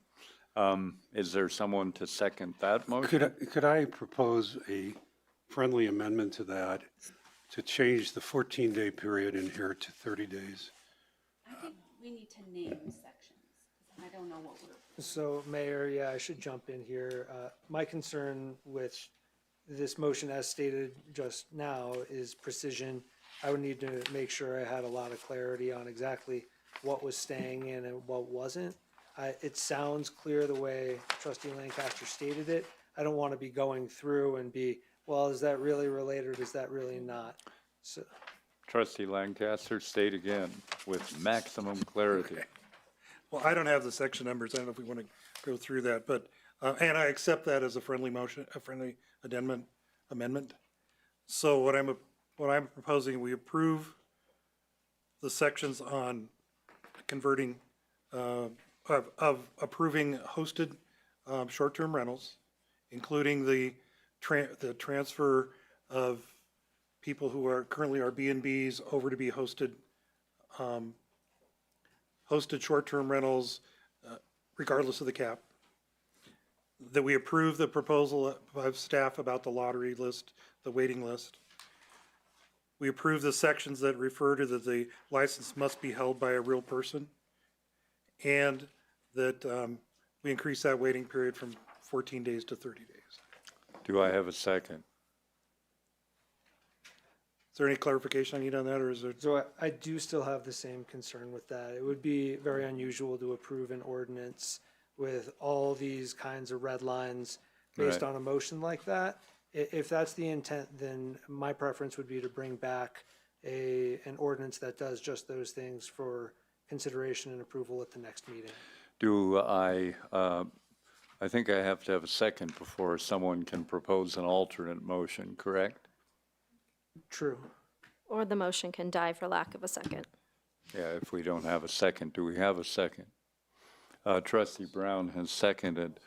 Is there someone to second that motion? Could I propose a friendly amendment to that, to change the 14-day period in here to 30 days? I think we need to name sections, 'cause I don't know what we're. So Mayor, yeah, I should jump in here. My concern with this motion as stated just now is precision. I would need to make sure I had a lot of clarity on exactly what was staying in and what wasn't. It sounds clear the way Trustee Lancaster stated it. I don't want to be going through and be, well, is that really related or is that really not? So, Trustee Lancaster, state again with maximum clarity. Well, I don't have the section numbers. I don't know if we want to go through that, but, and I accept that as a friendly motion, a friendly amendment. So what I'm proposing, we approve the sections on converting, of approving hosted, short-term rentals, including the transfer of people who are currently our B&Bs over to be hosted, hosted short-term rentals, regardless of the cap. That we approve the proposal of staff about the lottery list, the waiting list. We approve the sections that refer to that the license must be held by a real person. And that we increase that waiting period from 14 days to 30 days. Do I have a second? Is there any clarification I need on that, or is there? so I do still have the same concern with that. It would be very unusual to approve an ordinance with all these kinds of red lines based Right. on a motion like that. If that's the intent, then my preference would be to bring back an ordinance that does just those things for consideration and approval at the next meeting. Do I think I have to have a second before someone can propose an alternate motion, correct? True. Or the motion can die for lack of a second. Yeah, if we don't have a second, do we have a second? Trustee Brown has seconded.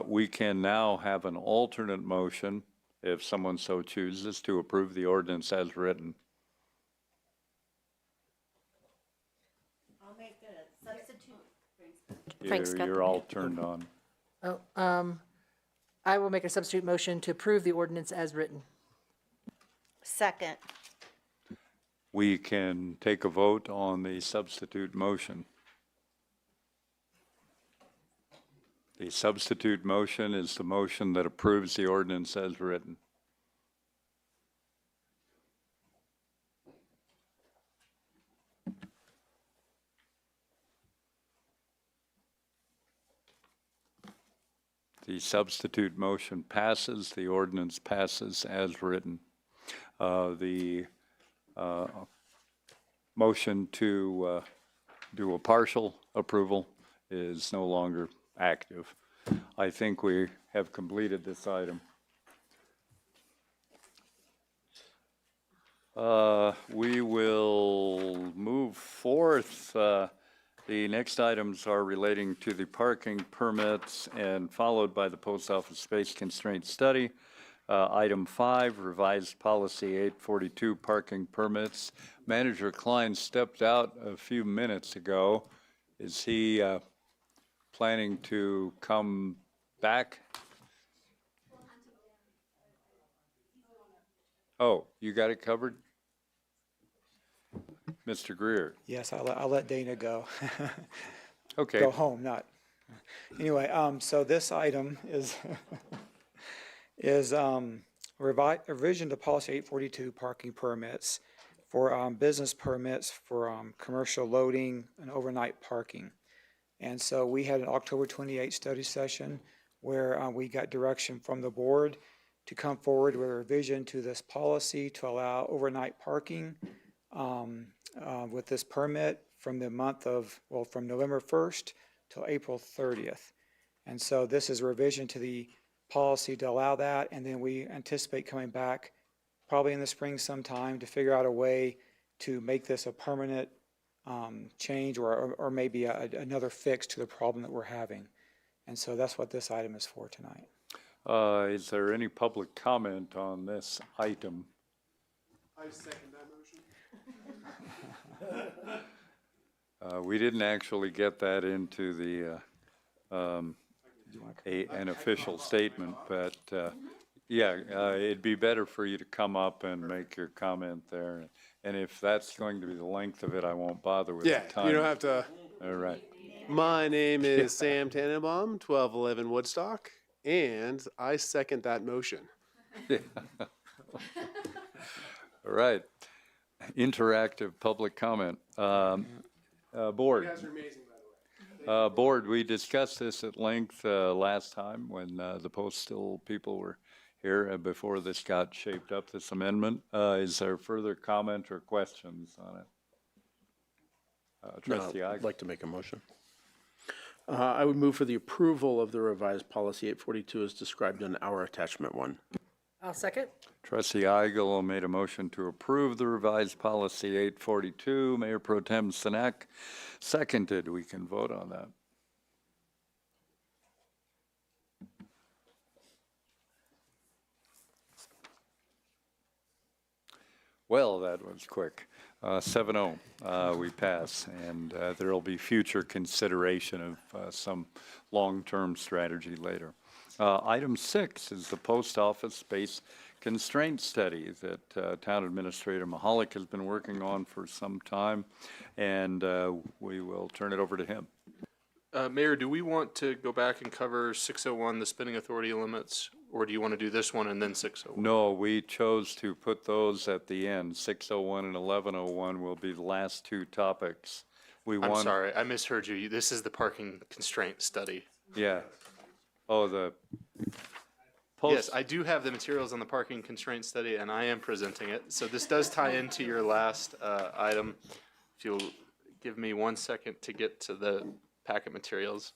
We can now have an alternate motion, if someone so chooses, to approve the ordinance as written. I'll make a substitute. Frank's got You're the- all turned on. Oh, I will make a substitute motion to approve the ordinance as written. Second. We can take a vote on the substitute motion. The substitute motion is the motion that approves the ordinance as written. The substitute motion passes, the ordinance passes as written. The motion to do a partial approval is no longer active. I think we have completed this item. We will move forth. The next items are relating to the parking permits and followed by the post office space constraint study. Item 5, revised policy 842, parking permits. Manager Klein stepped out a few minutes ago. Is he planning to come back? Oh, you got it covered? Mr. Greer? Yes, I'll let Dana go. Okay. Go home, not. Anyway, so this item is, is revision to policy 842 parking permits for business permits for commercial loading and overnight parking. And so we had an October 28th study session where we got direction from the board to come forward with a revision to this policy to allow overnight parking with this permit from the month of, well, from November 1st till April 30th. And so this is a revision to the policy to allow that, and then we anticipate coming back probably in the spring sometime to figure out a way to make this a permanent change or maybe another fix to the problem that we're having. And so that's what this item is for tonight. Is there any public comment on this item? I second that motion. We didn't actually get that into the, an official statement, but, yeah, it'd be better for you to come up and make your comment there. And if that's going to be the length of it, I won't bother with the Yeah, time. you don't have to. All right. My name is Sam Tannenbaum, 1211 Woodstock, and I second that motion. All right. Interactive public comment. Board. You guys are amazing, by the way. Board, we discussed this at length last time when the postal people were here before this got shaped up, this amendment. Is there further comment or questions on it? Trustee I'd Ige? like to make a motion. I would move for the approval of the revised policy 842 as described in our attachment 1. I'll second. Trustee Igal made a motion to approve the revised policy 842. Mayor Pro Tem Sinek seconded. We can vote on that. Well, that was quick. 7-0, we pass, and there will be future consideration of some long-term strategy later. Item 6 is the post office space constraint study that Town Administrator Mahalik has been working on for some time, and we will turn it over to him. Mayor, do we want to go back and cover 601, the spending authority limits, or do you want to do this one and then 601? No, we chose to put those at the end. 601 and 1101 will be the last two topics. I'm sorry, I misheard you. This is the parking constraint study. Yeah. Oh, the Yes, I do have the materials on the parking constraint study, and I am presenting it. So this does tie into your last item. If you'll give me 1 second to get to the packet materials.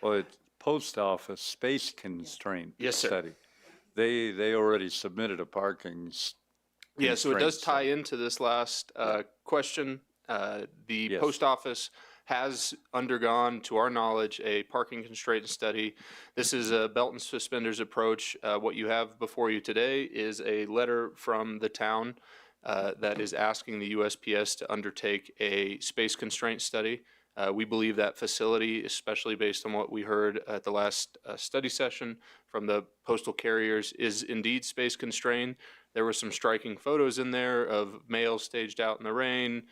Well, it's post office space constraint Yes, sir. study. They already submitted a parking Yeah, so it does constraint tie study. into this last question. The Yes. post office has undergone, to our knowledge, a parking constraint study. This is a belt and suspenders approach. What you have before you today is a letter from the town that is asking the USPS to undertake a space constraint study. We believe that facility, especially based on what we heard at the last study session from the postal carriers, is indeed space constrained. There were some striking photos in there of mail staged out in the rain.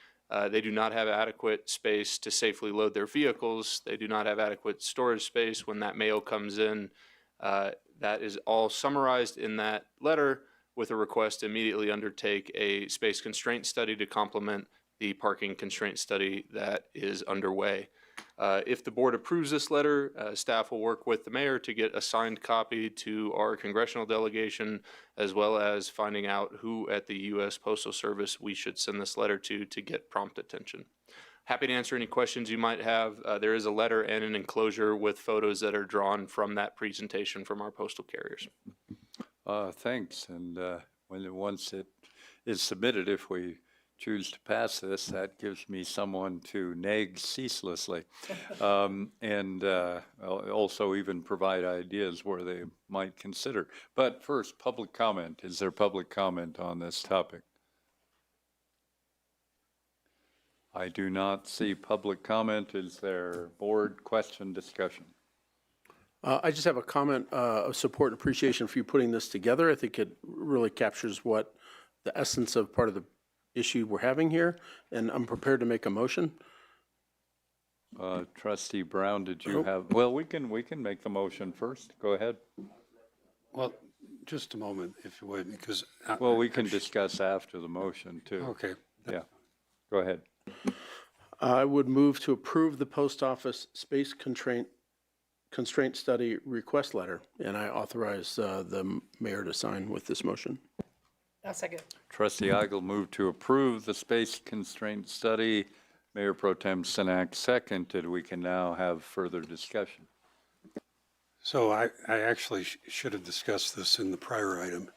They do not have adequate space to safely load their vehicles. They do not have adequate storage space when that mail comes in. That is all summarized in that letter with a request to immediately undertake a space constraint study to complement the parking constraint study that is underway. If the board approves this letter, staff will work with the mayor to get a signed copy to our congressional delegation, as well as finding out who at the U.S. Postal Service we should send this letter to get prompt attention. Happy to answer any questions you might have. There is a letter and an enclosure with photos that are drawn from that presentation from our postal carriers. Thanks. And once it is submitted, if we choose to pass this, that gives me someone to nag ceaselessly. And also even provide ideas where they might consider. But first, public comment. Is there public comment on this topic? I do not see public comment. Is there board question discussion? I just have a comment of support and appreciation for you putting this together. I think it really captures what the essence of part of the issue we're having here, and I'm prepared to make a motion. Trustee Brown, did you have, well, we can make the motion first. Go ahead. Well, just a moment, if you would, because. Well, we can discuss after the motion, too. Okay. Yeah, go ahead. I would move to approve the post office space constraint study request letter, and I authorize the mayor to sign with this motion. I'll second. Trustee Igal moved to approve the space constraint study. Mayor Pro Tem Sinek seconded. We can now have further discussion. So I actually should have discussed this in the prior item,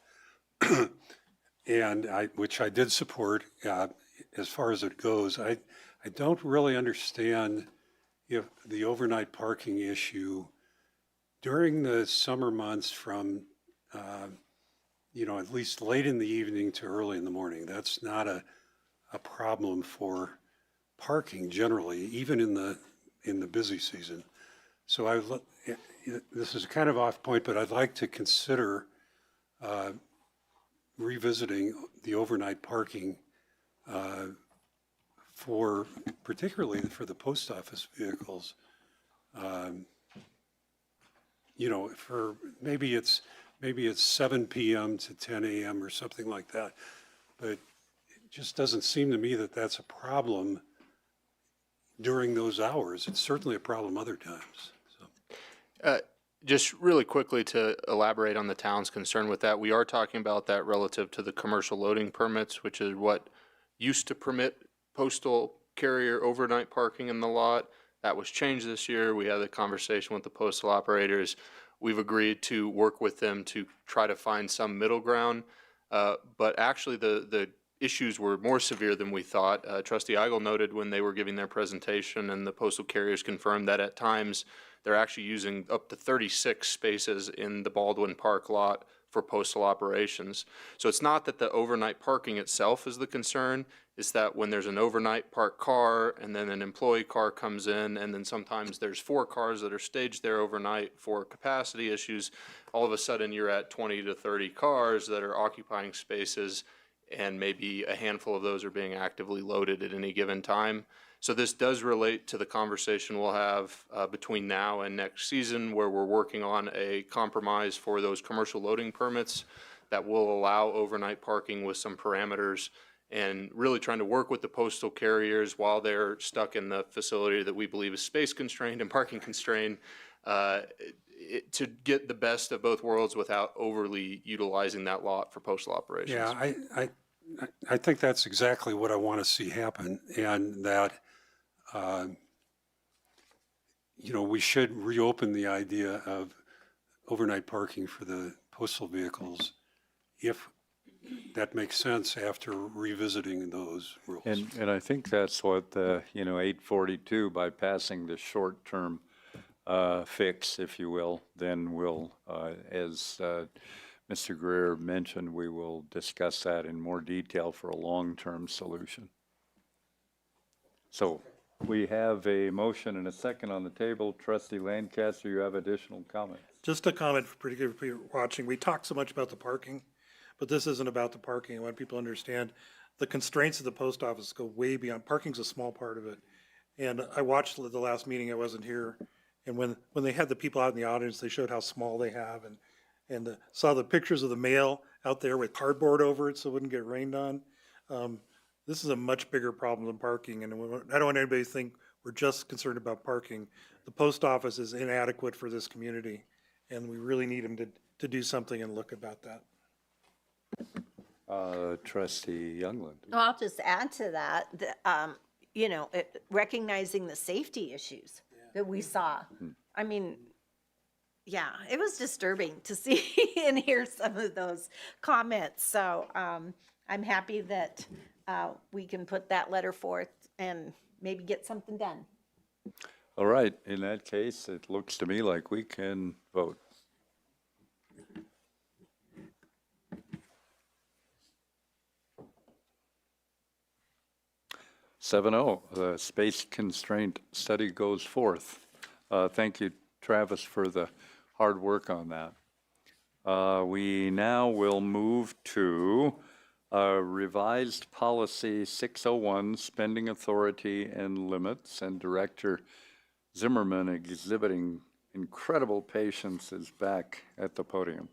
and which I did support. As far as it goes, I don't really understand if the overnight parking issue during the summer months from, at least late in the evening to early in the morning, that's not a problem for parking generally, even in the busy season. So this is kind of off point, but I'd like to consider revisiting the overnight parking particularly for the post office vehicles. For maybe it's 7 p.m. to 10 a.m. or something like that, but it just doesn't seem to me that that's a problem during those hours. It's certainly a problem other times. Just really quickly to elaborate on the town's concern with that, we are talking about that relative to the commercial loading permits, which is what used to permit postal carrier overnight parking in the lot. That was changed this year. We had a conversation with the postal operators. We've agreed to work with them to try to find some middle ground. But actually the issues were more severe than we thought. Trustee Eigel noted when they were giving their presentation, and the postal carriers confirmed that at times they're actually using up to 36 spaces in the Baldwin Park lot for postal operations. So it's not that the overnight parking itself is the concern, it's that when there's an overnight parked car and then an employee car comes in, and then sometimes there's 4 cars that are staged there overnight for capacity issues, all of a sudden you're at 20 to 30 cars that are occupying spaces, and maybe a handful of those are being actively loaded at any given time. So this does relate to the conversation we'll have between now and next season, where we're working on a compromise for those commercial loading permits that will allow overnight parking with some parameters, and really trying to work with the postal carriers while they're stuck in the facility that we believe is space constrained and parking constrained, to get the best of both worlds without overly utilizing that lot for postal operations. Yeah, I think that's exactly what I want to see happen, and that we should reopen the idea of overnight parking for the postal vehicles, if that makes sense after revisiting those rules. And I think that's what the, 842, by passing the short-term fix, if you will, then we'll, as Mr. Greer mentioned, we will discuss that in more detail for a long-term solution. So we have a motion and a second on the table. Trustee Lancaster, you have additional comments? Just a comment for particular people watching. We talk so much about the parking, but this isn't about the parking. I want people to understand the constraints of the post office go way beyond. Parking's a small part of it. And I watched the last meeting, I wasn't here, and when they had the people out in the audience, they showed how small they have, and saw the pictures of the mail out there with cardboard over it so it wouldn't get rained on. This is a much bigger problem than parking, and I don't want anybody to think we're just concerned about parking. The post office is inadequate for this community, and we really need them to do something and look about that. Trustee Youngland. Well, I'll just add to that, recognizing the safety issues that we saw. I mean, yeah, it was disturbing to see and hear some of those comments. So I'm happy that we can put that letter forth and maybe get something done. All right, in that case, it looks to me like we can vote. The space constraint study goes forth. Thank you, Travis, for the hard work on that. We now will move to revised policy 601, spending authority and limits, and Director Zimmerman, exhibiting incredible patience, is back at the podium.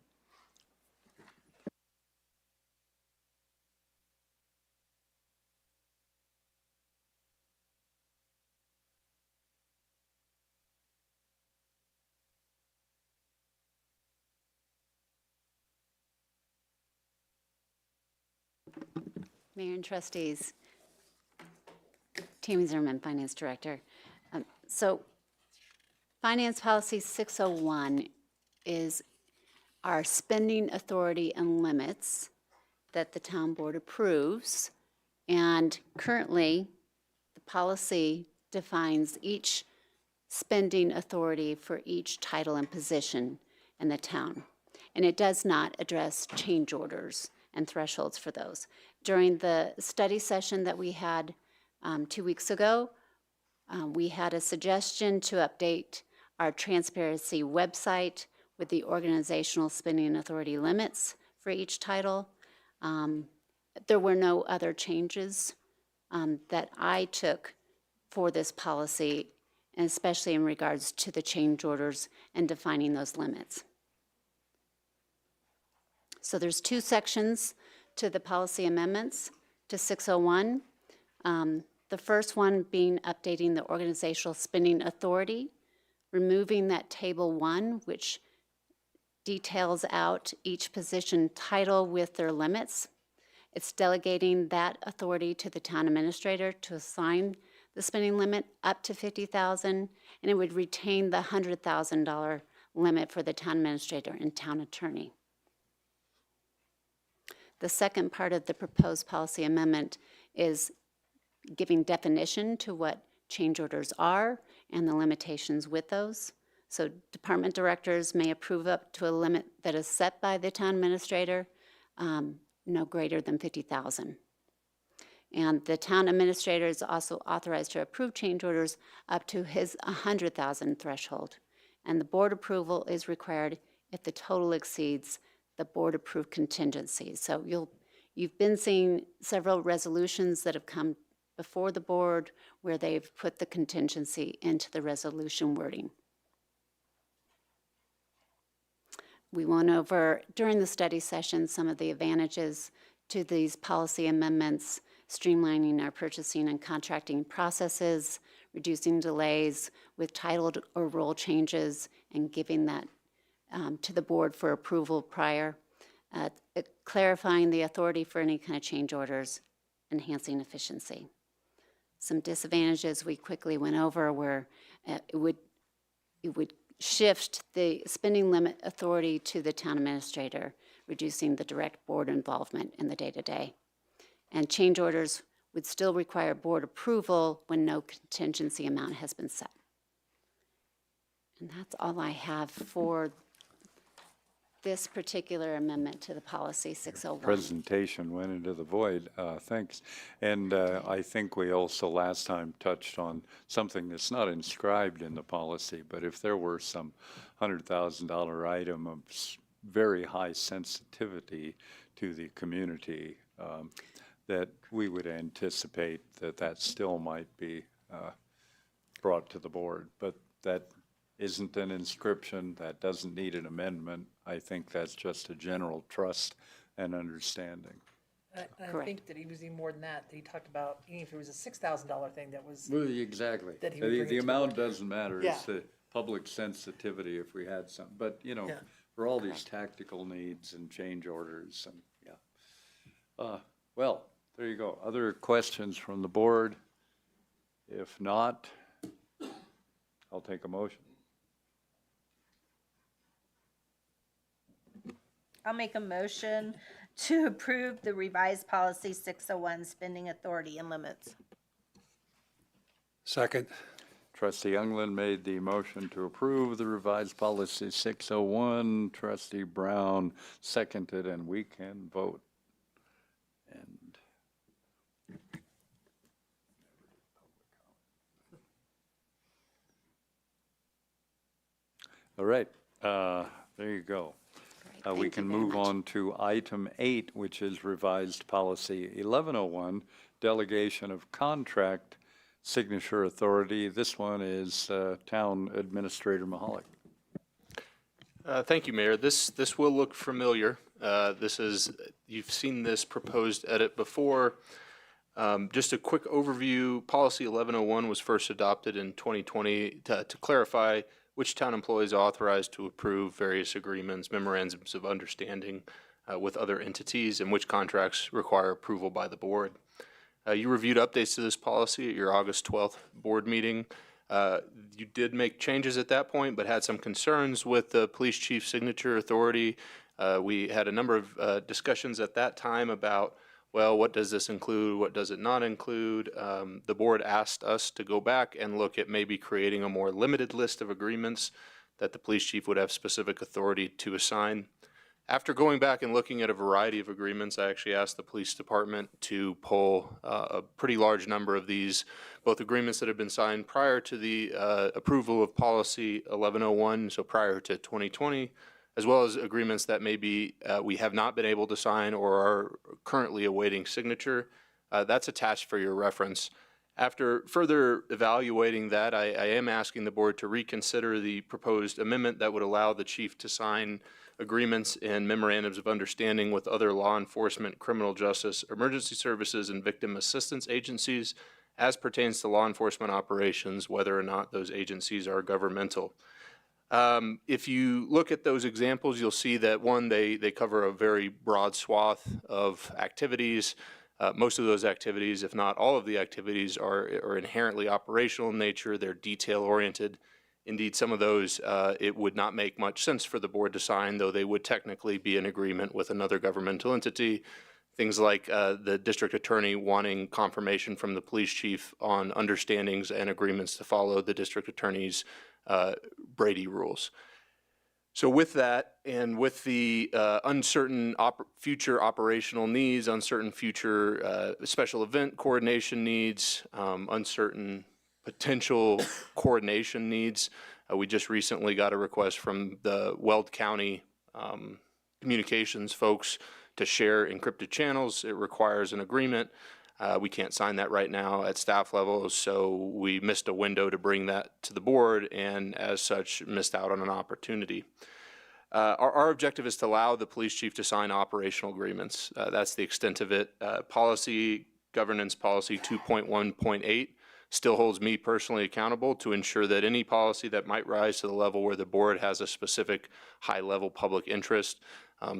Mayor and trustees, Tammy Zimmerman, Finance Director. So Finance Policy 601 is our spending authority and limits that the town board approves. And currently, the policy defines each spending authority for each title and position in the town. And it does not address change orders and thresholds for those. During the study session that we had 2 weeks ago, we had a suggestion to update our transparency website with the organizational spending authority limits for each title. There were no other changes that I took for this policy, and especially in regards to the change orders and defining those limits. So there's 2 sections to the policy amendments to 601. The first one being updating the organizational spending authority, removing that table 1, which details out each position title with their limits. It's delegating that authority to the town administrator to assign the spending limit up to $50,000, and it would retain the $100,000 limit for the town administrator and town attorney. The second part of the proposed policy amendment is giving definition to what change orders are and the limitations with those. So department directors may approve up to a limit that is set by the town administrator, no greater than $50,000. And the town administrator is also authorized to approve change orders up to his $100,000 threshold. And the board approval is required if the total exceeds the board-approved contingencies. So you've been seeing several resolutions that have come before the board where they've put the contingency into the resolution wording. We went over, during the study session, some of the advantages to these policy amendments, streamlining our purchasing and contracting processes, reducing delays with title or role changes, and giving that to the board for approval prior, clarifying the authority for any kind of change orders, enhancing efficiency. Some disadvantages we quickly went over were it would shift the spending limit authority to the town administrator, reducing the direct board involvement in the day-to-day. And change orders would still require board approval when no contingency amount has been set. And that's all I have for this particular amendment to the policy 601. Presentation went into the void. Thanks. And I think we also last time touched on something that's not inscribed in the policy, but if there were some $100,000 item of very high sensitivity to the community, that we would anticipate that still might be brought to the board. But that isn't an inscription, that doesn't need an amendment. I think that's just a general trust and understanding. I think that he was even more than that he talked about, even if it was a $6,000 thing that was. Well, exactly. That he would bring it The to amount board. doesn't matter. Yeah. It's the public sensitivity if we had some. But, you know, Yeah. for all these tactical needs and change orders and, yeah. Well, there you go. Other questions from the board? If not, I'll take a motion. I'll make a motion to approve the revised policy 601 spending authority and limits. Second. Trustee Youngland made the motion to approve the revised policy 601. Trustee Brown seconded, and we can vote. And all right, there you go. We can move on to item 8, which is revised policy 1101, delegation of contract signature authority. This one is Town Administrator Mahalik. Thank you, Mayor. This will look familiar. You've seen this proposed edit before. Just a quick overview, policy 1101 was first adopted in 2020 to clarify which town employees are authorized to approve various agreements, memorandums of understanding with other entities, and which contracts require approval by the board. You reviewed updates to this policy at your August 12th board meeting. You did make changes at that point, but had some concerns with the police chief's signature authority. We had a number of discussions at that time about well, what does this include? What does it not include? The board asked us to go back and look at maybe creating a more limited list of agreements that the police chief would have specific authority to assign. After going back and looking at a variety of agreements, I actually asked the police department to pull a pretty large number of these, both agreements that have been signed prior to the approval of policy 1101, so prior to 2020, as well as agreements that maybe we have not been able to sign or are currently awaiting signature. That's attached for your reference. After further evaluating that, I am asking the board to reconsider the proposed amendment that would allow the chief to sign agreements and memorandums of understanding with other law enforcement, criminal justice, emergency services, and victim assistance agencies as pertains to law enforcement operations, whether or not those agencies are governmental. If you look at those examples, you'll see that one, they cover a very broad swath of activities. Most of those activities, if not all of the activities, are inherently operational in nature. They're detail-oriented. Indeed, some of those, it would not make much sense for the board to sign, though they would technically be in agreement with another governmental entity. Things like the district attorney wanting confirmation from the police chief on understandings and agreements to follow the district attorney's Brady rules. So with that, and with the uncertain future operational needs, uncertain future special event coordination needs, uncertain potential coordination needs, we just recently got a request from the Weld County communications folks to share encrypted channels. It requires an agreement. We can't sign that right now at staff level, so we missed a window to bring that to the board, and as such, missed out on an opportunity. Our objective is to allow the police chief to sign operational agreements. That's the extent of it. Policy, governance policy 2.1.8 still holds me personally accountable to ensure that any policy that might rise to the level where the board has a specific high-level public interest,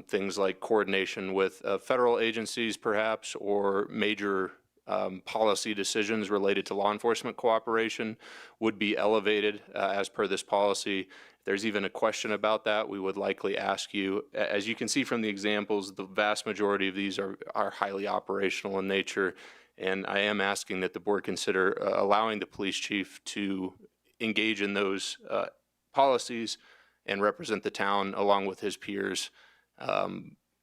things like coordination with federal agencies perhaps, or major policy decisions related to law enforcement cooperation, would be elevated as per this policy. If there's even a question about that, we would likely ask you. As you can see from the examples, the vast majority of these are highly operational in nature, and I am asking that the board consider allowing the police chief to engage in those policies and represent the town along with his peers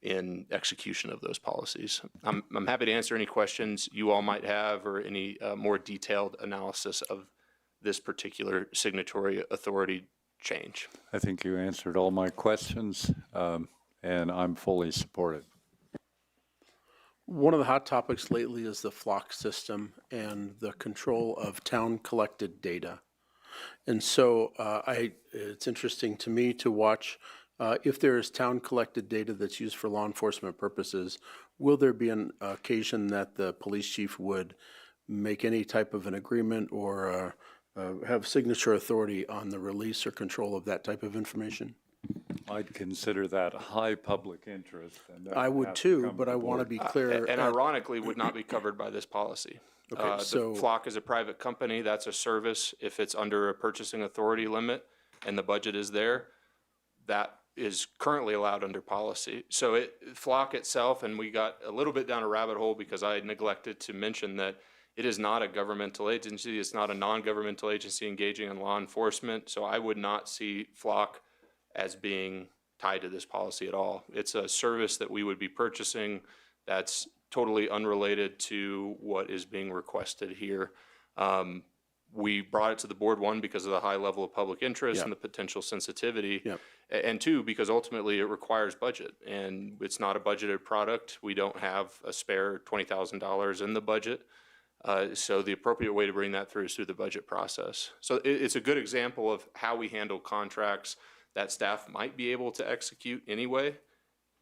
in execution of those policies. I'm happy to answer any questions you all might have or any more detailed analysis of this particular signatory authority change. I think you answered all my questions, and I'm fully supportive. One of the hot topics lately is the flock system and the control of town-collected data. And so it's interesting to me to watch if there is town-collected data that's used for law enforcement purposes, will there be an occasion that the police chief would make any type of an agreement or have signature authority on the release or control of that type of information? I'd consider that a high public interest. And I would too, but I want to be clear. And ironically, would not be covered by this policy. Okay, so the Flock is a private company. That's a service. If it's under a purchasing authority limit and the budget is there, that is currently allowed under policy. So Flock itself, and we got a little bit down a rabbit hole because I neglected to mention that it is not a governmental agency. It's not a non-governmental agency engaging in law enforcement. So I would not see Flock as being tied to this policy at all. It's a service that we would be purchasing that's totally unrelated to what is being requested here. We brought it to the board, one, because of the high level of public interest and the potential sensitivity, and two, because ultimately it requires budget, and it's not a budgeted product. We don't have a spare $20,000 in the budget. So the appropriate way to bring that through is through the budget process. So it's a good example of how we handle contracts that staff might be able to execute anyway,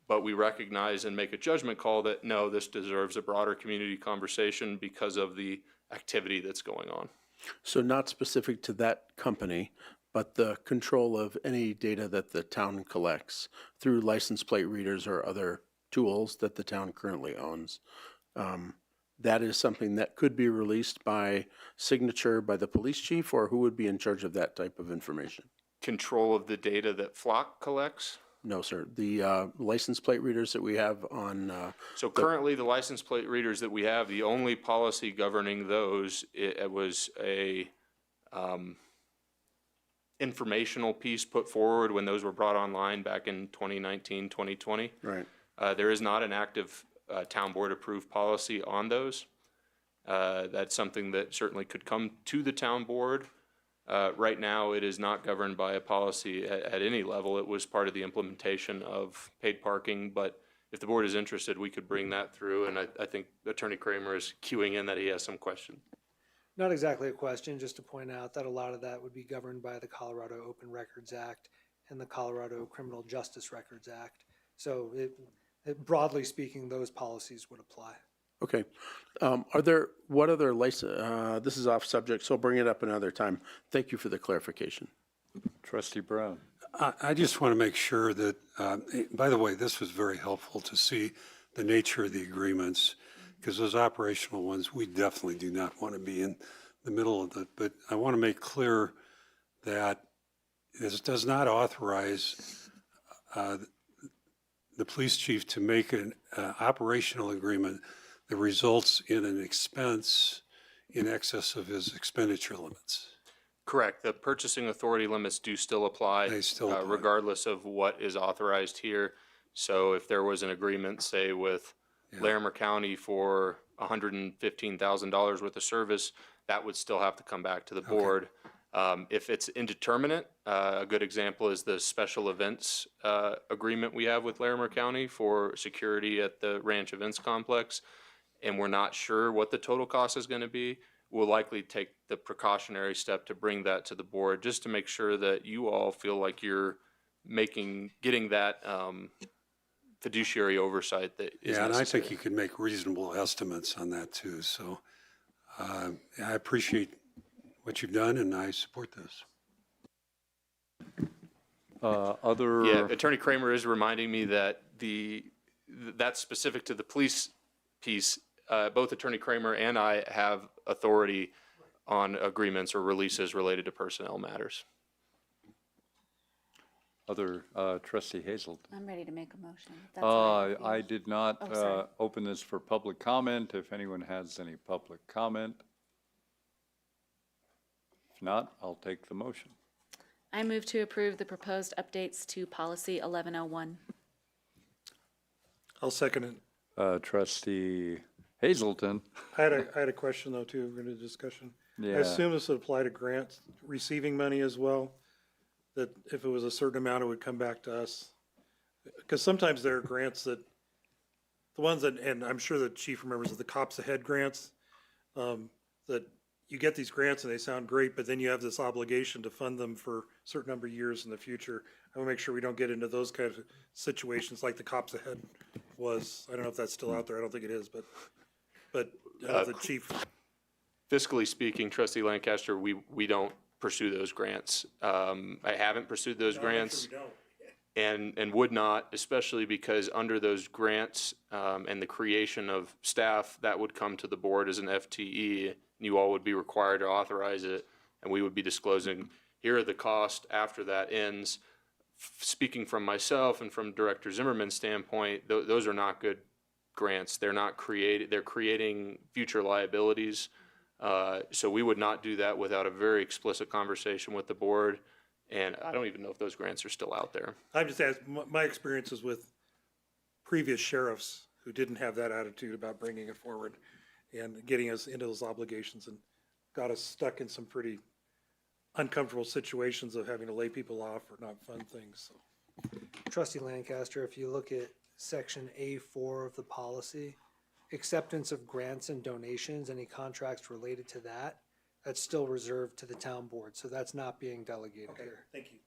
but we recognize and make a judgment call that, no, this deserves a broader community conversation because of the activity that's going on. So not specific to that company, but the control of any data that the town collects through license plate readers or other tools that the town currently owns. That is something that could be released by signature by the police chief, or who would be in charge of that type of information? Control of the data that Flock collects? No, sir. The license plate readers that we have on, So currently, the license plate readers that we have, the only policy governing those, it was a informational piece put forward when those were brought online back in 2019, 2020. right. There is not an active town board approved policy on those. That's something that certainly could come to the town board. Right now, it is not governed by a policy at any level. It was part of the implementation of paid parking, but if the board is interested, we could bring that through, and I think Attorney Kramer is queuing in that he has some question. Not exactly a question, just to point out that a lot of that would be governed by the Colorado Open Records Act and the Colorado Criminal Justice Records Act. So broadly speaking, those policies would apply. Okay. What other license, this is off subject, so I'll bring it up another time. Thank you for the clarification. Trustee Brown. I just want to make sure that, by the way, this was very helpful to see the nature of the agreements, because those operational ones, we definitely do not want to be in the middle of it. But I want to make clear that this does not authorize the police chief to make an operational agreement that results in an expense in excess of his expenditure limits. Correct. The purchasing authority limits do still apply. They still apply. Regardless of what is authorized here. So if there was an agreement, say, with Larimer County for $115,000 worth of service, that would still have to come back to the board. If it's indeterminate, a good example is the special events agreement we have with Larimer County for security at the Ranch Events Complex, and we're not sure what the total cost is going to be. We'll likely take the precautionary step to bring that to the board, just to make sure that you all feel like you're getting that fiduciary oversight that is necessary. And I think you can make reasonable estimates on that too. So I appreciate what you've done, and I support this. Yeah, Attorney Kramer is reminding me that that's specific to the police piece. Both Attorney Kramer and I have authority on agreements or releases related to personnel matters. Trustee Hazelton. I'm ready to make a motion. That's all right. I did not sorry. open this for public comment. If anyone has any public comment. If not, I'll take the motion. I move to approve the proposed updates to policy 1101. I'll second it. Trustee Hazelton. I had a question though too, in the discussion. Yeah. I assume this would apply to grants, receiving money as well, that if it was a certain amount, it would come back to us. Because sometimes there are grants that, the ones that, and I'm sure the chief remembers, the Cops Ahead grants, that you get these grants and they sound great, but then you have this obligation to fund them for a certain number of years in the future. I want to make sure we don't get into those kinds of situations like the Cops Ahead was. I don't know if that's still out there. I don't think it is, but the chief. Fiscally speaking, Trustee Lancaster, we don't pursue those grants. I haven't pursued those grants. And would not, especially because under those grants and the creation of staff, that would come to the board as an FTE. You all would be required to authorize it, and we would be disclosing, here are the costs after that ends. Speaking from myself and from Director Zimmerman's standpoint, those are not good grants. They're not created, they're creating future liabilities. So we would not do that without a very explicit conversation with the board. And I don't even know if those grants are still out there. I'm just asking, my experiences with previous sheriffs who didn't have that attitude about bringing it forward and getting us into those obligations and got us stuck in some pretty uncomfortable situations of having to lay people off or not fund things. So. Trustee Lancaster, if you look at section A4 of the policy, acceptance of grants and donations, any contracts related to that, that's still reserved to the town board, so that's not being delegated here. Thank you.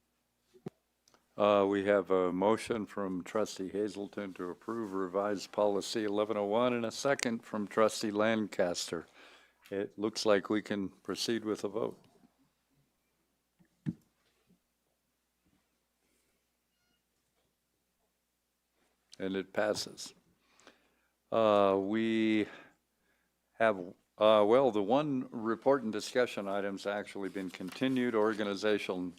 We have a motion from Trustee Hazelton to approve revised policy 1101 and a second from Trustee Lancaster. It looks like we can proceed with a vote. And it passes. We have the one report and discussion item's actually been continued. Organizational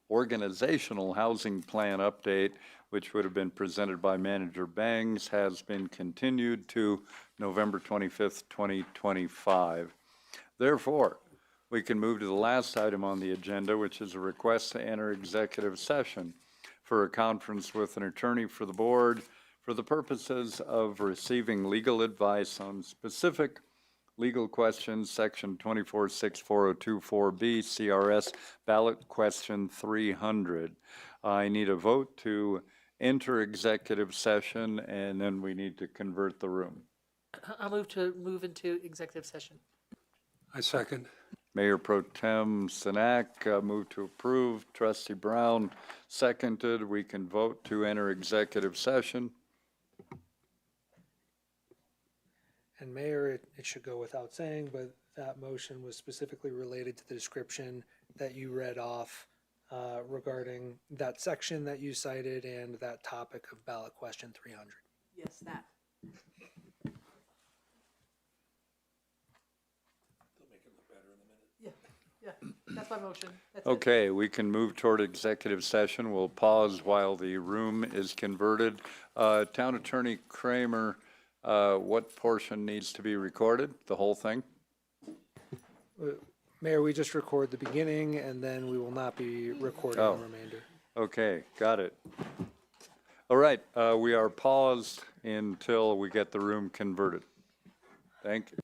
organizational housing plan update, which would have been presented by Manager Bangs, has been continued to November 25th, 2025. Therefore, we can move to the last item on the agenda, which is a request to enter executive session for a conference with an attorney for the board for the purposes of receiving legal advice on specific legal questions, section 2464024B CRS ballot question 300. I need a vote to enter executive session, and then we need to convert the room. I'll move into executive session. I second. Mayor Pro Tem Sinak moved to approve. Trustee Brown seconded. We can vote to enter executive session. And Mayor, it should go without saying, but that motion was specifically related to the description that you read off regarding that section that you cited and that topic of ballot question 300. Yes, that. Yeah, that's my motion. That's it. Okay, we can move toward executive session. We'll pause while the room is converted. Town Attorney Kramer, what portion needs to be recorded? The whole thing? Mayor, we just record the beginning and then we will not be recording the remainder. Okay, got it. All right, we are paused until we get the room converted. Thank you.